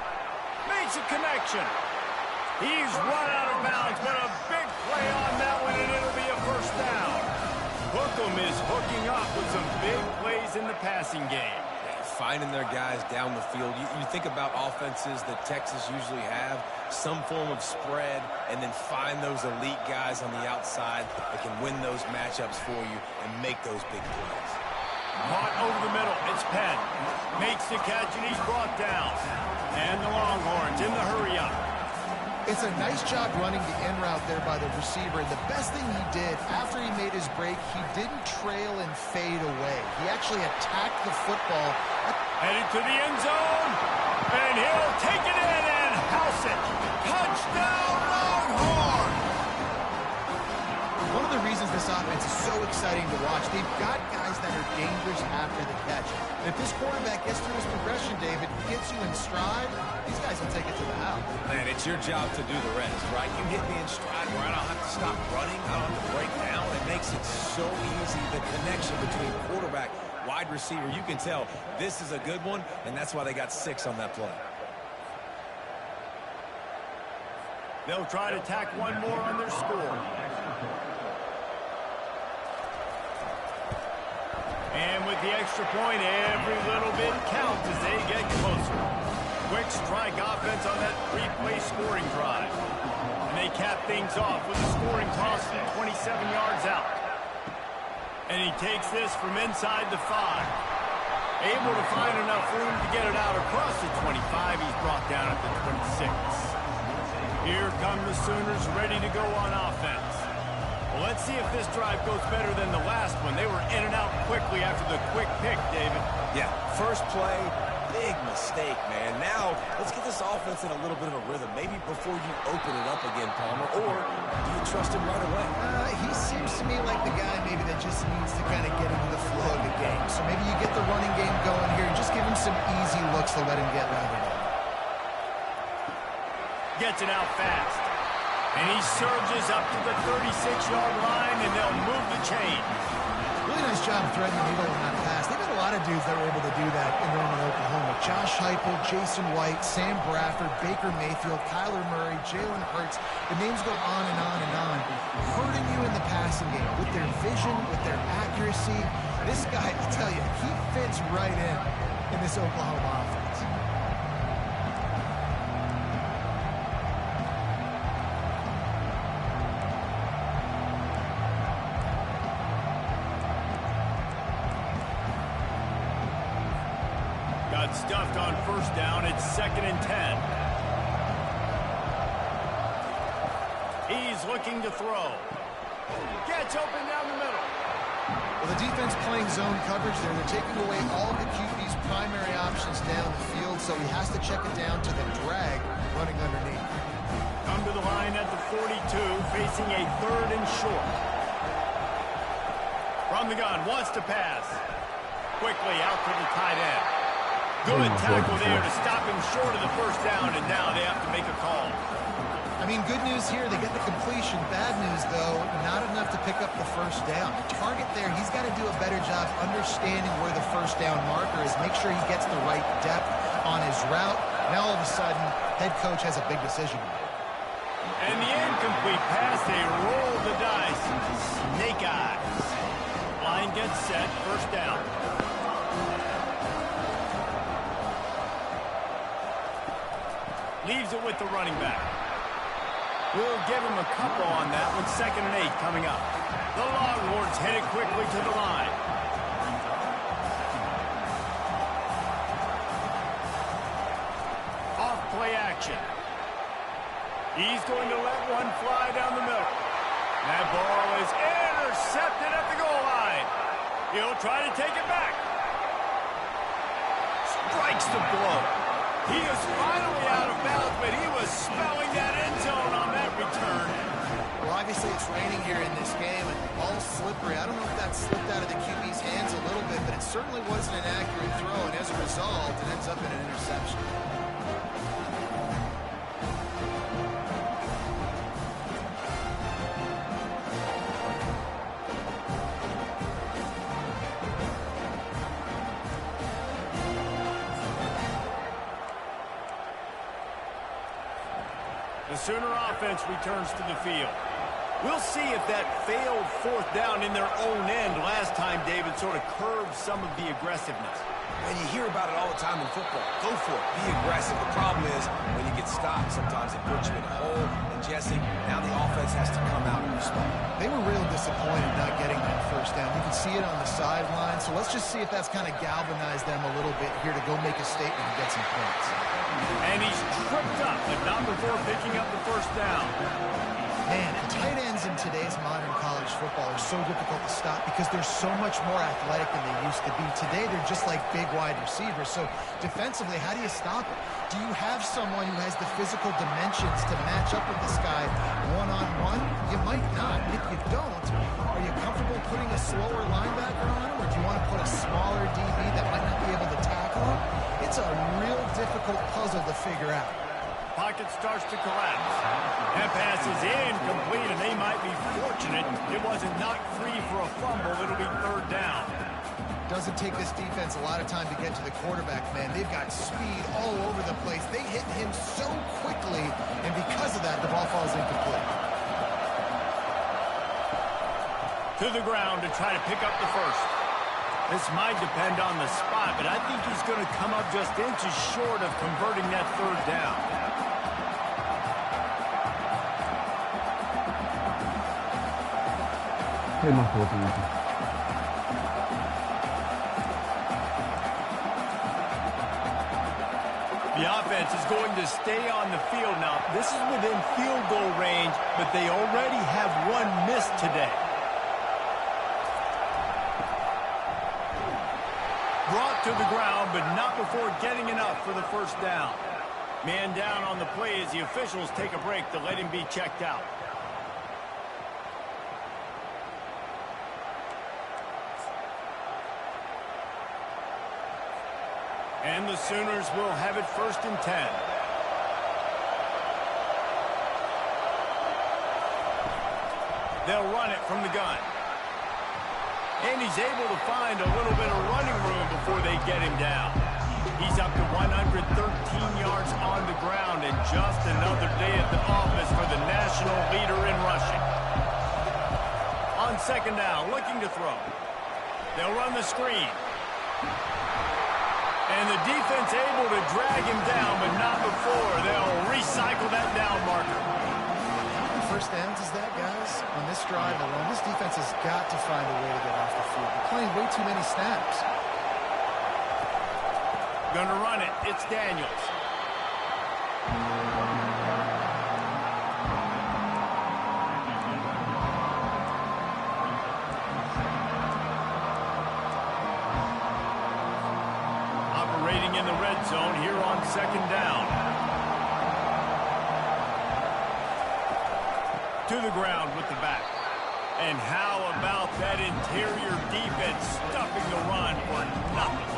Makes a connection. He's run out of bounds, but a big play on that one, and it'll be a first down. Hookem is hooking up with some big plays in the passing game. Finding their guys down the field. You think about offenses that Texas usually have, some form of spread, and then find those elite guys on the outside that can win those matchups for you and make those big plays. Caught over the middle. It's Penn. Makes the catch, and he's brought down. And the Longhorns in the hurry up. It's a nice job running the in route there by the receiver. And the best thing he did after he made his break, he didn't trail and fade away. He actually attacked the football. Headed to the end zone. And he'll take it in and house it. Touchdown, Longhorn! One of the reasons this offense is so exciting to watch, they've got guys that are dangerous after the catch. And if this quarterback gets through his progression, David, gets you in stride, these guys will take it to the house. Man, it's your job to do the rest, right? You hit me in stride where I don't have to stop running, I don't have to break down. It makes it so easy, the connection between quarterback, wide receiver. You can tell this is a good one, and that's why they got 6 on that play. They'll try to tack one more on their score. And with the extra point, every little bit counts as they get closer. Quick strike offense on that 3-play scoring drive. And they cap things off with a scoring toss from 27 yards out. And he takes this from inside the 5. Able to find enough room to get it out across the 25. He's brought down at the 26. Here come the Sooners ready to go on offense. Well, let's see if this drive goes better than the last one. They were in and out quickly after the quick pick, David. Yeah, first play, big mistake, man. Now, let's get this offense in a little bit of a rhythm. Maybe before you open it up again, Palmer, or do you trust him right away? He seems to me like the guy maybe that just needs to kind of get into the flow of the game. So maybe you get the running game going here and just give him some easy looks to let him get rather than. Gets it out fast. And he surges up to the 36-yard line, and they'll move the chain. Really nice job threading the needle on that pass. They've got a lot of dudes that were able to do that in Norman, Oklahoma. Josh Heupel, Jason White, Sam Bradford, Baker Mayfield, Kyler Murray, Jalen Hurts. The names go on and on and on. Hurting you in the passing game with their vision, with their accuracy. This guy, I tell you, he fits right in this Oklahoma offense. Got stuffed on first down. It's 2nd and 10. He's looking to throw. Gets open down the middle. Well, the defense playing zone coverage there. They're taking away all the QB's primary options down the field, so he has to check it down to the drag running underneath. Come to the line at the 42, facing a 3rd and short. From the gun, wants to pass. Quickly out to the tight end. Good tackle there to stop him short of the first down, and now they have to make a call. I mean, good news here, they get the completion. Bad news, though, not enough to pick up the first down. The target there, he's got to do a better job understanding where the first down marker is, make sure he gets the right depth on his route. Now, all of a sudden, head coach has a big decision. And the incomplete pass, they roll the dice. Snake eyes. Line gets set, first down. Leaves it with the running back. We'll give him a couple on that one. 2nd and 8 coming up. The Longhorns headed quickly to the line. Off play action. He's going to let one fly down the middle. That ball is intercepted at the goal line. He'll try to take it back. Strikes the blow. He is finally out of bounds, but he was smelling that end zone on that return. Well, obviously it's raining here in this game, and the ball's slippery. I don't know if that slipped out of the QB's hands a little bit, but it certainly wasn't an accurate throw, and as a result, it ends up in an interception. Sooner offense returns to the field. We'll see if that failed fourth down in their own end last time, David, sort of curbed some of the aggressiveness. And you hear about it all the time in football. Go for it. Be aggressive. The problem is when you get stopped, sometimes it puts you in a hole. And, Jesse, now the offense has to come out and respond. They were real disappointed not getting that first down. You can see it on the sideline. So let's just see if that's kind of galvanized them a little bit here to go make a statement and get some points. And he's tripped up, but not before picking up the first down. Man, tight ends in today's modern college football are so difficult to stop because they're so much more athletic than they used to be. Today, they're just like big wide receivers. So defensively, how do you stop it? Do you have someone who has the physical dimensions to match up with this guy one-on-one? You might not. If you don't, are you comfortable putting a slower linebacker on him, or do you want to put a smaller DB that might not be able to tackle him? It's a real difficult puzzle to figure out. Pocket starts to collapse. That pass is incomplete, and they might be fortunate it wasn't knocked free for a fumble. It'll be third down. Doesn't take this defense a lot of time to get to the quarterback, man. They've got speed all over the place. They hit him so quickly, and because of that, the ball falls incomplete. To the ground to try to pick up the first. This might depend on the spot, but I think he's going to come up just inches short of converting that third down. Hey, my fault, Ricky. The offense is going to stay on the field now. This is within field goal range, but they already have one miss today. Brought to the ground, but not before getting enough for the first down. Man down on the play as the officials take a break to let him be checked out. And the Sooners will have it 1st and 10. They'll run it from the gun. And he's able to find a little bit of running room before they get him down. He's up to 113 yards on the ground, and just another day at the office for the national leader in rushing. On second down, looking to throw. They'll run the screen. And the defense able to drag him down, but not before. They'll recycle that down marker. First downs is that, guys? On this drive alone, this defense has got to find a way to get off the field. They're playing way too many snaps. Gonna run it. It's Daniels. Operating in the red zone here on second down. To the ground with the back. And how about that interior defense stuffing the run for nothing?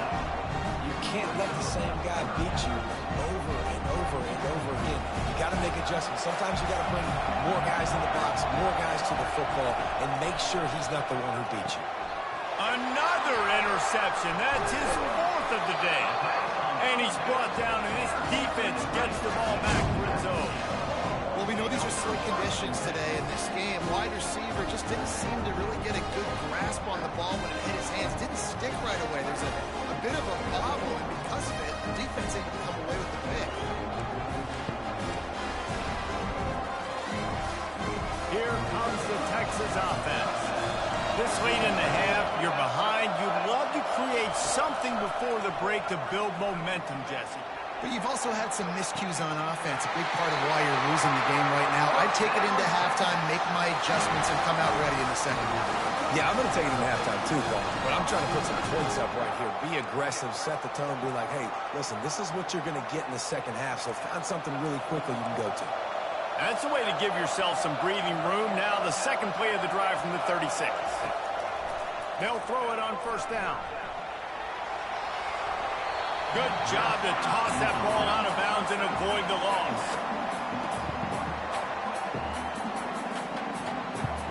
You can't let the same guy beat you over and over and over again. You got to make adjustments. Sometimes you got to bring more guys in the box, more guys to the football, and make sure he's not the one who beat you. Another interception. That's his 4th of the day. And he's brought down, and this defense gets the ball back for its own. Well, we know these are slick conditions today in this game. Wide receiver just didn't seem to really get a good grasp on the ball when it hit his hands. Didn't stick right away. There's a bit of a bobble, and because of it, the defense able to come away with the pick. Here comes the Texas offense. This late in the half, you're behind. You'd love to create something before the break to build momentum, Jesse. But you've also had some miscues on offense, a big part of why you're losing the game right now. I'd take it into halftime, make my adjustments, and come out ready in the second half. Yeah, I'm going to take it into halftime too, Paul. But I'm trying to put some points up right here. Be aggressive, set the tone, be like, hey, listen, this is what you're going to get in the second half, so find something really quickly you can go to. That's a way to give yourself some breathing room. Now the second play of the drive from the 36. They'll throw it on first down. Good job to toss that ball out of bounds and avoid the loss.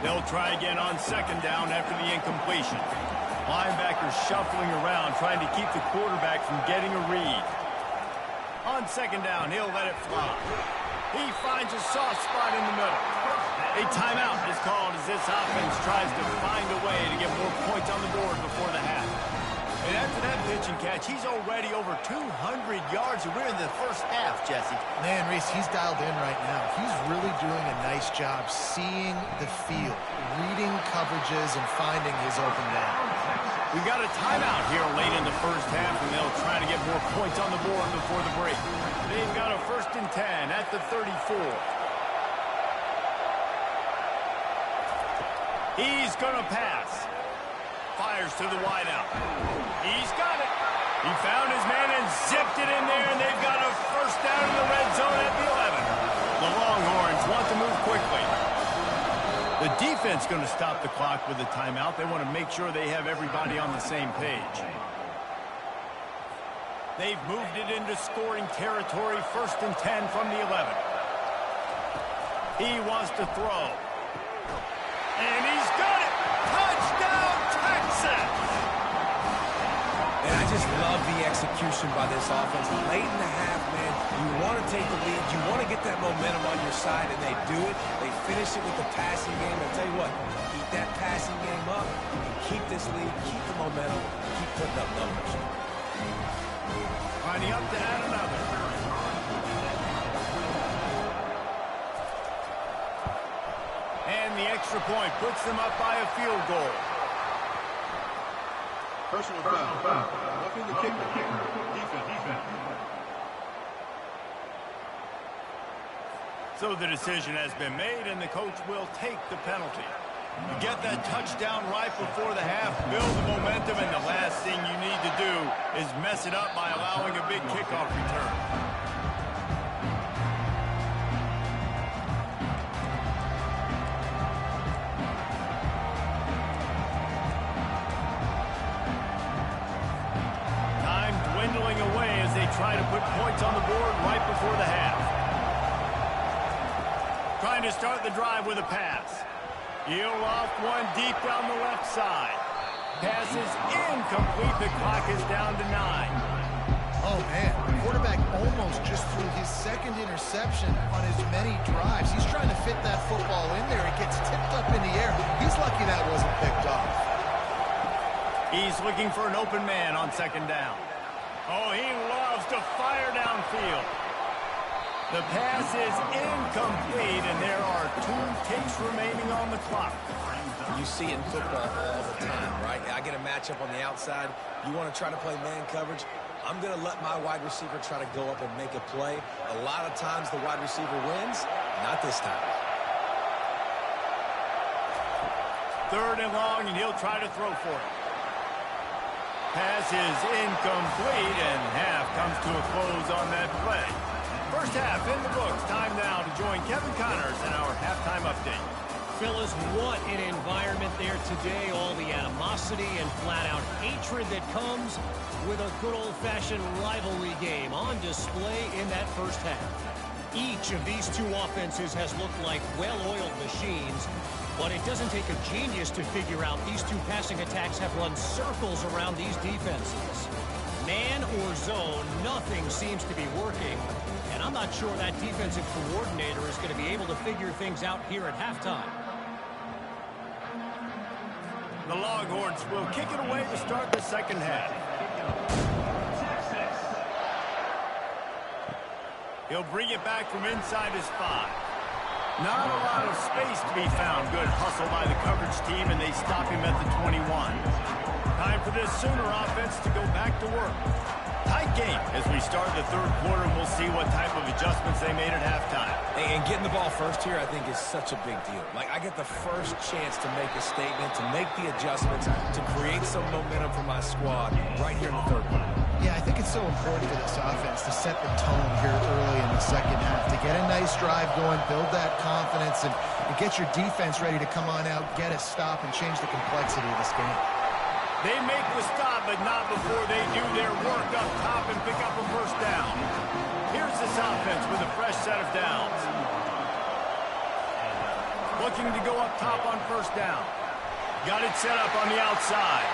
They'll try again on second down after the incompletion. Linebackers shuffling around, trying to keep the quarterback from getting a read. On second down, he'll let it fly. He finds a soft spot in the middle. A timeout is called as this offense tries to find a way to get more points on the board before the half. And after that pitch and catch, he's already over 200 yards, and we're in the first half, Jesse. Man, Reese, he's dialed in right now. He's really doing a nice job seeing the field, reading coverages, and finding his open man. We've got a timeout here late in the first half, and they'll try to get more points on the board before the break. They've got a 1st and 10 at the 34. He's going to pass. Fires to the wideout. He's got it. He found his man and zipped it in there, and they've got a first down in the red zone at the 11. The Longhorns want to move quickly. The defense going to stop the clock with a timeout. They want to make sure they have everybody on the same page. They've moved it into scoring territory, 1st and 10 from the 11. He wants to throw. And he's got it! Touchdown, Texas! And I just love the execution by this offense. Late in the half, man, you want to take the lead. You want to get that momentum on your side, and they do it. They finish it with the passing game. I'll tell you what, keep that passing game up, and keep this lead, keep the momentum, keep putting up numbers. Lining up to add another. And the extra point puts them up by a field goal. Personal foul. Roughing the kicker. Defense. So the decision has been made, and the coach will take the penalty. You get that touchdown right before the half, build the momentum, and the last thing you need to do is mess it up by allowing a big kickoff return. Time dwindling away as they try to put points on the board right before the half. Trying to start the drive with a pass. Heel off one deep down the left side. Pass is incomplete. The clock is down to 9. Oh, man. The quarterback almost just threw his 2nd interception on as many drives. He's trying to fit that football in there. It gets tipped up in the air. He's lucky that wasn't picked off. He's looking for an open man on 2nd down. Oh, he loves to fire downfield. The pass is incomplete, and there are 2 ticks remaining on the clock. You see it in football all the time, right? I get a matchup on the outside. You want to try to play man coverage. I'm going to let my wide receiver try to go up and make a play. A lot of times the wide receiver wins. Not this time. 3rd and long, and he'll try to throw for it. Pass is incomplete, and half comes to a close on that play. First half in the books. Time now to join Kevin Connors in our halftime update. Fellas, what an environment there today. All the animosity and flat-out hatred that comes with a good old-fashioned rivalry game on display in that first half. Each of these 2 offenses has looked like well-oiled machines, but it doesn't take a genius to figure out these 2 passing attacks have run circles around these defenses. Man or zone, nothing seems to be working. And I'm not sure that defensive coordinator is going to be able to figure things out here at halftime. The Longhorns will kick it away to start the 2nd half. He'll bring it back from inside his 5. Not a lot of space to be found. Good hustle by the coverage team, and they stop him at the 21. Time for this Sooner offense to go back to work. Tight game as we start the 3rd quarter, and we'll see what type of adjustments they made at halftime. And getting the ball first here, I think, is such a big deal. Like, I get the first chance to make a statement, to make the adjustments, to create some momentum for my squad right here in the 3rd quarter. Yeah, I think it's so important for this offense to set the tone here early in the 2nd half, to get a nice drive going, build that confidence, and get your defense ready to come on out, get a stop, and change the complexity of this game. They make the stop, but not before they do their work up top and pick up a first down. Here's this offense with a fresh set of downs. Looking to go up top on 1st down. Got it set up on the outside.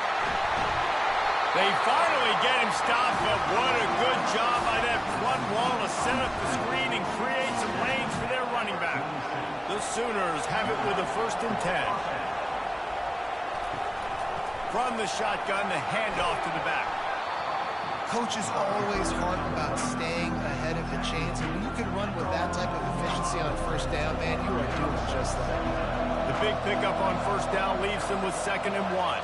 They finally get him stopped, but what a good job by that front wall to set up the screen and create some lanes for their running back. The Sooners have it with a 1st and 10. From the shotgun, the handoff to the back. Coaches always harp about staying ahead of the chains, and when you can run with that type of efficiency on 1st down, man, you are doing just that. The big pickup on 1st down leaves them with 2nd and 1.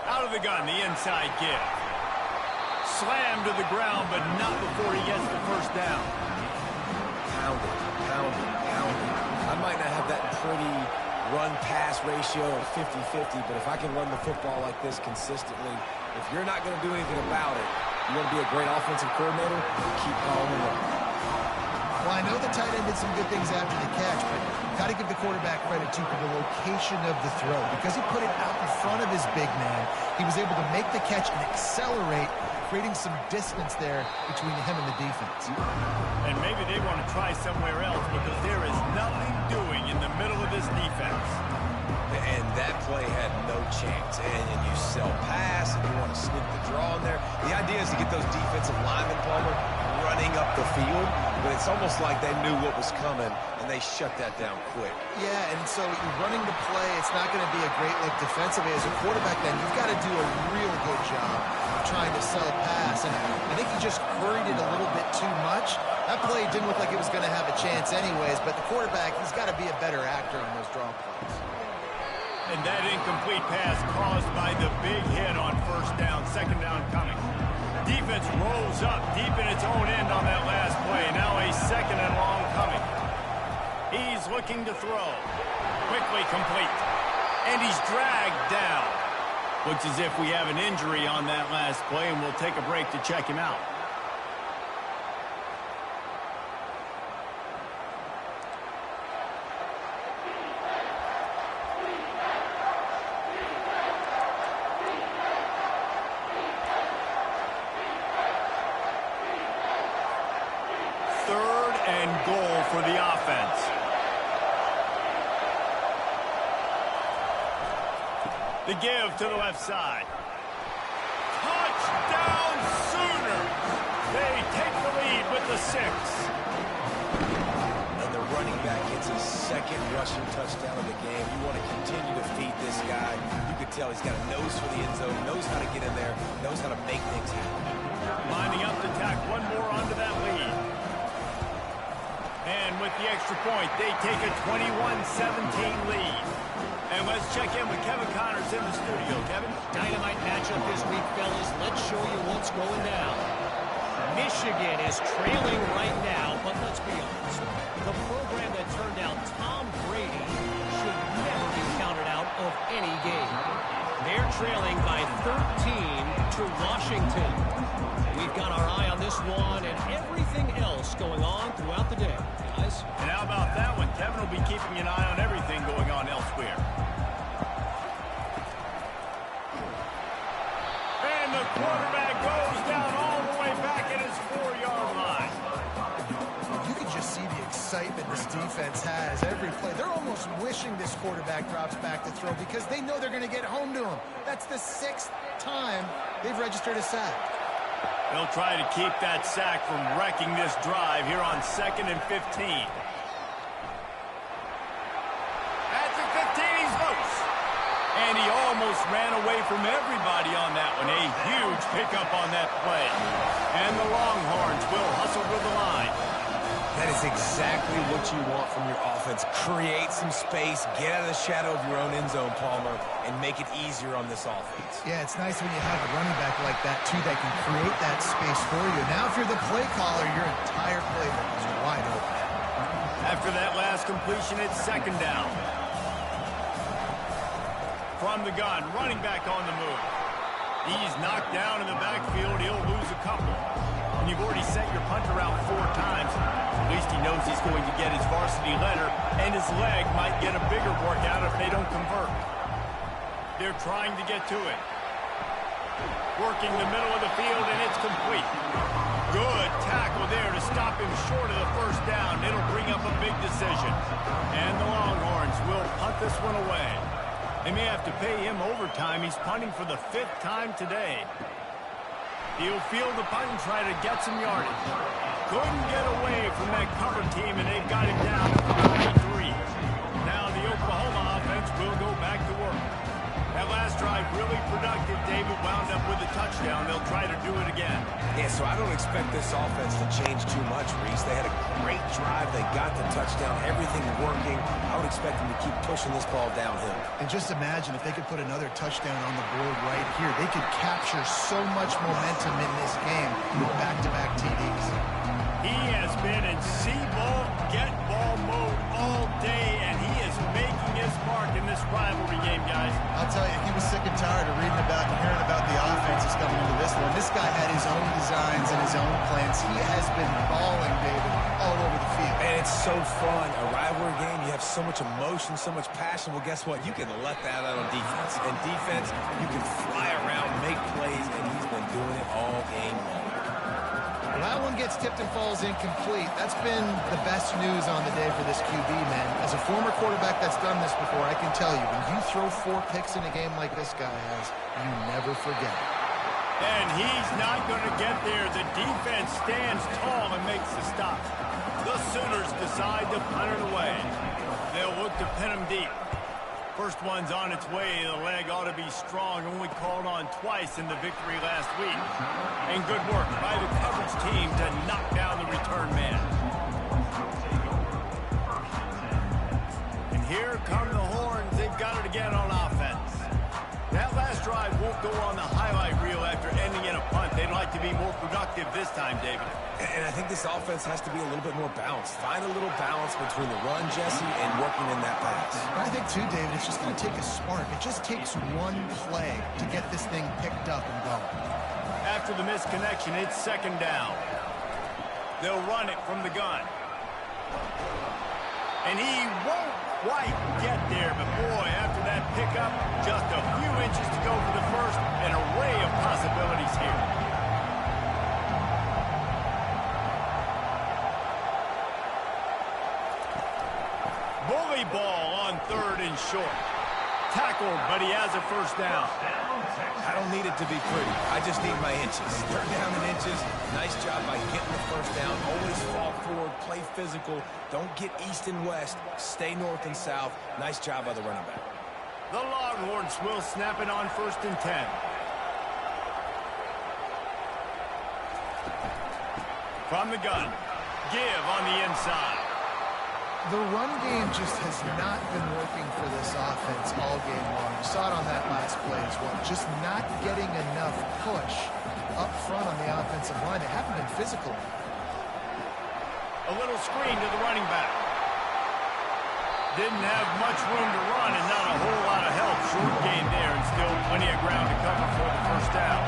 Out of the gun, the inside give. Slammed to the ground, but not before he gets the 1st down. Pound it, pound it, pound it. I might not have that pretty run-pass ratio of 50-50, but if I can run the football like this consistently, if you're not going to do anything about it, you want to be a great offensive coordinator, keep calling the run. Well, I know the tight end did some good things after the catch, but got to give the quarterback credit, too, for the location of the throw. Because he put it out in front of his big man, he was able to make the catch and accelerate, creating some distance there between him and the defense. And maybe they want to try somewhere else because there is nothing doing in the middle of this defense. And that play had no chance. And you sell pass, and you want to sneak the draw in there. The idea is to get those defensive linemen, Palmer, running up the field, but it's almost like they knew what was coming, and they shut that down quick. Yeah, and so you're running the play. It's not going to be a great look defensively. As a quarterback, then, you've got to do a real good job of trying to sell pass, and I think he just hurried it a little bit too much. That play didn't look like it was going to have a chance anyways, but the quarterback, he's got to be a better actor on those draw plays. And that incomplete pass caused by the big hit on 1st down, 2nd down coming. Defense rolls up deep in its own end on that last play. Now a 2nd and long coming. He's looking to throw. Quickly complete. And he's dragged down. Looks as if we have an injury on that last play, and we'll take a break to check him out. Goal for the offense. The give to the left side. Touchdown Sooners! They take the lead with the 6. And the running back gets his 2nd rushing touchdown of the game. You want to continue to feed this guy. You can tell he's got a nose for the end zone, knows how to get in there, knows how to make things happen. Lining up to tack one more onto that lead. And with the extra point, they take a 21-17 lead. And let's check in with Kevin Connors in the studio. Kevin? Dynamite matchup this week, fellas. Let's show you what's going down. Michigan is trailing right now, but let's be honest. The program that turned out Tom Brady should never be counted out of any game. They're trailing by 13 to Washington. We've got our eye on this one and everything else going on throughout the day, guys. And how about that one? Kevin will be keeping an eye on everything going on elsewhere. And the quarterback goes down all the way back at his 4-yard line. You can just see the excitement this defense has every play. They're almost wishing this quarterback drops back to throw because they know they're going to get home to him. That's the 6th time they've registered a sack. They'll try to keep that sack from wrecking this drive here on 2nd and 15. At the 15, he's loose. And he almost ran away from everybody on that one. A huge pickup on that play. And the Longhorns will hustle to the line. That is exactly what you want from your offense. Create some space, get out of the shadow of your own end zone, Palmer, and make it easier on this offense. Yeah, it's nice when you have a running back like that, too, that can create that space for you. Now, if you're the play caller, your entire playbook is wide open. After that last completion, it's 2nd down. From the gun, running back on the move. He's knocked down in the backfield. He'll lose a couple. And you've already sent your punter out 4 times. At least he knows he's going to get his varsity letter, and his leg might get a bigger workout if they don't convert. They're trying to get to it. Working the middle of the field, and it's complete. Good tackle there to stop him short of the 1st down. It'll bring up a big decision. And the Longhorns will punt this one away. They may have to pay him overtime. He's punting for the 5th time today. He'll field the punt and try to get some yardage. Couldn't get away from that cover team, and they've got him down at the 23. Now the Oklahoma offense will go back to work. That last drive really productive. David wound up with a touchdown. They'll try to do it again. Yeah, so I don't expect this offense to change too much, Reese. They had a great drive. They got the touchdown. Everything working. I would expect them to keep pushing this ball downhill. And just imagine if they could put another touchdown on the board right here. They could capture so much momentum in this game with back-to-back TDs. He has been in see-ball, get-ball mode all day, and he is making his mark in this rivalry game, guys. I'll tell you, he was sick and tired of reading about and hearing about the offenses coming into this one. This guy had his own designs and his own plans. He has been balling, David, all over the field. And it's so fun. A rivalry game, you have so much emotion, so much passion. Well, guess what? You can let that out on defense. And defense, you can fly around, make plays, and he's been doing it all game long. Well, that one gets tipped and falls incomplete. That's been the best news on the day for this QB, man. As a former quarterback that's done this before, I can tell you, when you throw 4 picks in a game like this guy has, you never forget it. And he's not going to get there. The defense stands tall and makes the stop. The Sooners decide to punt it away. They'll look to pin him deep. First one's on its way. The leg ought to be strong. Only called on twice in the victory last week. And good work by the coverage team to knock down the return man. And here come the horns. They've got it again on offense. That last drive won't go on the highlight reel after ending in a punt. They'd like to be more productive this time, David. And I think this offense has to be a little bit more balanced. Find a little balance between the run, Jesse, and working in that pass. I think, too, David, it's just going to take a spark. It just takes one play to get this thing picked up and going. After the misconnection, it's 2nd down. They'll run it from the gun. And he won't quite get there, but boy, after that pickup, just a few inches to go for the first. An array of possibilities here. Bully ball on 3rd and short. Tackled, but he has a first down. I don't need it to be pretty. I just need my inches. 3rd down in inches. Nice job by getting the first down. Always fall forward, play physical. Don't get east and west. Stay north and south. Nice job by the running back. The Longhorns will snap it on 1st and 10. From the gun. Give on the inside. The run game just has not been working for this offense all game long. You saw it on that last play as well. Just not getting enough push up front on the offensive line. They haven't been physical. A little screen to the running back. Didn't have much room to run and not a whole lot of help. Short gain there and still plenty of ground to cover for the first down.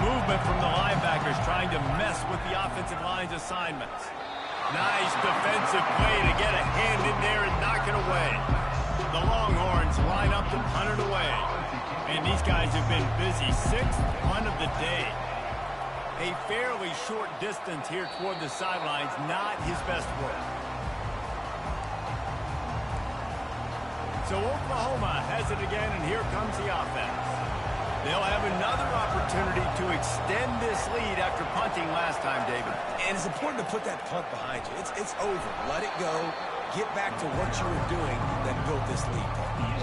Movement from the linebackers trying to mess with the offensive line's assignments. Nice defensive play to get a hand in there and knock it away. The Longhorns line up to punt it away. And these guys have been busy. 6th punt of the day. A fairly short distance here toward the sidelines, not his best work. So Oklahoma has it again, and here comes the offense. They'll have another opportunity to extend this lead after punting last time, David. And it's important to put that punt behind you. It's over. Let it go. Get back to what you were doing that built this lead.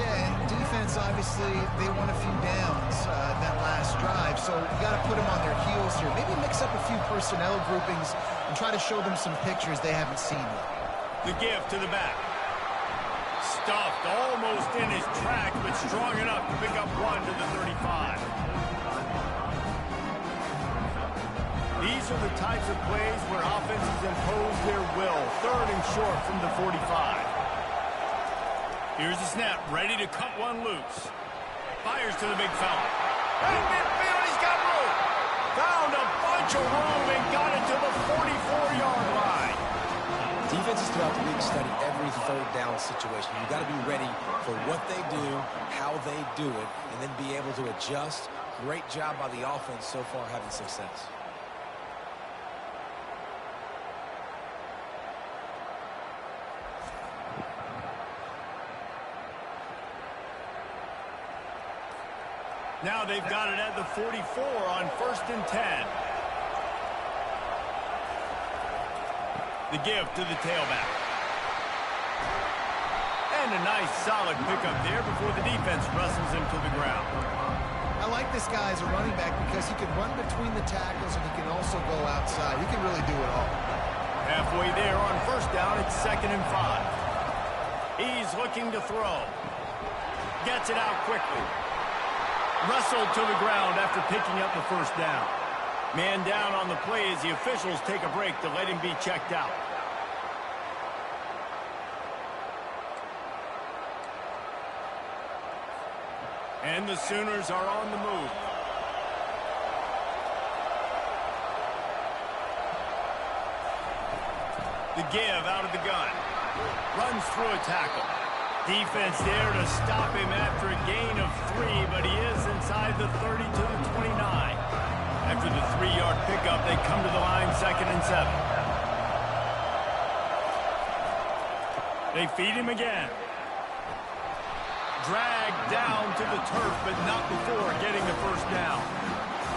Yeah, and defense, obviously, they won a few downs that last drive, so you got to put them on their heels here. Maybe mix up a few personnel groupings and try to show them some pictures they haven't seen yet. The give to the back. Stuffed almost in his track, but strong enough to pick up 1 to the 35. These are the types of plays where offenses impose their will. 3rd and short from the 45. Here's the snap, ready to cut one loose. Fires to the big fella. And midfield, he's got room. Found a bunch of room and got it to the 44-yard line. Defenses throughout the league study every 3rd down situation. You've got to be ready for what they do, how they do it, and then be able to adjust. Great job by the offense so far having success. Now they've got it at the 44 on 1st and 10. The give to the tailback. And a nice solid pickup there before the defense wrestles him to the ground. I like this guy as a running back because he can run between the tackles and he can also go outside. He can really do it all. Halfway there on 1st down, it's 2nd and 5. He's looking to throw. Gets it out quickly. Wrestled to the ground after picking up the 1st down. Man down on the play as the officials take a break to let him be checked out. And the Sooners are on the move. The give out of the gun. Runs through a tackle. Defense there to stop him after a gain of 3, but he is inside the 30 to the 29. After the 3-yard pickup, they come to the line 2nd and 7. They feed him again. Dragged down to the turf, but not before getting the 1st down.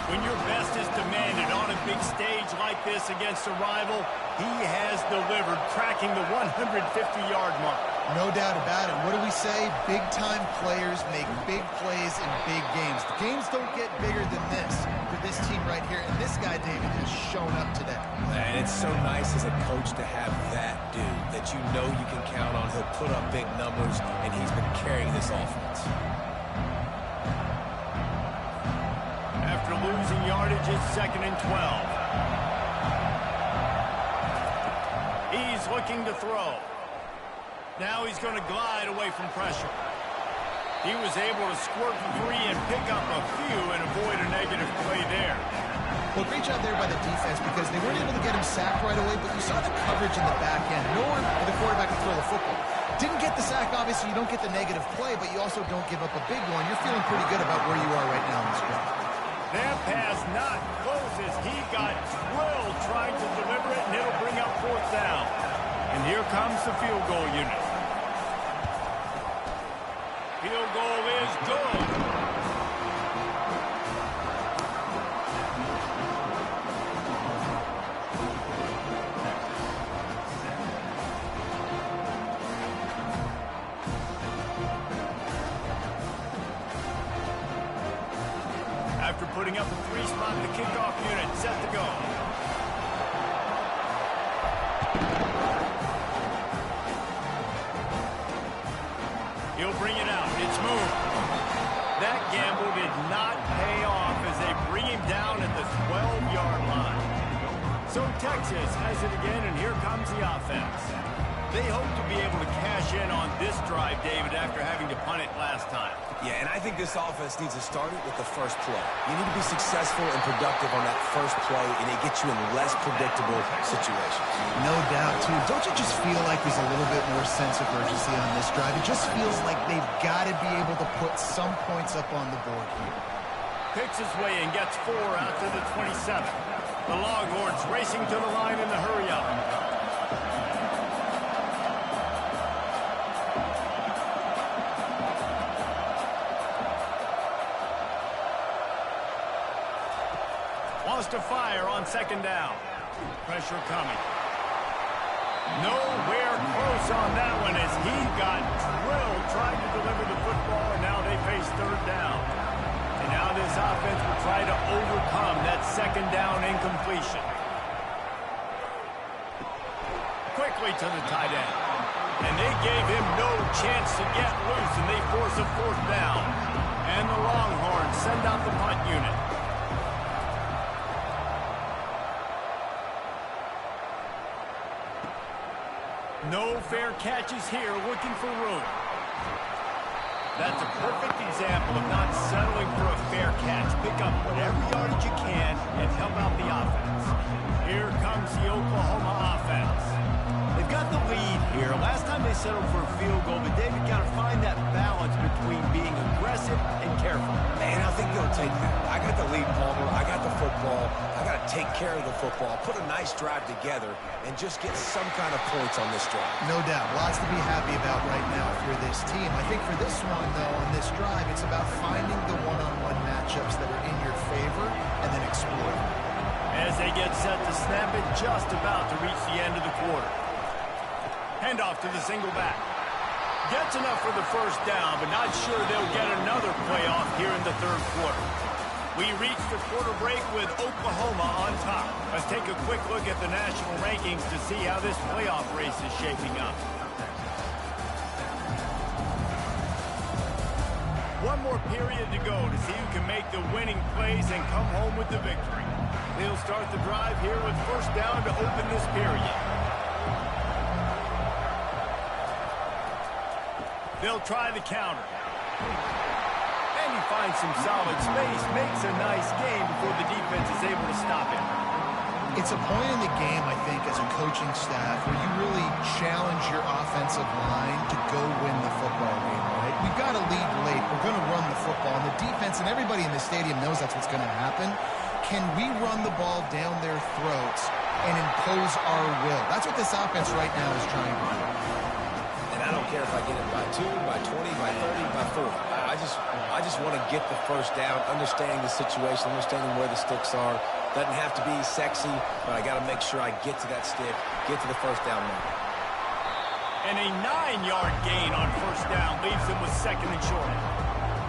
When your best is demanded on a big stage like this against a rival, he has delivered, cracking the 150-yard mark. No doubt about it. What do we say? Big-time players make big plays in big games. The games don't get bigger than this for this team right here, and this guy, David, has shown up today. And it's so nice as a coach to have that dude that you know you can count on. He'll put up big numbers, and he's been carrying this offense. After losing yardage, it's 2nd and 12. He's looking to throw. Now he's going to glide away from pressure. He was able to squirt free and pick up a few and avoid a negative play there. Well, great job there by the defense because they weren't able to get him sacked right away, but you saw the coverage in the back end. No one for the quarterback to throw the football. Didn't get the sack, obviously. You don't get the negative play, but you also don't give up a big one. You're feeling pretty good about where you are right now in this drive. That pass not close as he got drilled trying to deliver it, and it'll bring up 4th down. And here comes the field goal unit. Field goal is good. After putting up a 3-spot, the kickoff unit set to go. He'll bring it out. It's moved. That gamble did not pay off as they bring him down at the 12-yard line. So Texas has it again, and here comes the offense. They hope to be able to cash in on this drive, David, after having to punt it last time. Yeah, and I think this offense needs to start it with the first play. You need to be successful and productive on that first play, and it gets you in less predictable situations. No doubt, too. Don't you just feel like there's a little bit more sense of urgency on this drive? It just feels like they've got to be able to put some points up on the board here. Picks his way and gets 4 out to the 27. The Longhorns racing to the line in the hurry-up. Wants to fire on 2nd down. Pressure coming. Nowhere close on that one as he got drilled trying to deliver the football, and now they face 3rd down. And now this offense will try to overcome that 2nd down incompletion. Quickly to the tight end. And they gave him no chance to get loose, and they force a 4th down. And the Longhorns send out the punt unit. No fair catches here, looking for room. That's a perfect example of not settling for a fair catch. Pick up whatever yardage you can and help out the offense. Here comes the Oklahoma offense. They've got the lead here. Last time they settled for a field goal, but David got to find that balance between being aggressive and careful. Man, I think they'll take that. I got the lead, Palmer. I got the football. I got to take care of the football, put a nice drive together, and just get some kind of points on this drive. No doubt. Lots to be happy about right now if you're the this team. I think for this one, though, on this drive, it's about finding the one-on-one matchups that are in your favor and then exploiting them. As they get set to snap it, just about to reach the end of the quarter. Handoff to the single back. Gets enough for the first down, but not sure they'll get another playoff here in the third quarter. We reach the quarter break with Oklahoma on top. Let's take a quick look at the national rankings to see how this playoff race is shaping up. One more period to go to see who can make the winning plays and come home with the victory. They'll start the drive here with first down to open this period. They'll try the counter. And he finds some solid space, makes a nice game before the defense is able to stop him. It's a point in the game, I think, as a coaching staff where you really challenge your offensive line to go win the football game, right? We've got to lead late. We're going to run the football. And the defense and everybody in the stadium knows that's what's going to happen. Can we run the ball down their throats and impose our will? That's what this offense right now is trying to do. And I don't care if I get it by 2, by 20, by 30, by 40. I just want to get the first down, understanding the situation, understanding where the sticks are. Doesn't have to be sexy, but I got to make sure I get to that stick, get to the first down now. And a 9-yard gain on first down leaves them with second and short.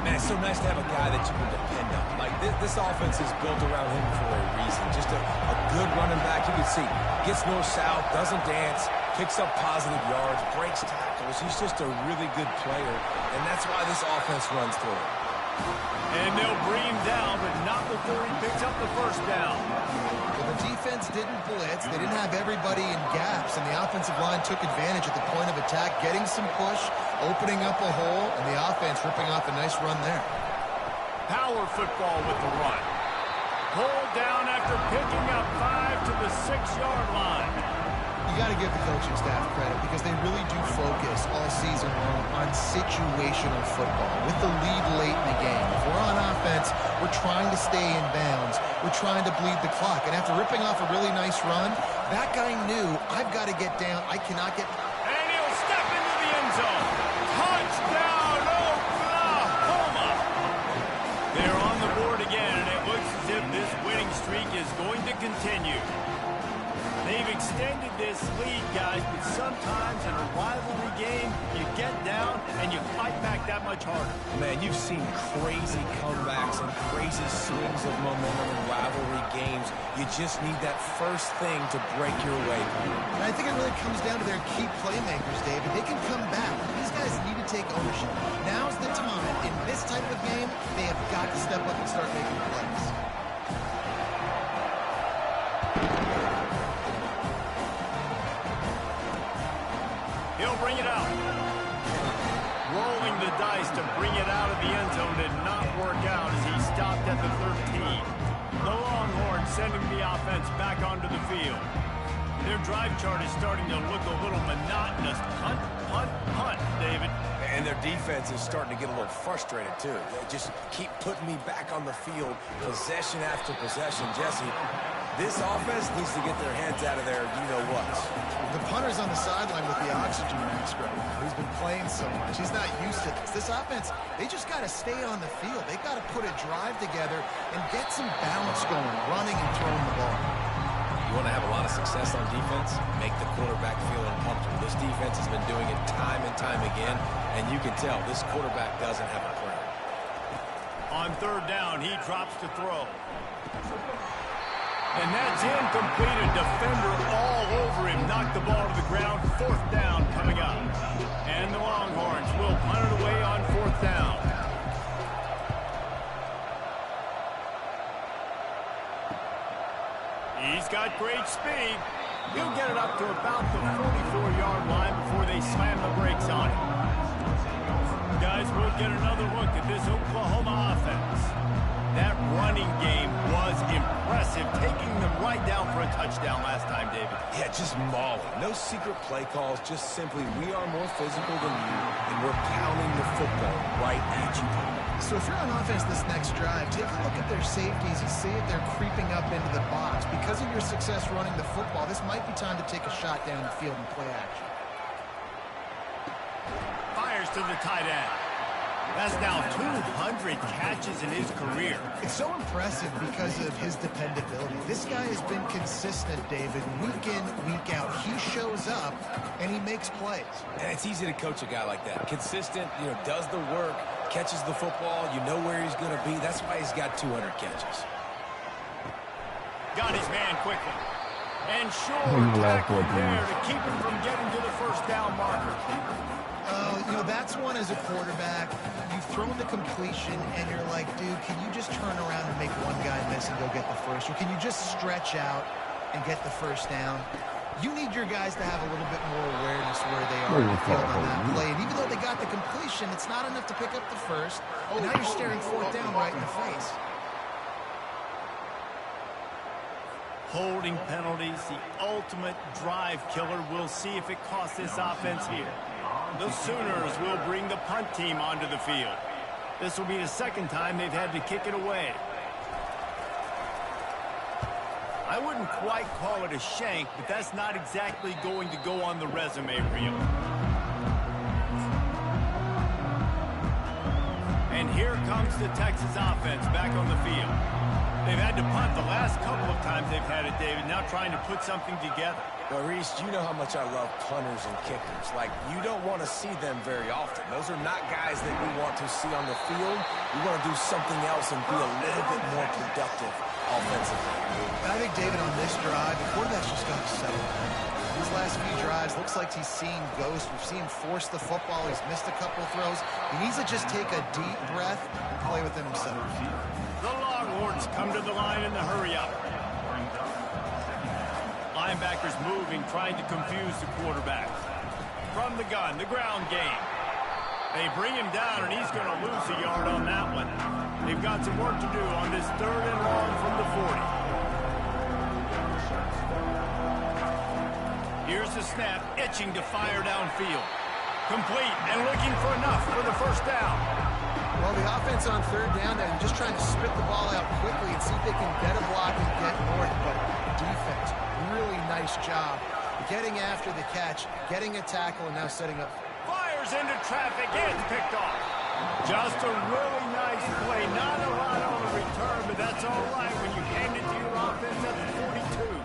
Man, it's so nice to have a guy that you can depend on. Like, this offense is built around him for a reason. Just a good running back. You can see, gets north-south, doesn't dance, picks up positive yards, breaks tackles. He's just a really good player, and that's why this offense runs through it. And they'll bring him down, but not before he picks up the first down. Well, the defense didn't blitz. They didn't have everybody in gaps, and the offensive line took advantage at the point of attack, getting some push, opening up a hole, and the offense ripping off a nice run there. Power football with the run. Hold down after picking up 5 to the 6-yard line. You got to give the coaching staff credit because they really do focus all season long on situational football with the lead late in the game. If we're on offense, we're trying to stay in bounds. We're trying to bleed the clock. And after ripping off a really nice run, that guy knew, I've got to get down. I cannot get... And he'll step into the end zone. Touchdown, Oklahoma! They're on the board again, and it looks as if this winning streak is going to continue. They've extended this lead, guys, but sometimes in a rivalry game, you get down and you fight back that much harder. Man, you've seen crazy comebacks and crazy swings of momentum in rivalry games. You just need that first thing to break your way. And I think it really comes down to their key playmakers, David. They can come back. These guys need to take ownership. Now's the time. In this type of game, they have got to step up and start making plays. He'll bring it out. Rolling the dice to bring it out of the end zone did not work out as he stopped at the 13. The Longhorns sending the offense back onto the field. Their drive chart is starting to look a little monotonous. Punt, punt, punt, David. And their defense is starting to get a little frustrated, too. They just keep putting me back on the field, possession after possession. Jesse, this offense needs to get their heads out of there, you-know-what. The punter's on the sideline with the oxygen mask right now. He's been playing so much. He's not used to this. This offense, they just got to stay on the field. They got to put a drive together and get some balance going, running and throwing the ball. You want to have a lot of success on defense? Make the quarterback feel uncomfortable. This defense has been doing it time and time again, and you can tell this quarterback doesn't have a plan. On third down, he drops to throw. And that's incomplete. A defender all over him. Knocked the ball to the ground. Fourth down coming up. And the Longhorns will punt it away on fourth down. He's got great speed. He'll get it up to about the 44-yard line before they slam the brakes on it. Guys, we'll get another look at this Oklahoma offense. That running game was impressive, taking them right down for a touchdown last time, David. Yeah, just mauling. No secret play calls, just simply we are more physical than you, and we're pounding the football right at you. So if you're on offense this next drive, take a look at their safeties and see if they're creeping up into the box. Because of your success running the football, this might be time to take a shot down the field and play action. Fires to the tight end. That's now 200 catches in his career. It's so impressive because of his dependability. This guy has been consistent, David, week in, week out. He shows up, and he makes plays. And it's easy to coach a guy like that. Consistent, does the work, catches the football, you know where he's going to be. That's why he's got 200 catches. Got his man quickly. And sure, tackle there to keep him from getting to the first down marker. That's one as a quarterback. You've thrown the completion, and you're like, dude, can you just turn around and make one guy miss and go get the first? Or can you just stretch out and get the first down? You need your guys to have a little bit more awareness where they are in the field on that play. And even though they got the completion, it's not enough to pick up the first. And now you're staring fourth down right in the face. Holding penalties, the ultimate drive killer. We'll see if it costs this offense here. The Sooners will bring the punt team onto the field. This will be the second time they've had to kick it away. I wouldn't quite call it a shank, but that's not exactly going to go on the resume reel. And here comes the Texas offense back on the field. They've had to punt the last couple of times they've had it, David, now trying to put something together. Well, Reese, you know how much I love punters and kickers. Like, you don't want to see them very often. Those are not guys that we want to see on the field. We want to do something else and be a little bit more productive offensively. And I think, David, on this drive, the quarterback's just got to settle down. These last few drives, looks like he's seen ghosts. We've seen him force the football. He's missed a couple throws. He needs to just take a deep breath and play within himself. The Longhorns come to the line in the hurry-up. Linebackers moving, trying to confuse the quarterback. From the gun, the ground game. They bring him down, and he's going to lose a yard on that one. They've got some work to do on this 3rd and long from the 40. Here's the snap, itching to fire downfield. Complete and looking for enough for the first down. Well, the offense on 3rd down and just trying to spit the ball out quickly and see if they can get a block and get north. But defense, really nice job getting after the catch, getting a tackle, and now setting up. Fires into traffic, it's picked off. Just a really nice play. Not a lot on the return, but that's all right when you hand it to your offense at the 42.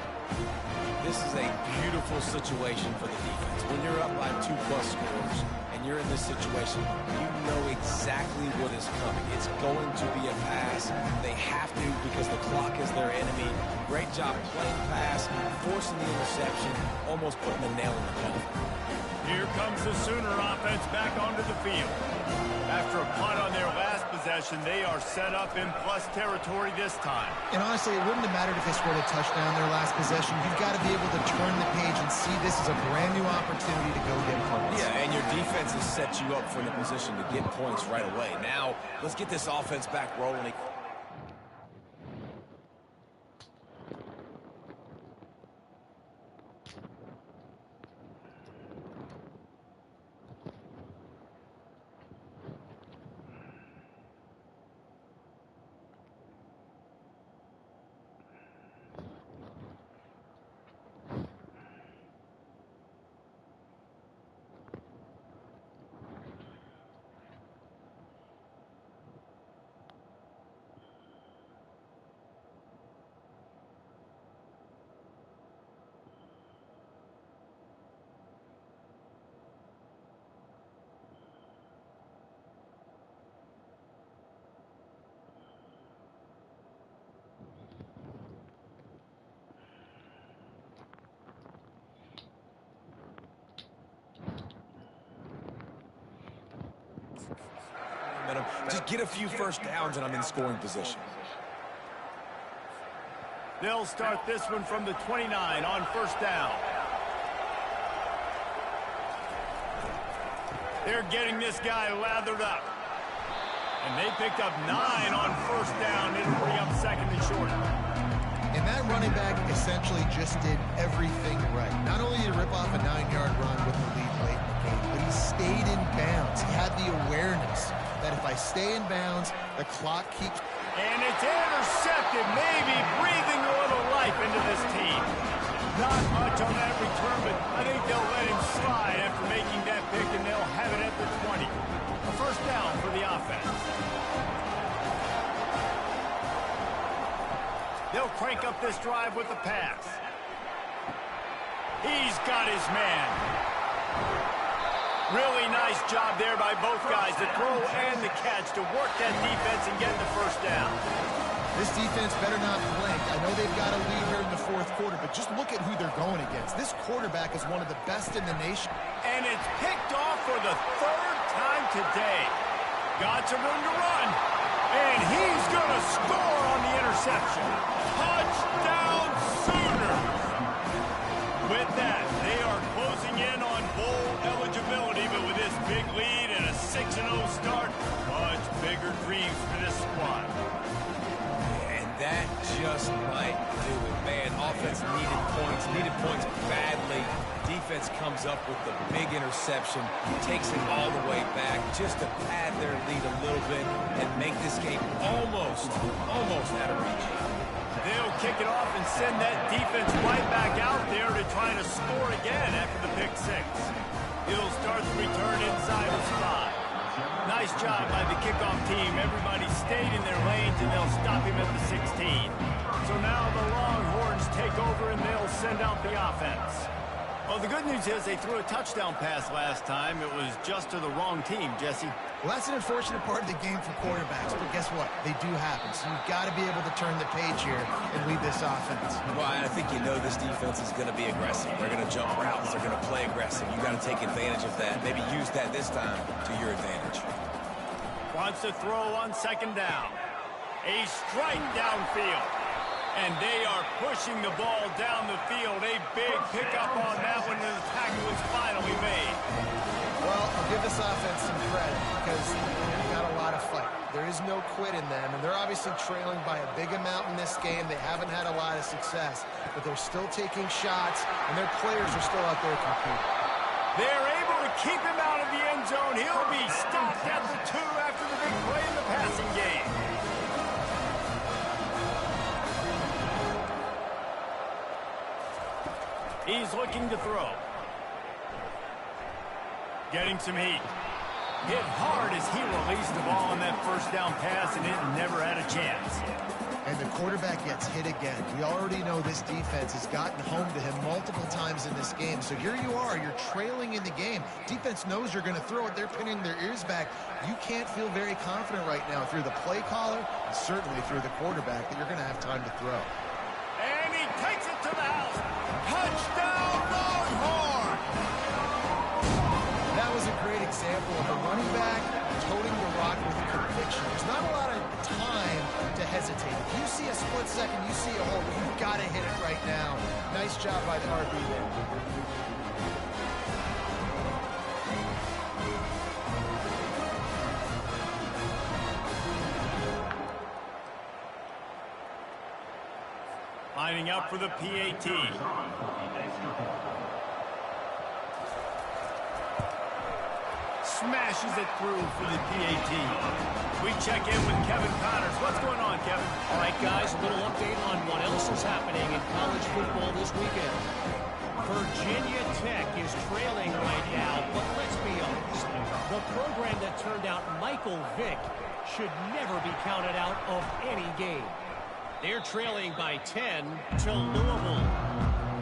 This is a beautiful situation for the defense. When you're up by 2+ scores and you're in this situation, you know exactly what is coming. It's going to be a pass. They have to because the clock is their enemy. Great job playing pass, forcing the interception, almost putting the nail in the coffin. Here comes the Sooner offense back onto the field. After a punt on their last possession, they are set up in plus territory this time. And honestly, it wouldn't have mattered if they scored a touchdown their last possession. You've got to be able to turn the page and see this is a brand new opportunity to go get points. Yeah, and your defense has set you up for the position to get points right away. Now, let's get this offense back rolling. Just get a few first downs and I'm in scoring position. They'll start this one from the 29 on first down. They're getting this guy lathered up. And they picked up 9 on first down. It'll bring up 2nd and short. And that running back essentially just did everything right. Not only did he rip off a 9-yard run with the lead late in the game, but he stayed in bounds. He had the awareness that if I stay in bounds, the clock keeps... And it's intercepted, maybe breathing a little life into this team. Not much on that return, but I think they'll let him slide after making that pick, and they'll have it at the 20. He'll crank up this drive with the pass. He's got his man. Really nice job there by both guys, the throw and the catch, to work that defense and get the first down. This defense better not blink. I know they've got a lead here in the fourth quarter, but just look at who they're going against. This quarterback is one of the best in the nation. And it's picked off for the third time today. Got some room to run. And he's going to score on the interception. Touchdown Sooners! With that, they are closing in on bowl eligibility, but with this big lead and a 6-0 start, much bigger dreams for this squad. And that just might do it, man. Offense needed points badly. Defense comes up with the big interception, takes it all the way back just to pad their lead a little bit and make this game almost out of reach. They'll kick it off and send that defense right back out there to try to score again after the pick six. He'll start the return inside the spot. Nice job by the kickoff team. Everybody stayed in their lanes, and they'll stop him at the 16. So now the Longhorns take over, and they'll send out the offense. Well, the good news is they threw a touchdown pass last time. It was just to the wrong team, Jesse. Well, that's an unfortunate part of the game for quarterbacks, but guess what? They do happen. So you've got to be able to turn the page here and lead this offense. Well, I think you know this defense is going to be aggressive. They're going to jump routes. They're going to play aggressive. You got to take advantage of that. Maybe use that this time to your advantage. Wants to throw on second down. A strike downfield. And they are pushing the ball down the field. A big pickup on that one, and the tackle was finally made. Well, I'll give this offense some credit because they've got a lot of fight. There is no quit in them, and they're obviously trailing by a big amount in this game. They haven't had a lot of success, but they're still taking shots, and their players are still out there competing. They're able to keep him out of the end zone. He'll be stopped at the 2 after the big play in the passing game. He's looking to throw. Getting some heat. Hit hard as he released the ball on that first down pass, and it never had a chance. And the quarterback gets hit again. We already know this defense has gotten home to him multiple times in this game. So here you are, you're trailing in the game. Defense knows you're going to throw it. They're pinning their ears back. You can't feel very confident right now through the play caller and certainly through the quarterback that you're going to have time to throw. And he takes it to the house. Touchdown, Longhorn! That was a great example of a running back toting the rock with conviction. There's not a lot of time to hesitate. If you see a split second, you see a hole, you've got to hit it right now. Nice job by the RB there. Lining up for the PAT. Smashes it through for the PAT. We check in with Kevin Connors. What's going on, Kevin? All right, guys, a little update on what else is happening in college football this weekend. Virginia Tech is trailing right now, but let's be honest. The program that turned out Michael Vick should never be counted out of any game. They're trailing by 10 to Louisville.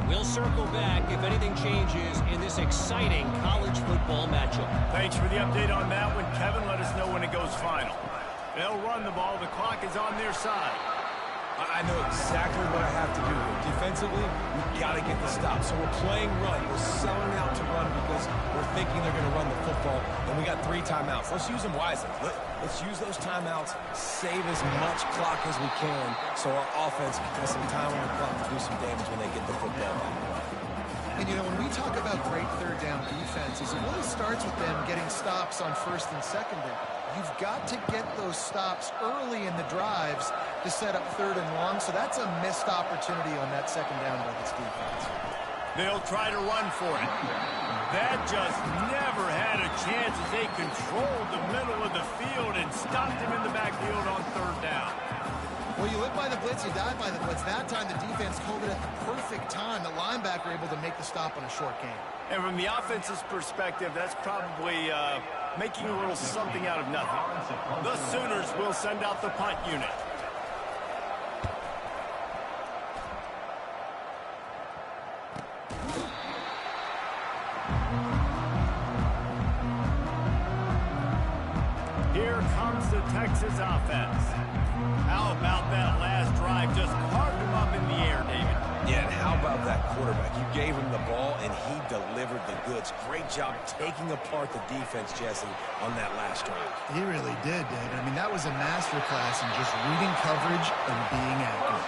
We'll circle back if anything changes in this exciting college football matchup. Thanks for the update on that one, Kevin. Let us know when it goes final. They'll run the ball. The clock is on their side. I know exactly what I have to do here. Defensively, we've got to get the stop. So we're playing run. We're selling out to run because we're thinking they're going to run the football. And we got 3 timeouts. Let's use them wisely. Let's use those timeouts, save as much clock as we can so our offense has some time on the clock to do some damage when they get the football back. And, you know, when we talk about great third down defenses, it really starts with them getting stops on first and second down. You've got to get those stops early in the drives to set up third and long, so that's a missed opportunity on that second down by this defense. They'll try to run for it. That just never had a chance as they controlled the middle of the field and stopped him in the backfield on third down. Well, you live by the blitz, you die by the blitz. That time the defense called it at the perfect time. The linebacker able to make the stop on a short game. And from the offense's perspective, that's probably making a little something out of nothing. The Sooners will send out the punt unit. Here comes the Texas offense. How about that last drive? Just carved him up in the air, David. Yeah, and how about that quarterback? You gave him the ball, and he delivered the goods. Great job taking apart the defense, Jesse, on that last drive. He really did, David. I mean, that was a masterclass in just reading coverage and being accurate.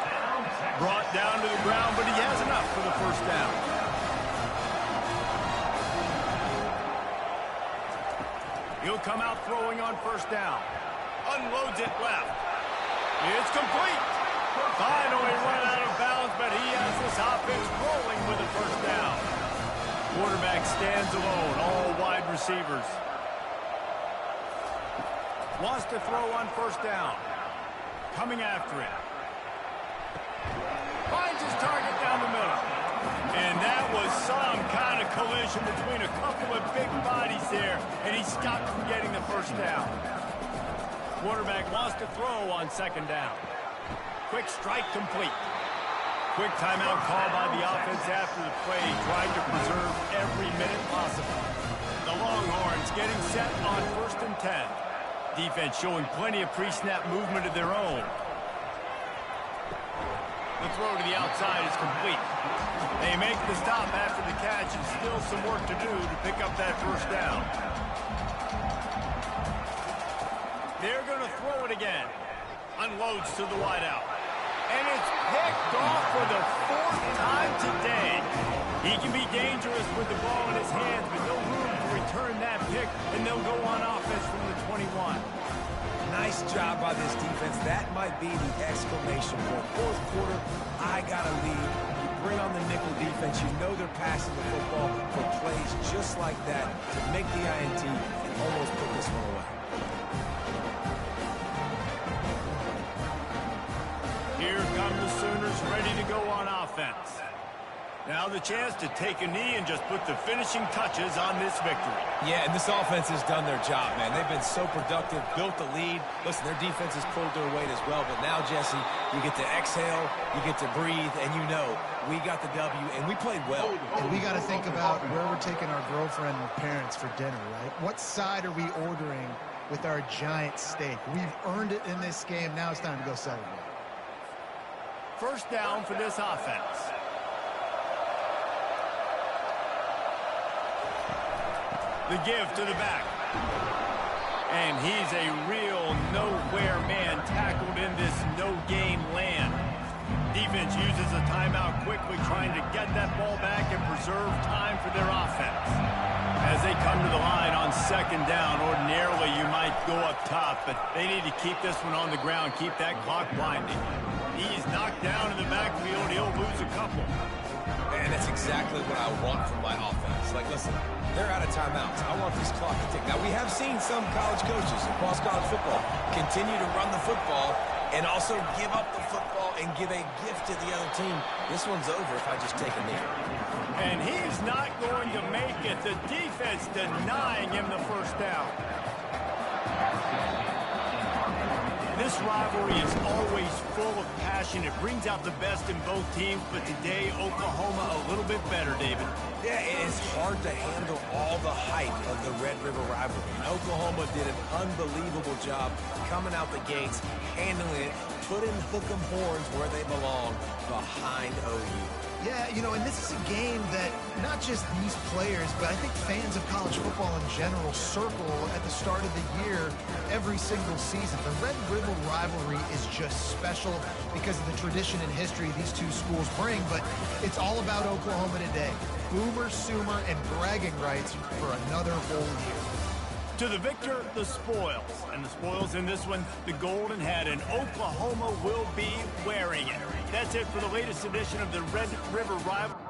Brought down to the ground, but he has enough for the first down. He'll come out throwing on first down. Unloads it left. It's complete. Finally run out of bounds, but he has this offense rolling with a first down. Quarterback stands alone, all wide receivers. Wants to throw on first down. Coming after it. Finds his target down the middle. And that was some kind of collision between a couple of big bodies there, and he stopped from getting the first down. Quarterback wants to throw on second down. Quick strike complete. Quick timeout call by the offense after the play, trying to preserve every minute possible. The Longhorns getting set on 1st and 10. Defense showing plenty of pre-snap movement of their own. The throw to the outside is complete. They make the stop after the catch, and still some work to do to pick up that first down. They're going to throw it again. Unloads to the wideout. And it's picked off for the 4th time today. He can be dangerous with the ball in his hands, but no room to return that pick, and they'll go on offense from the 21. Nice job by this defense. That might be the exclamation point. Fourth quarter, I got to lead. You bring on the nickel defense. You know they're passing the football for plays just like that to make the INT and almost put this one away. Here come the Sooners ready to go on offense. Now the chance to take a knee and just put the finishing touches on this victory. Yeah, and this offense has done their job, man. They've been so productive, built the lead. Listen, their defense has pulled their weight as well. But now, Jesse, you get to exhale, you get to breathe, and you know we got the W, and we played well. And we got to think about where we're taking our girlfriend and parents for dinner, right? What side are we ordering with our giant steak? We've earned it in this game. Now it's time to go celebrate. First down for this offense. The give to the back. And he's a real nowhere man tackled in this no-game land. Defense uses a timeout quickly, trying to get that ball back and preserve time for their offense. As they come to the line on second down, ordinarily you might go up top, but they need to keep this one on the ground, keep that clock winding. He's knocked down in the backfield. He'll lose a couple. And that's exactly what I want from my offense. Like, listen, they're out of timeouts. I want this clock to tick. Now, we have seen some college coaches across college football continue to run the football and also give up the football and give a gift to the other team. This one's over if I just take a knee. And he's not going to make it. The defense denying him the first down. This rivalry is always full of passion. It brings out the best in both teams, but today, Oklahoma a little bit better, David. Yeah, it's hard to handle all the hype of the Red River rivalry. Oklahoma did an unbelievable job coming out the gates, handling it, putting hook 'em horns where they belong, behind OU. Yeah, you know, and this is a game that not just these players, but I think fans of college football in general circle at the start of the year every single season. The Red River rivalry is just special because of the tradition and history these two schools bring, but it's all about Oklahoma today. Boomer, Sooner, and bragging rights for another whole year. To the victor, the spoils. And the spoils in this one, the golden hat, and Oklahoma will be wearing it. That's it for the latest edition of the Red River Rivalry.